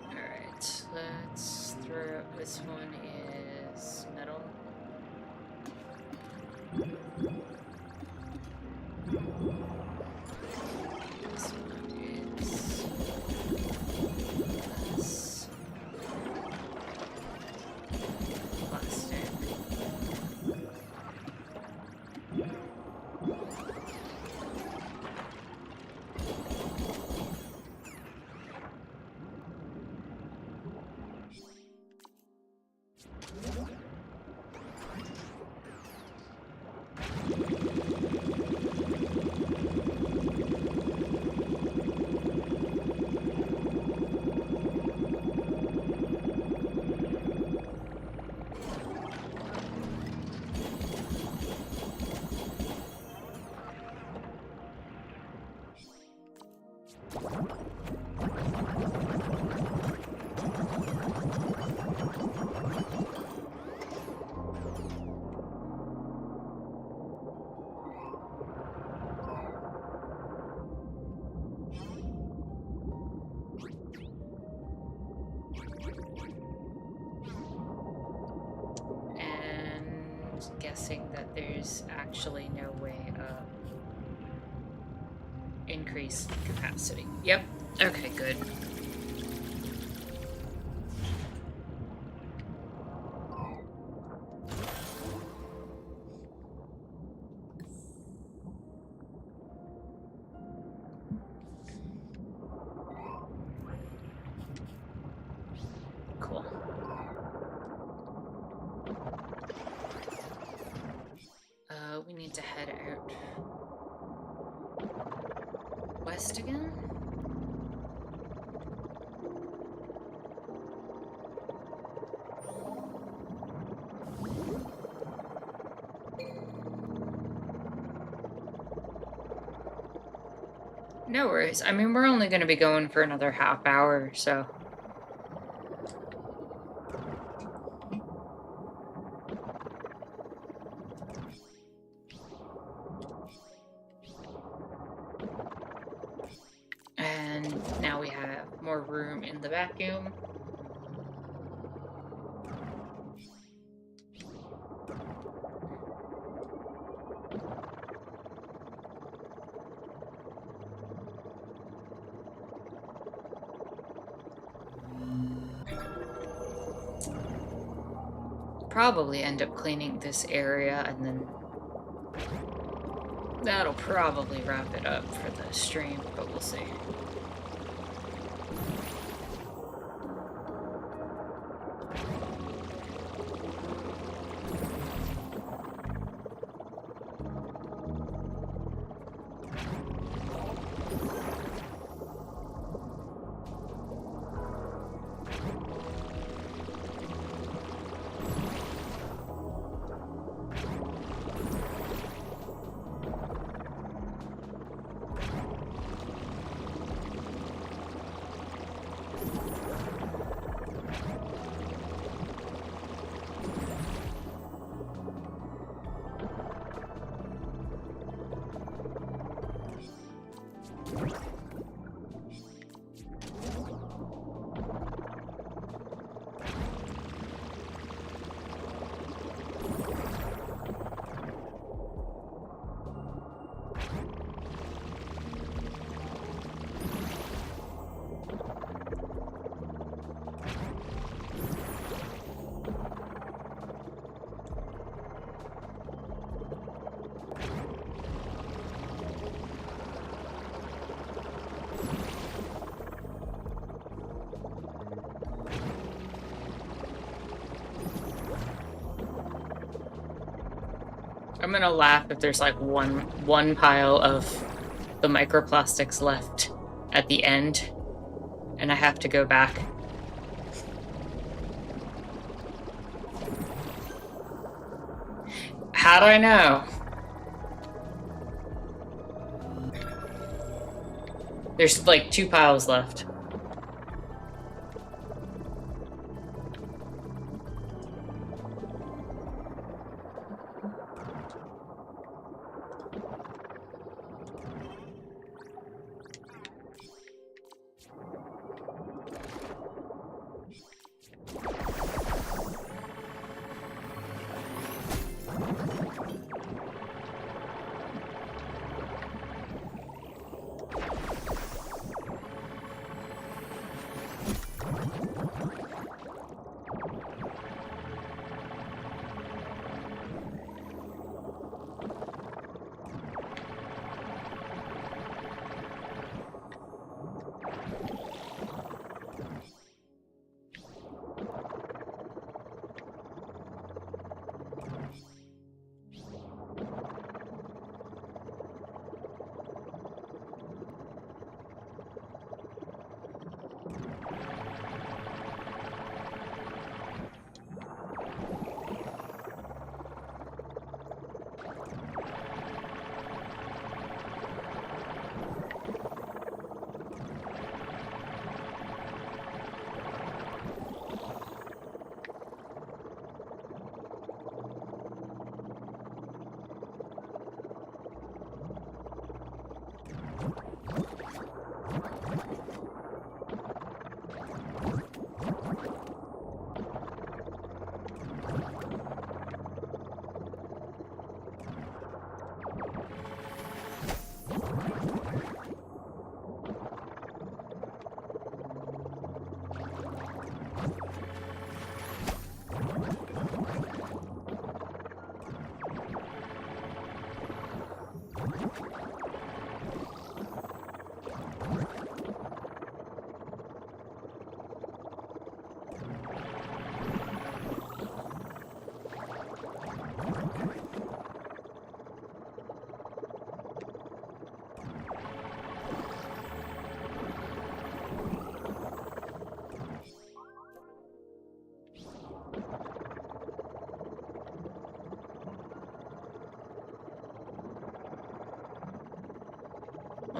Alright, let's throw... this one is metal. This one is glass. Plastic. guessing that there's actually no way of increased capacity. Yep. Okay, good. Cool. We need to head out west again? No worries. I mean, we're only going to be going for another half hour, so... And now we have more room in the vacuum. Probably end up cleaning this area, and then that'll probably wrap it up for the stream, but we'll see. I'm gonna laugh if there's like one pile of the microplastics left at the end, and I have to go back. How'd I know? There's like 2 piles left.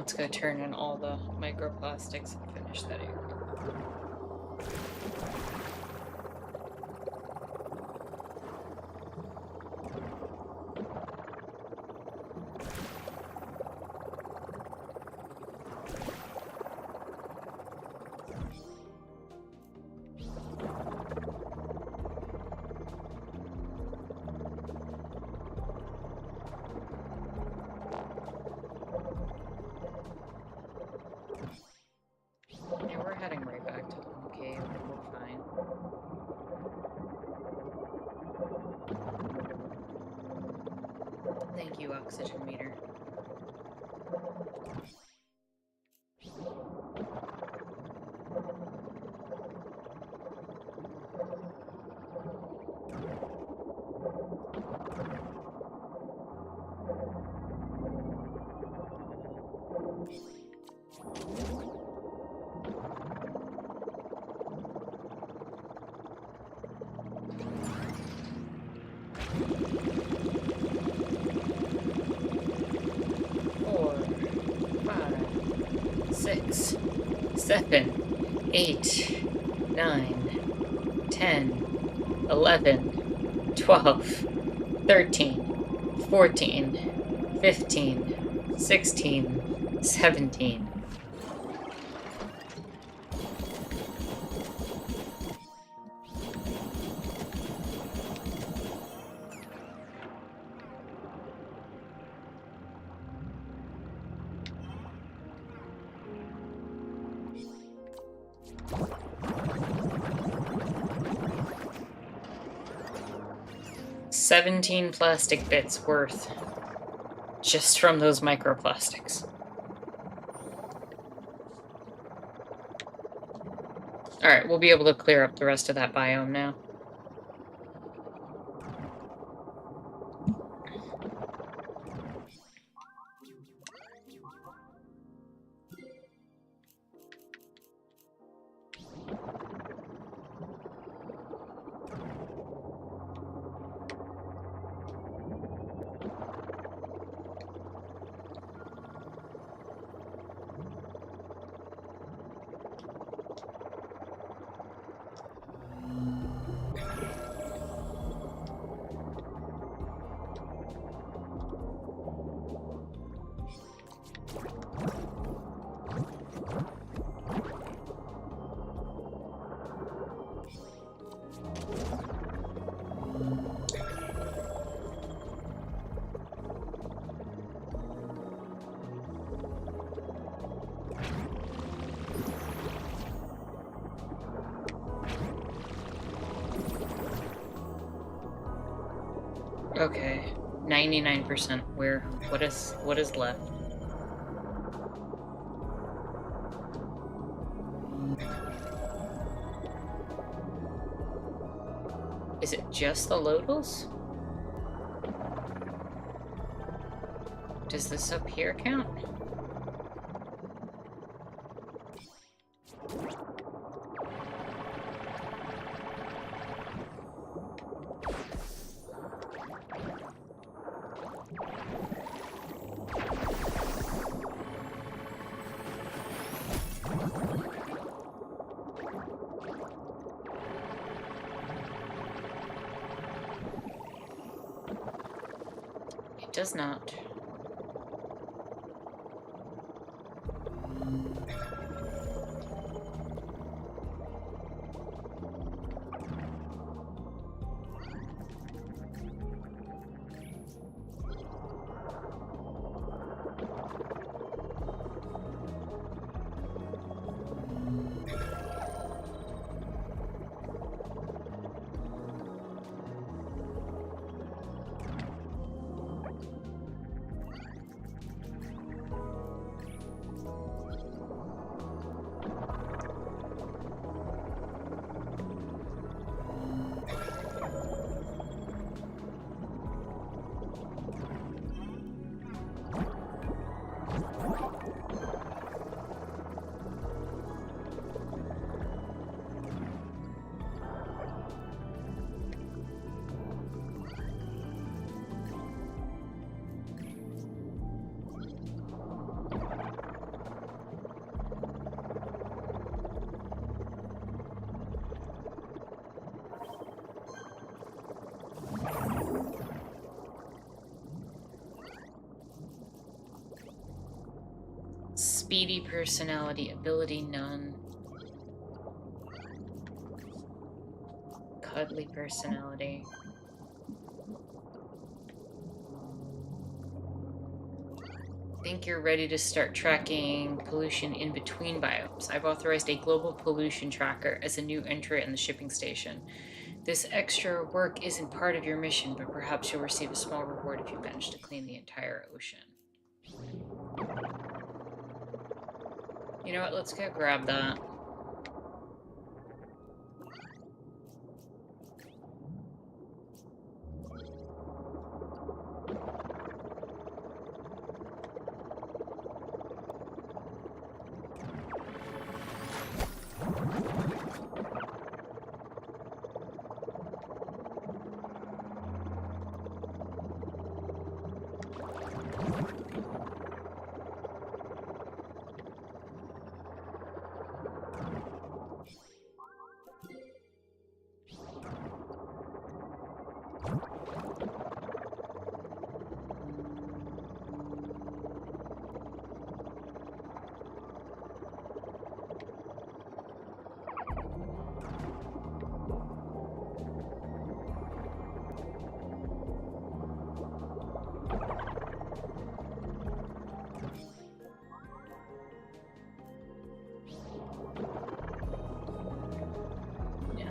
let's go turn in all the microplastics and finish that area. Yeah, we're heading right back to the home cave. We're fine. Thank you, oxygen meter. Four, 5, 6, 7, 8, 9, 10, 11, 12, 13, 14, 15, 16, 17. $17 plastic bits worth just from those microplastics. Alright, we'll be able to clear up the rest of that biome now. Okay, 99%. What is left? Is it just the Loddles? Does this up here count? It does not. Speedy personality, ability none. Cuddly personality. Think you're ready to start tracking pollution in between biomes. I've authorized a global pollution tracker as a new entry in the shipping station. This extra work isn't part of your mission, but perhaps you'll receive a small reward if you manage to clean the entire ocean. You know what? Let's go grab that.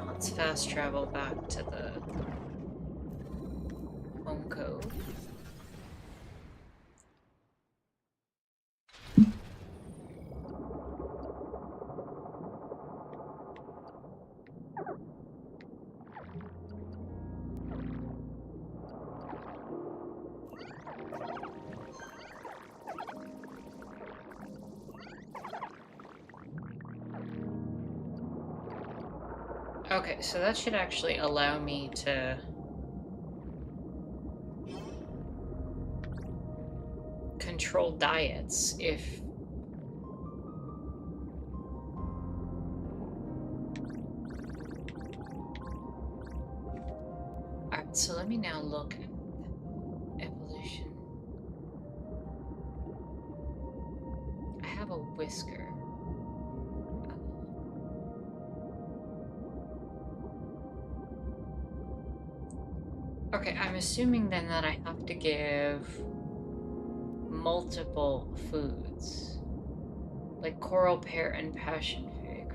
Let's fast travel back to the home cove. Okay, so that should actually allow me to control diets if... Alright, so let me now look at evolution. I have a whisker. Okay, I'm assuming then that I have to give multiple foods. Like coral pear and passion fig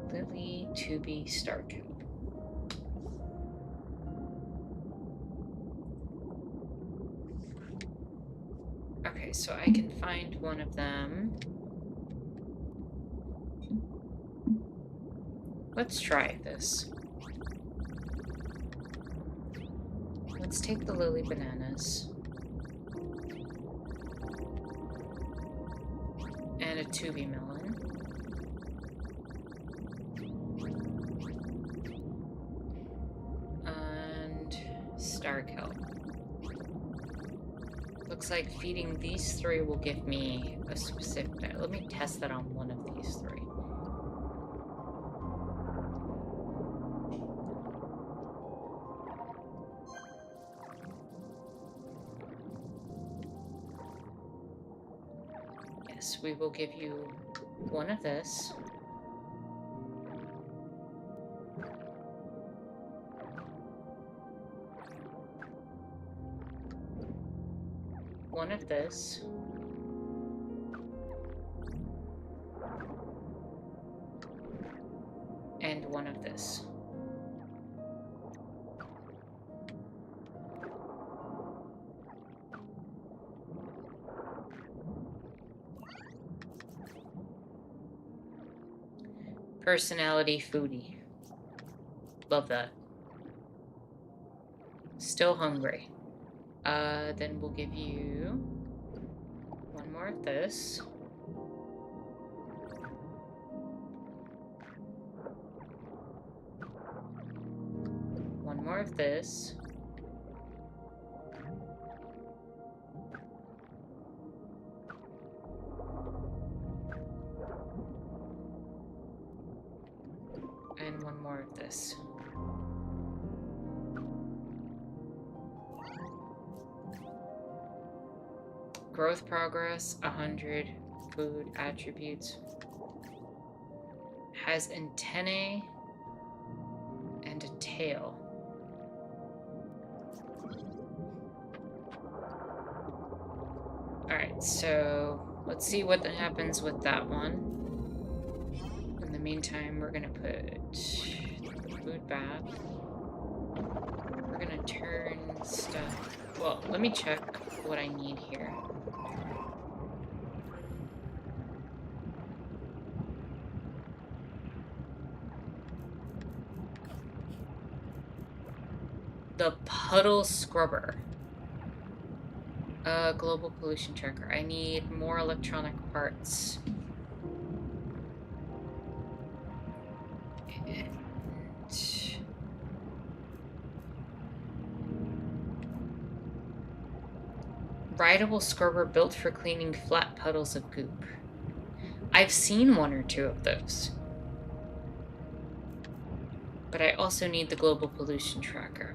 for the lily to be started. Okay, so I can find one of them. Let's try this. Let's take the lily bananas. And a tubi melon. And star kelp. Looks like feeding these three will give me a specific diet. Let me test that on one of these three. Yes, we will give you one of this. One of this. And one of this. Personality foodie. Love that. Still hungry. Then we'll give you one more of this. One more of this. And one more of this. Growth progress, 100. food attributes. Has antennae and a tail. Alright, so let's see what happens with that one. In the meantime, we're gonna put food back. We're gonna turn stuff... Well, let me check what I need here. The puddle scrubber. Global pollution tracker. I need more electronic parts. And... rideable scrubber built for cleaning flat puddles of goop. I've seen one or two of those. But I also need the global pollution tracker.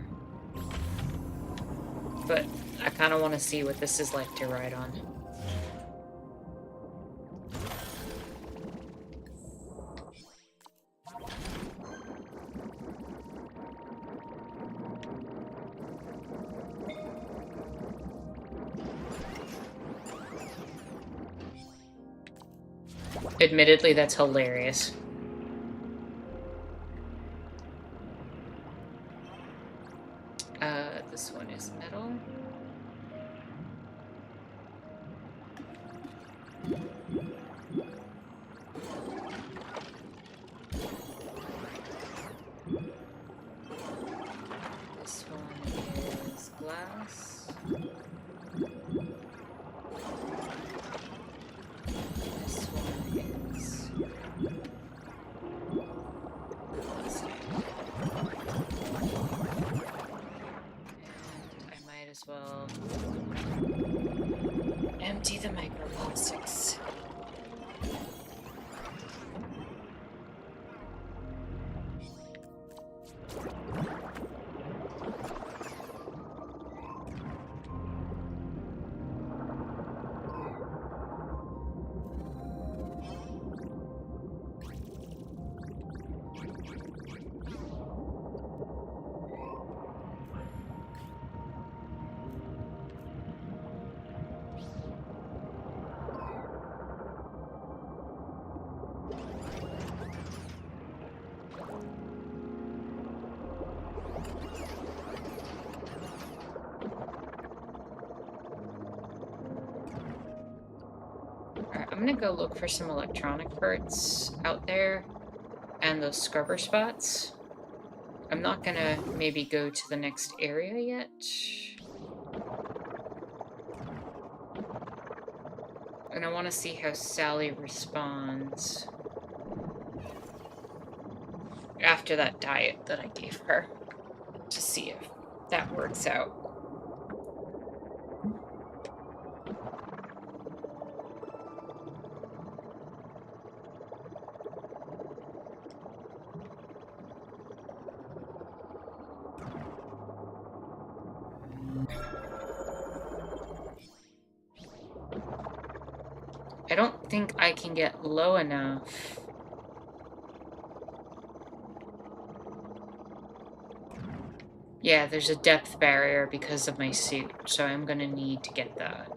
But I kind of want to see what this is like to ride on. Admittedly, that's hilarious. This one is metal. This one is glass. This one is... I might as well empty the microplastics. I'm gonna go look for some electronic parts out there and those scrubber spots. I'm not gonna maybe go to the next area yet. And I want to see how Sally responds after that diet that I gave her, to see if that works out. I don't think I can get low enough. Yeah, there's a depth barrier because of my suit, so I'm gonna need to get that.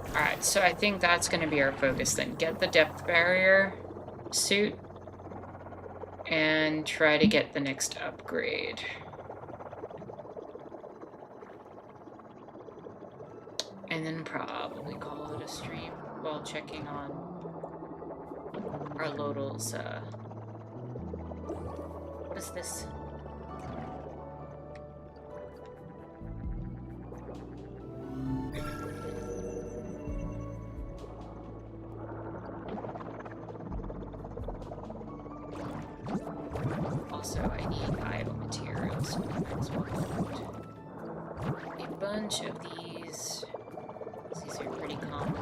Alright, so I think that's gonna be our focus then. Get the depth barrier suit and try to get the next upgrade. And then probably call it a stream while checking on our Loddle's, what is this? Also, I need idle materials, so I might as well find a bunch of these. These are pretty common.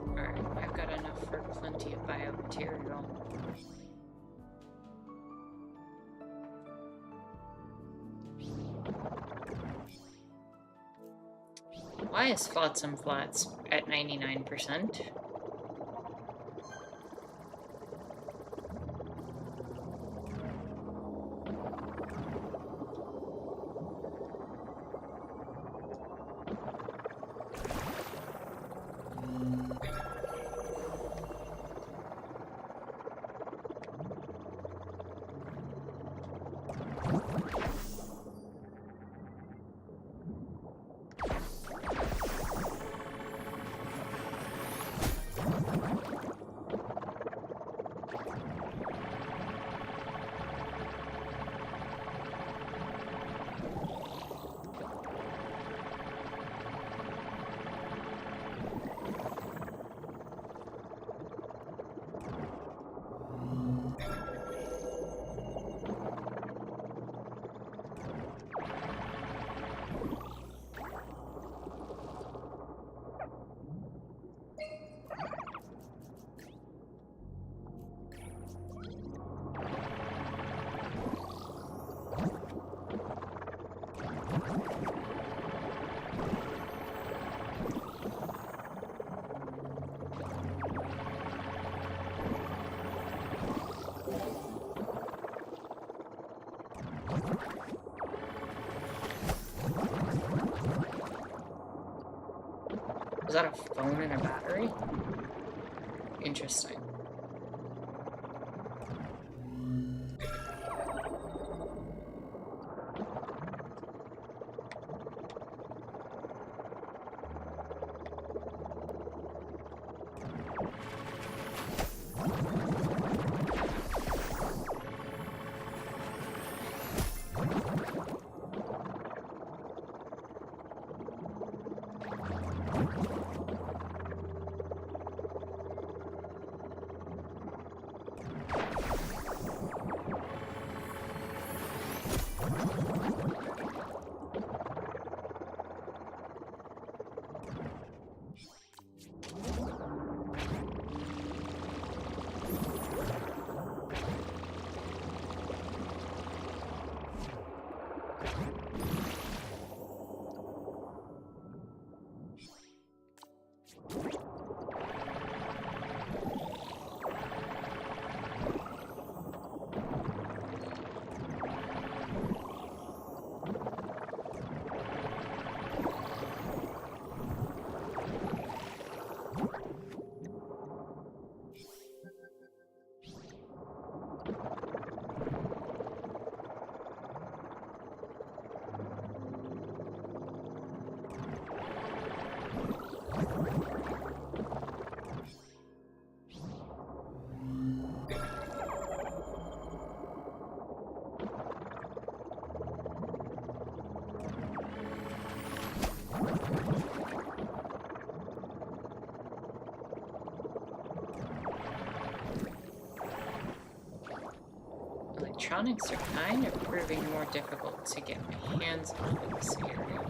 Alright, I've got enough for plenty of biomaterial. Why is Flotsam Flats at 99%? Was that a phone and a battery? Interesting. Electronics are kind of proving more difficult to get my hands on in this area.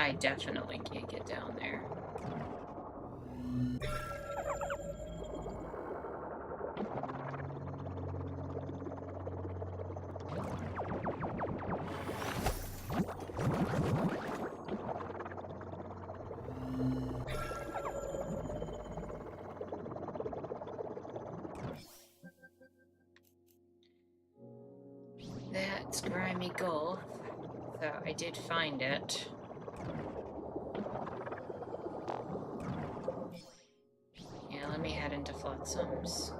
I definitely can't get down there. That's Grimy Gulf. So I did find it. Yeah, let me head into Flotsams.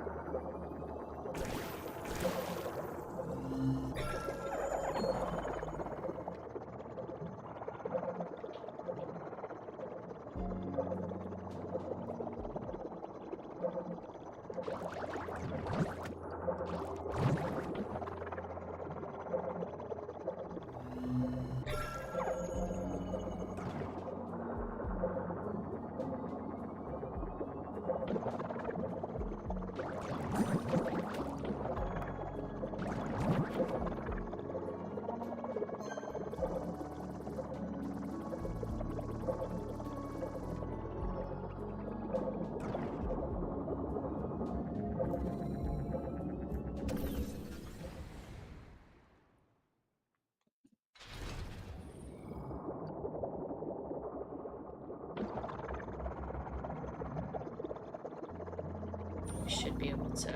Should be able to,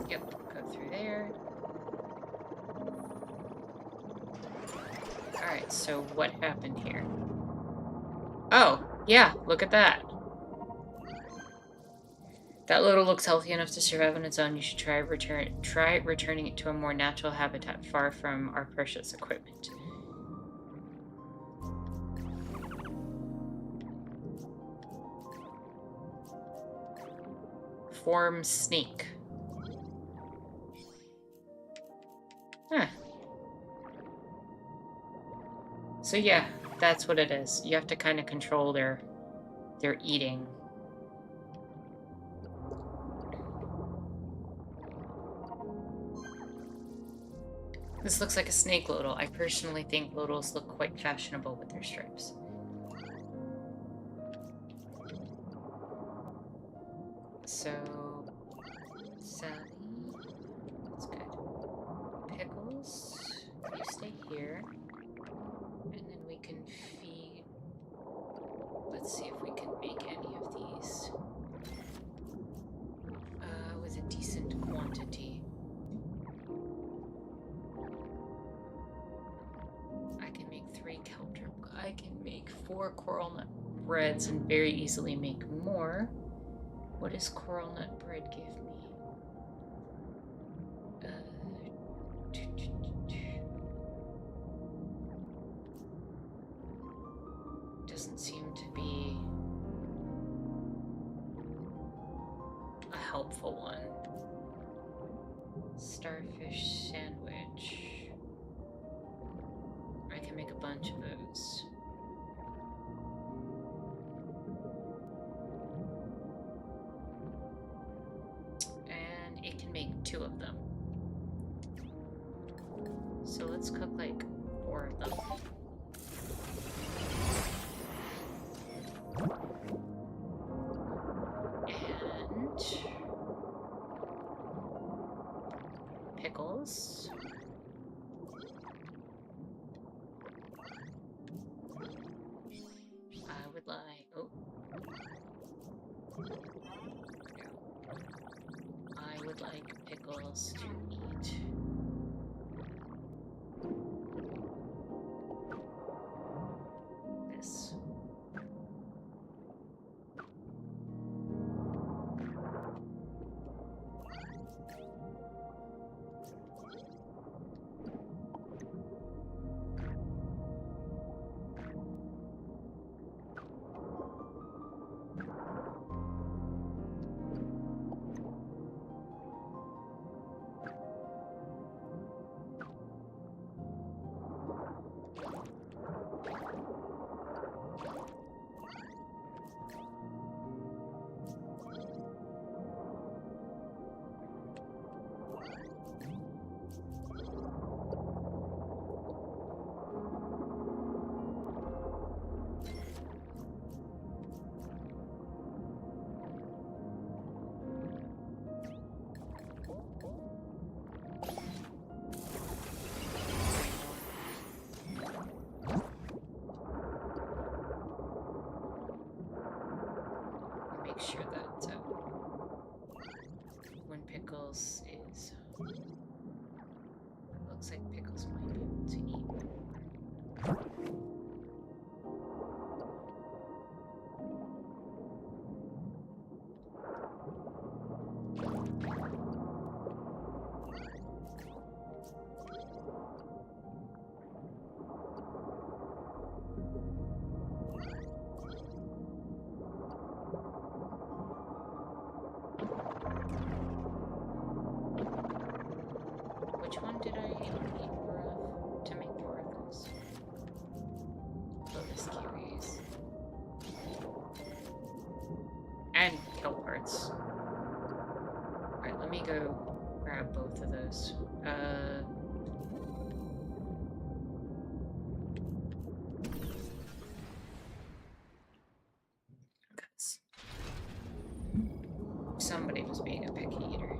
yep, go through there. Alright, so what happened here? Oh, yeah, look at that. That Loddle looks healthy enough to survive on its own. You should try returning it to a more natural habitat far from our precious equipment. Form snake. Huh. So yeah, that's what it is. You have to kind of control their eating. This looks like a snake Loddle. I personally think Loddles look quite fashionable with their stripes. So, Sally, that's good. Pickles, you stay here. And then we can feed... Let's see if we can make any of these. With a decent quantity. I can make 3 kelp. I can make 4 coral nut breads and very easily make more. What does coral nut bread give me? Doesn't seem to be a helpful one. Starfish sandwich. I can make a bunch of those. And it can make 2 of them. So let's cook like 4 of them. And pickles. I would like, oh. I would like pickles to eat. This. make sure that when Pickles is... Looks like Pickles might be able to eat. Which one did I eat more of to make more of those? Lotus kiwis. And kelp hearts. Alright, let me go grab both of those. Somebody was being a picky eater.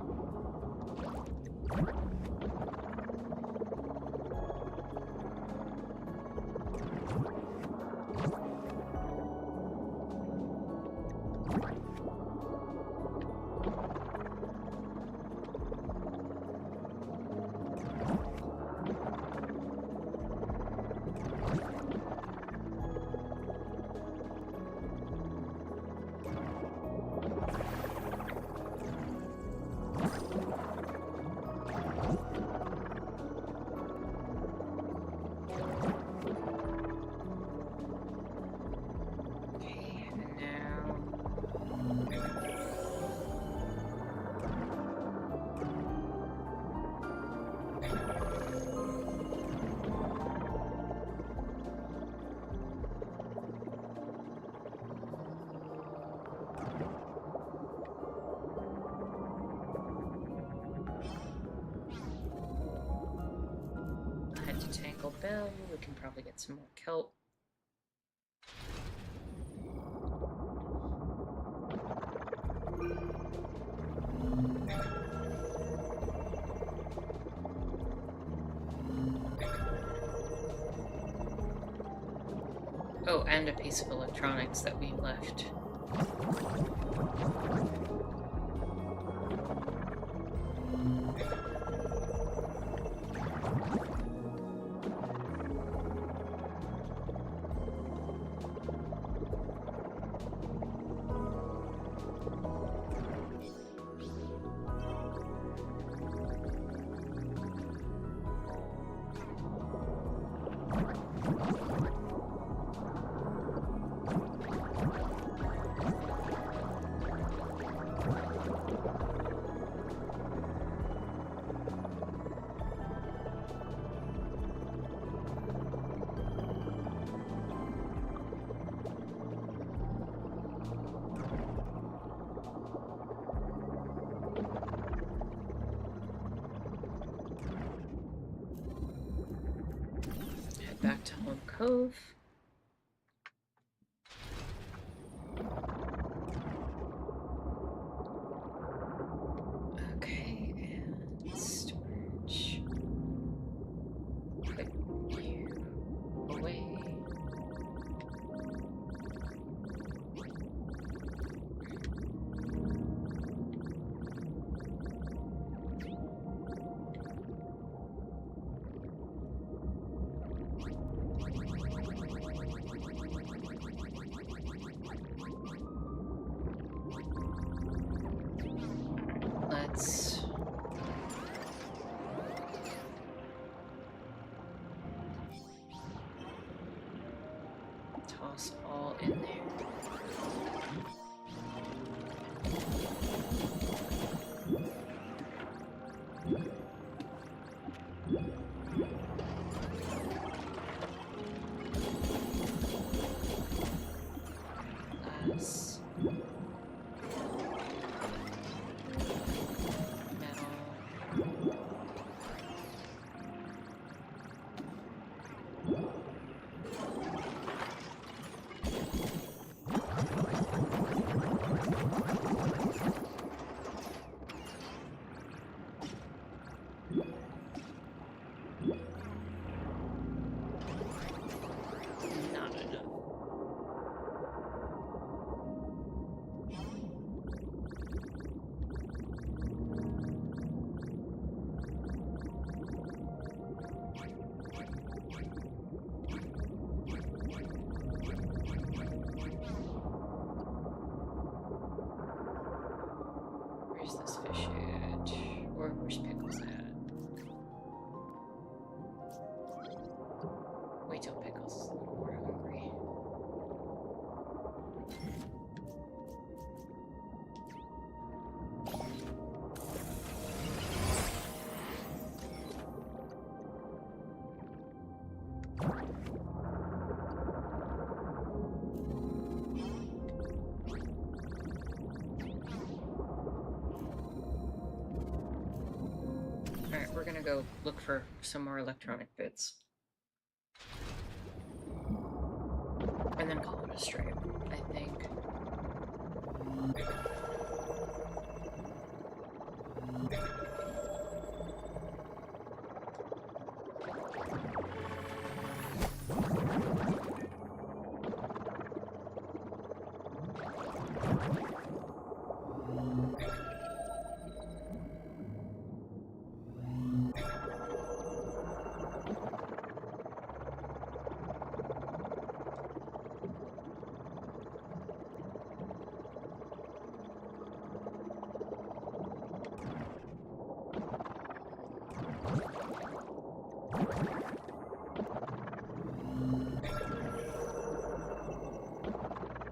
Bell, we can probably get some more kelp. Oh, and a piece of electronics that we left. Back to Home Cove. Okay, and storage. Put you away. Let's toss all in there. Glass. Where's this fish at? Or where's Pickles at? Wait till Pickles is a little more hungry. Alright, we're gonna go look for some more electronic bits. And then call it a straight, I think.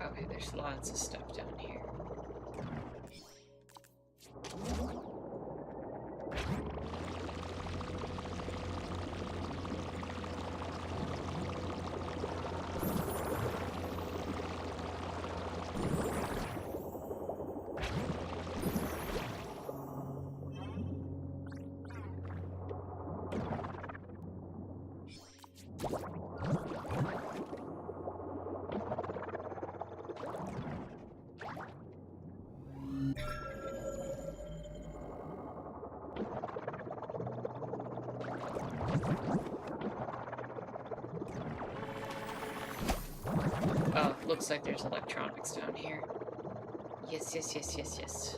Okay, there's lots of stuff down here. Oh, looks like there's electronics down here. Yes, yes, yes, yes, yes.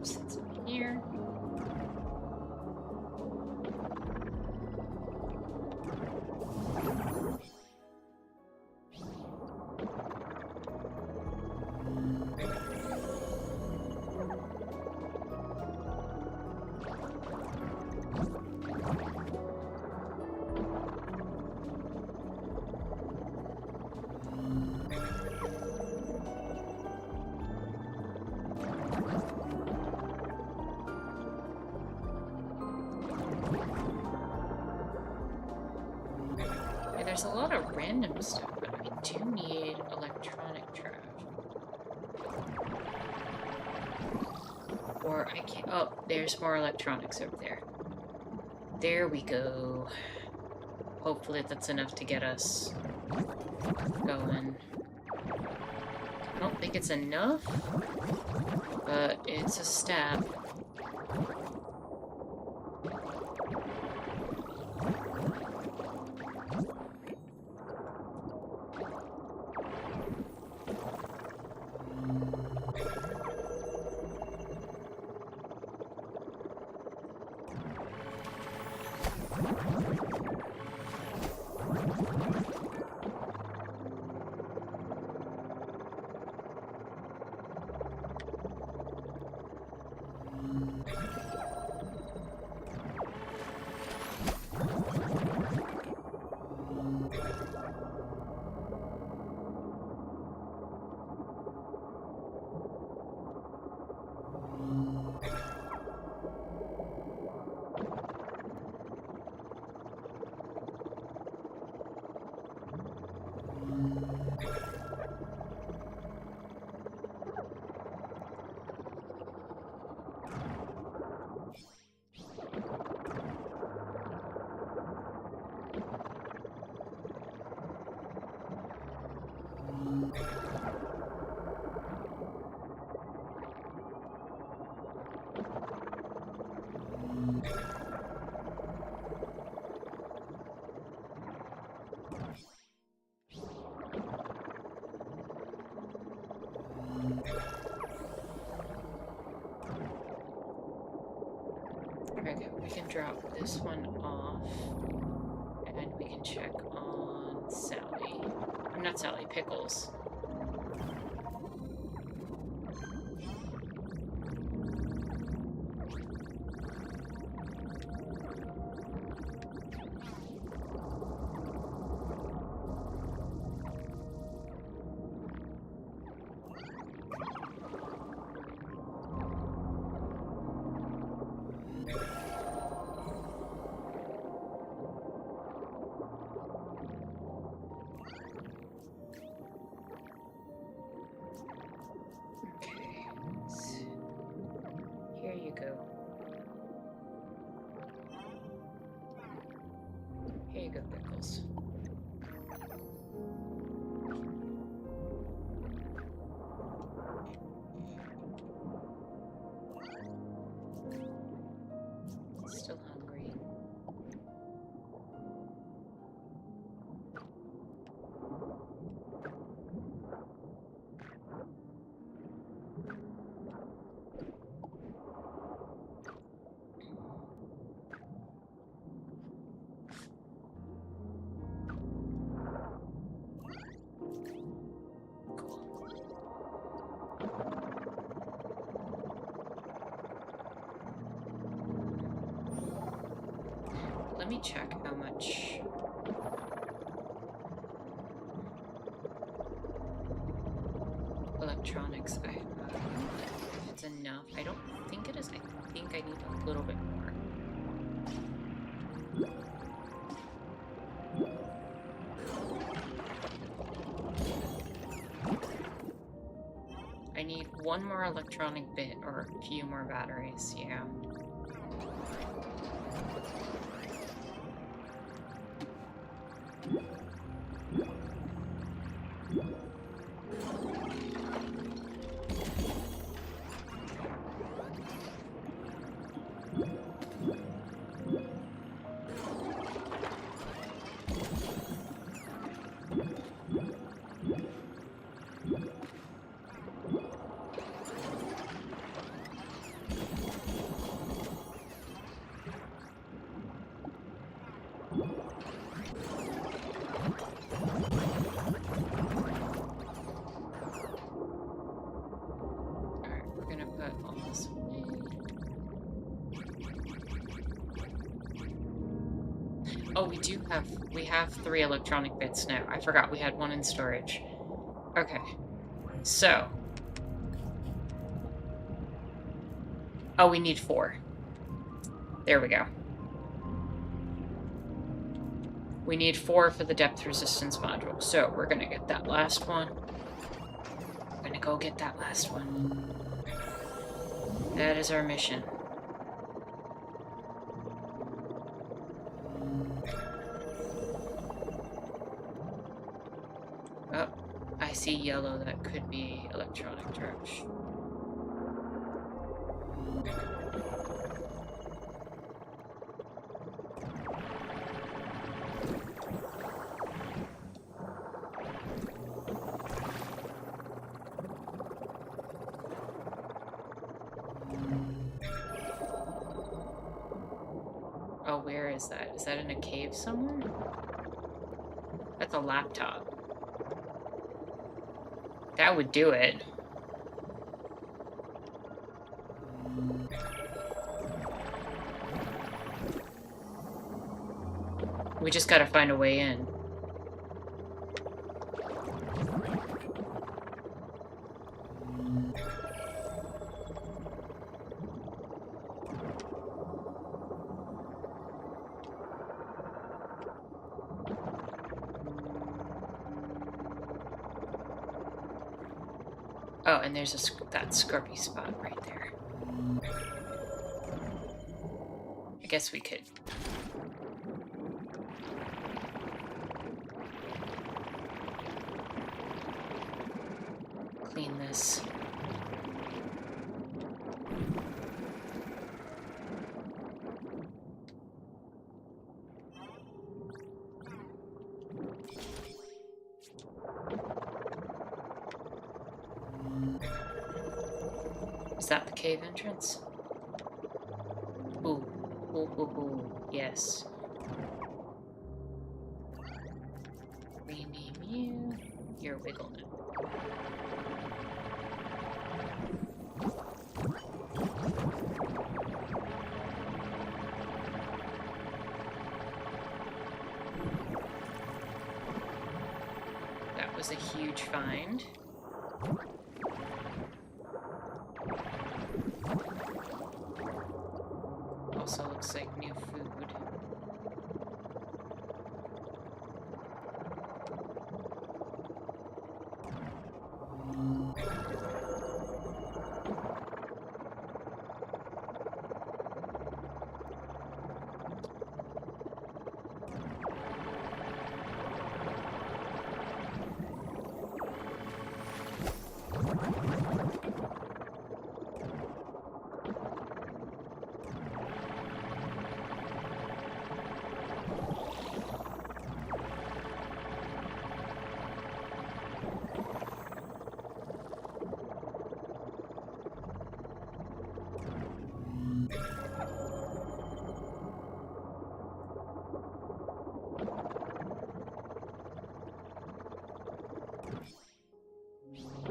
scraps that's in here. There's a lot of random stuff, but I do need electronic trash. Or I can't. Oh, there's more electronics over there. There we go. Hopefully that's enough to get us going. I don't think it's enough, but it's a step. Okay, we can drop this one off, and we can check on Sally. Not Sally, Pickles. Here you go. Here you go, Pickles. Still hungry. Let me check how much electronics I have. If it's enough. I don't think it is. I think I need a little bit more. I need one more electronic bit or a few more batteries, yeah. Alright, we're gonna put all this away. Oh, we have 3 electronic bits now. I forgot we had 1 in storage. Okay. So. Oh, we need 4. There we go. We need 4 for the depth resistance module. So we're gonna get that last one. We're gonna go get that last one. That is our mission. Oh, I see yellow. That could be electronic charge. Oh, where is that? Is that in a cave somewhere? That's a laptop. That would do it. We just gotta find a way in. Oh, and there's that scrubby spot right there. I guess we could. Clean this. Is that the cave entrance? Ooh. Ooh, ooh, ooh. Yes. Rename you. You're Wigglenaut. That was a huge find. Also looks like new food.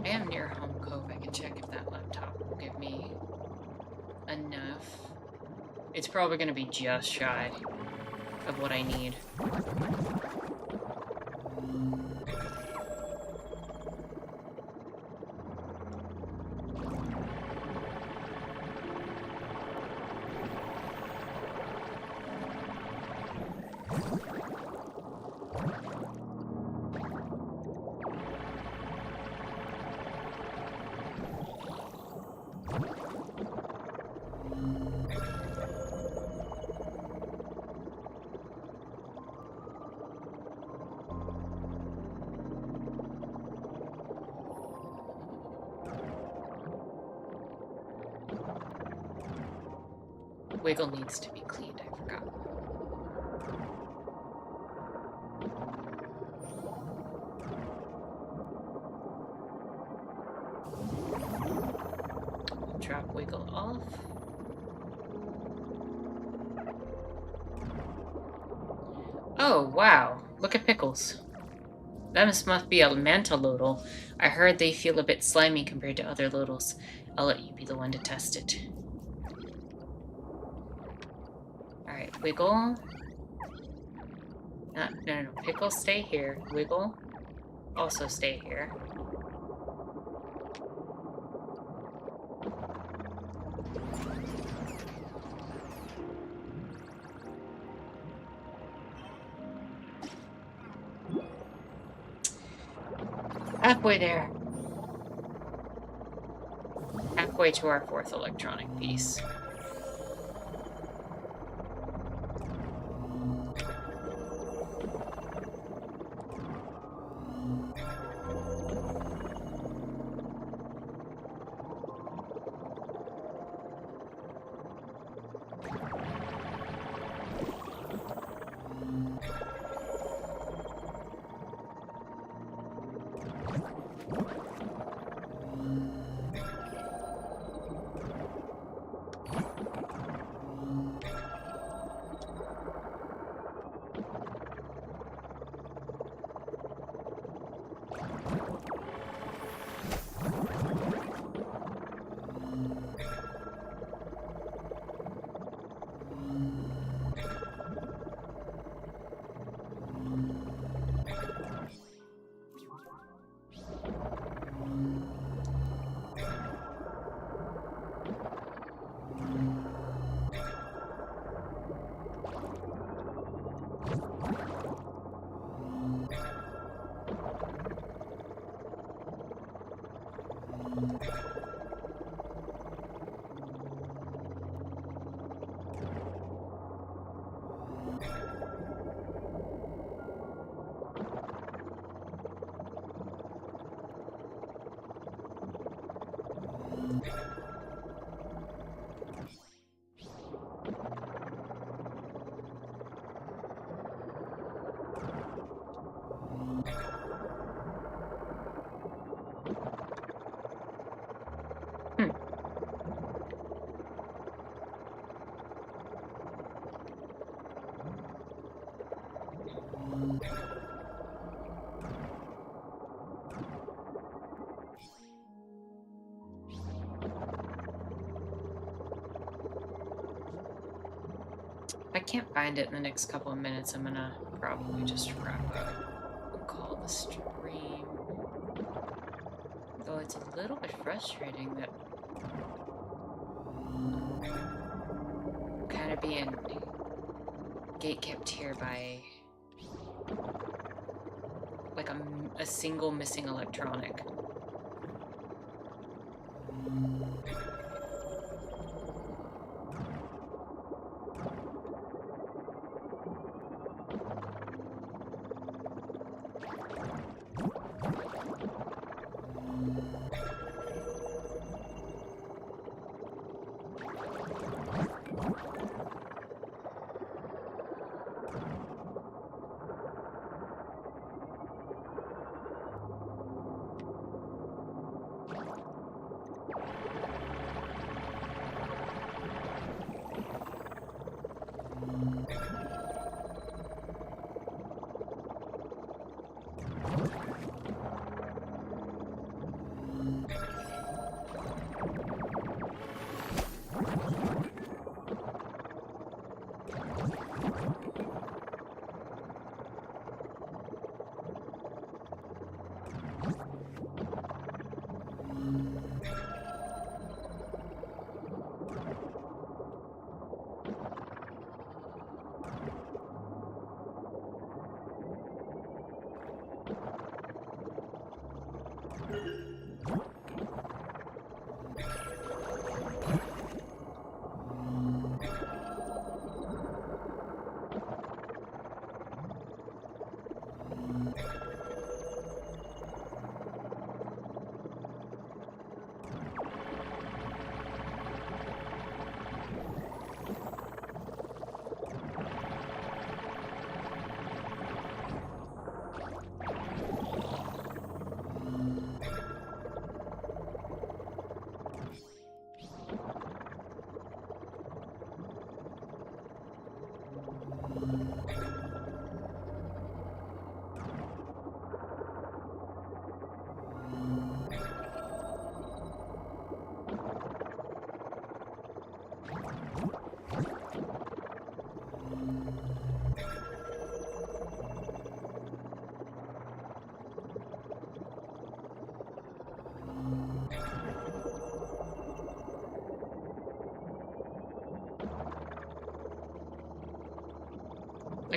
I am near Home Cove. I can check if that laptop will give me enough. It's probably going to be just shy of what I need. Wiggle needs to be cleaned, I forgot. Drop Wiggle off. Oh, wow. Look at Pickles. That must be a manta Loddle. I heard they feel a bit slimy compared to other Loddles. I'll let you be the one to test it. Alright, Wiggle. No. Pickle, stay here. Wiggle, also stay here. Halfway there. Halfway to our fourth electronic piece. If I can't find it in the next couple of minutes, I'm gonna probably just wrap up and call the stream. Though it's a little bit frustrating that I'm kind of being gatekept here by like a single missing electronic.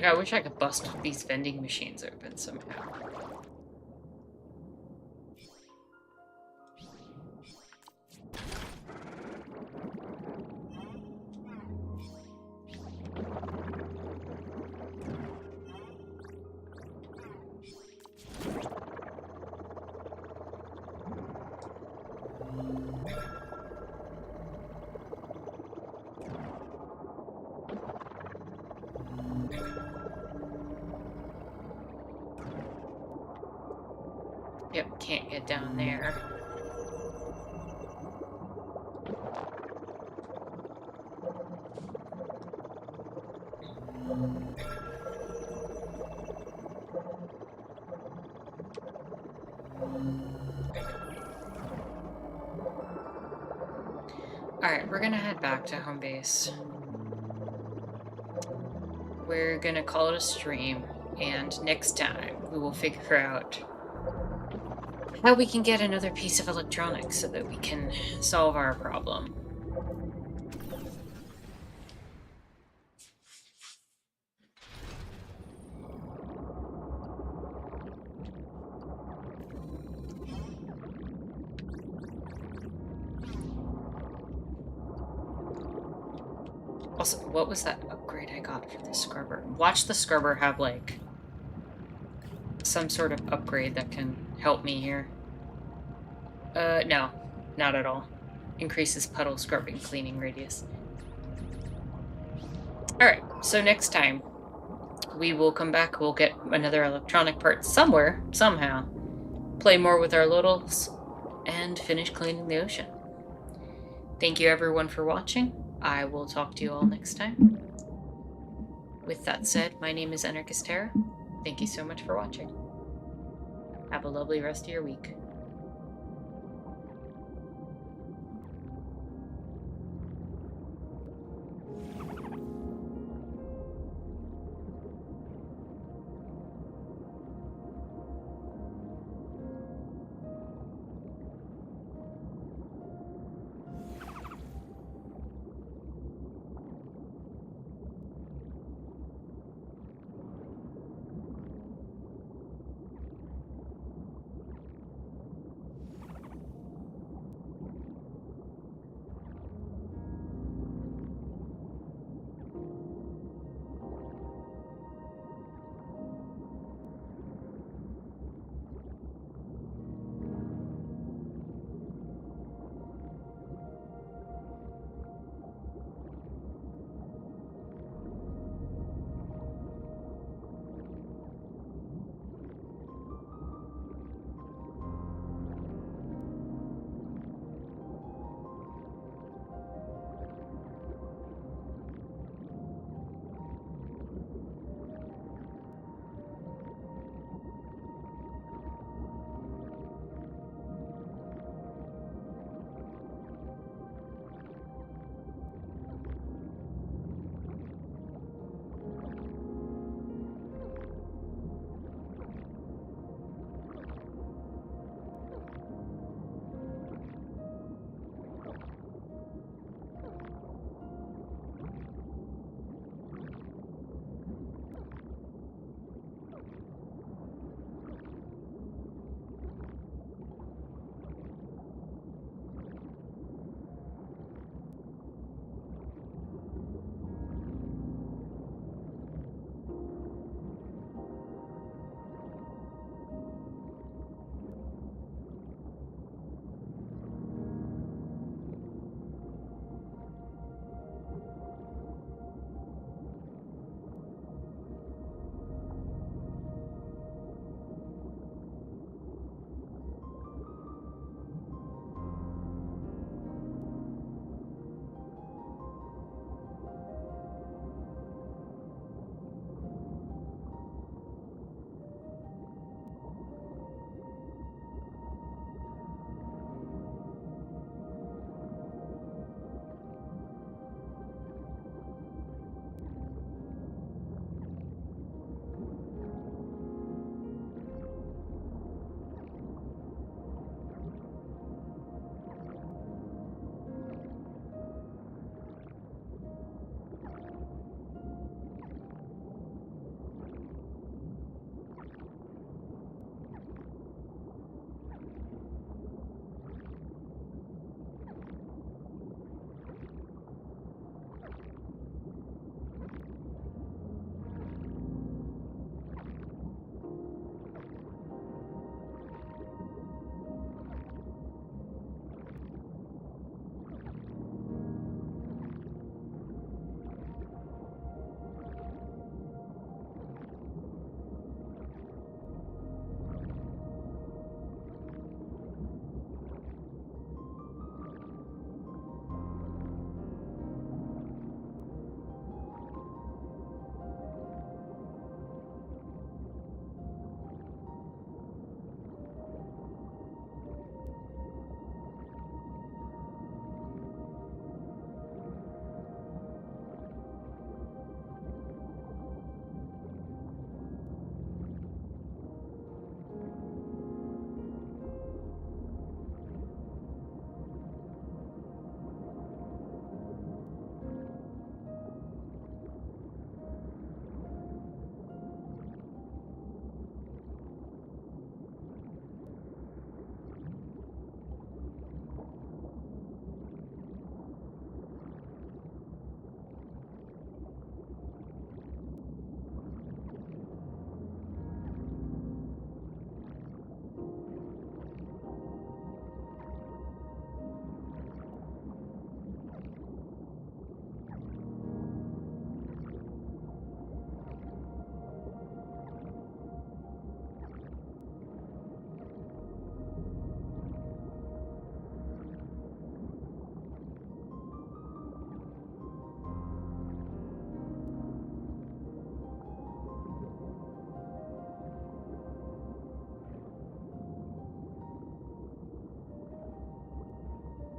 Like, I wish I could bust these vending machines open somehow. Yep, can't get down there. Alright, we're gonna head back to home base. We're gonna call it a stream, and next time we will figure out how we can get another piece of electronics so that we can solve our problem. Also, what was that upgrade I got for the scrubber? Watch the scrubber have, like, some sort of upgrade that can help me here. No. Not at all. Increases puddle scrubbing cleaning radius. Alright, so next time, we will come back, we'll get another electronic part somewhere, somehow, play more with our littles, and finish cleaning the ocean. Thank you everyone for watching. I will talk to you all next time. With that said, my name is Anarchist Terra. Thank you so much for watching. Have a lovely rest of your week.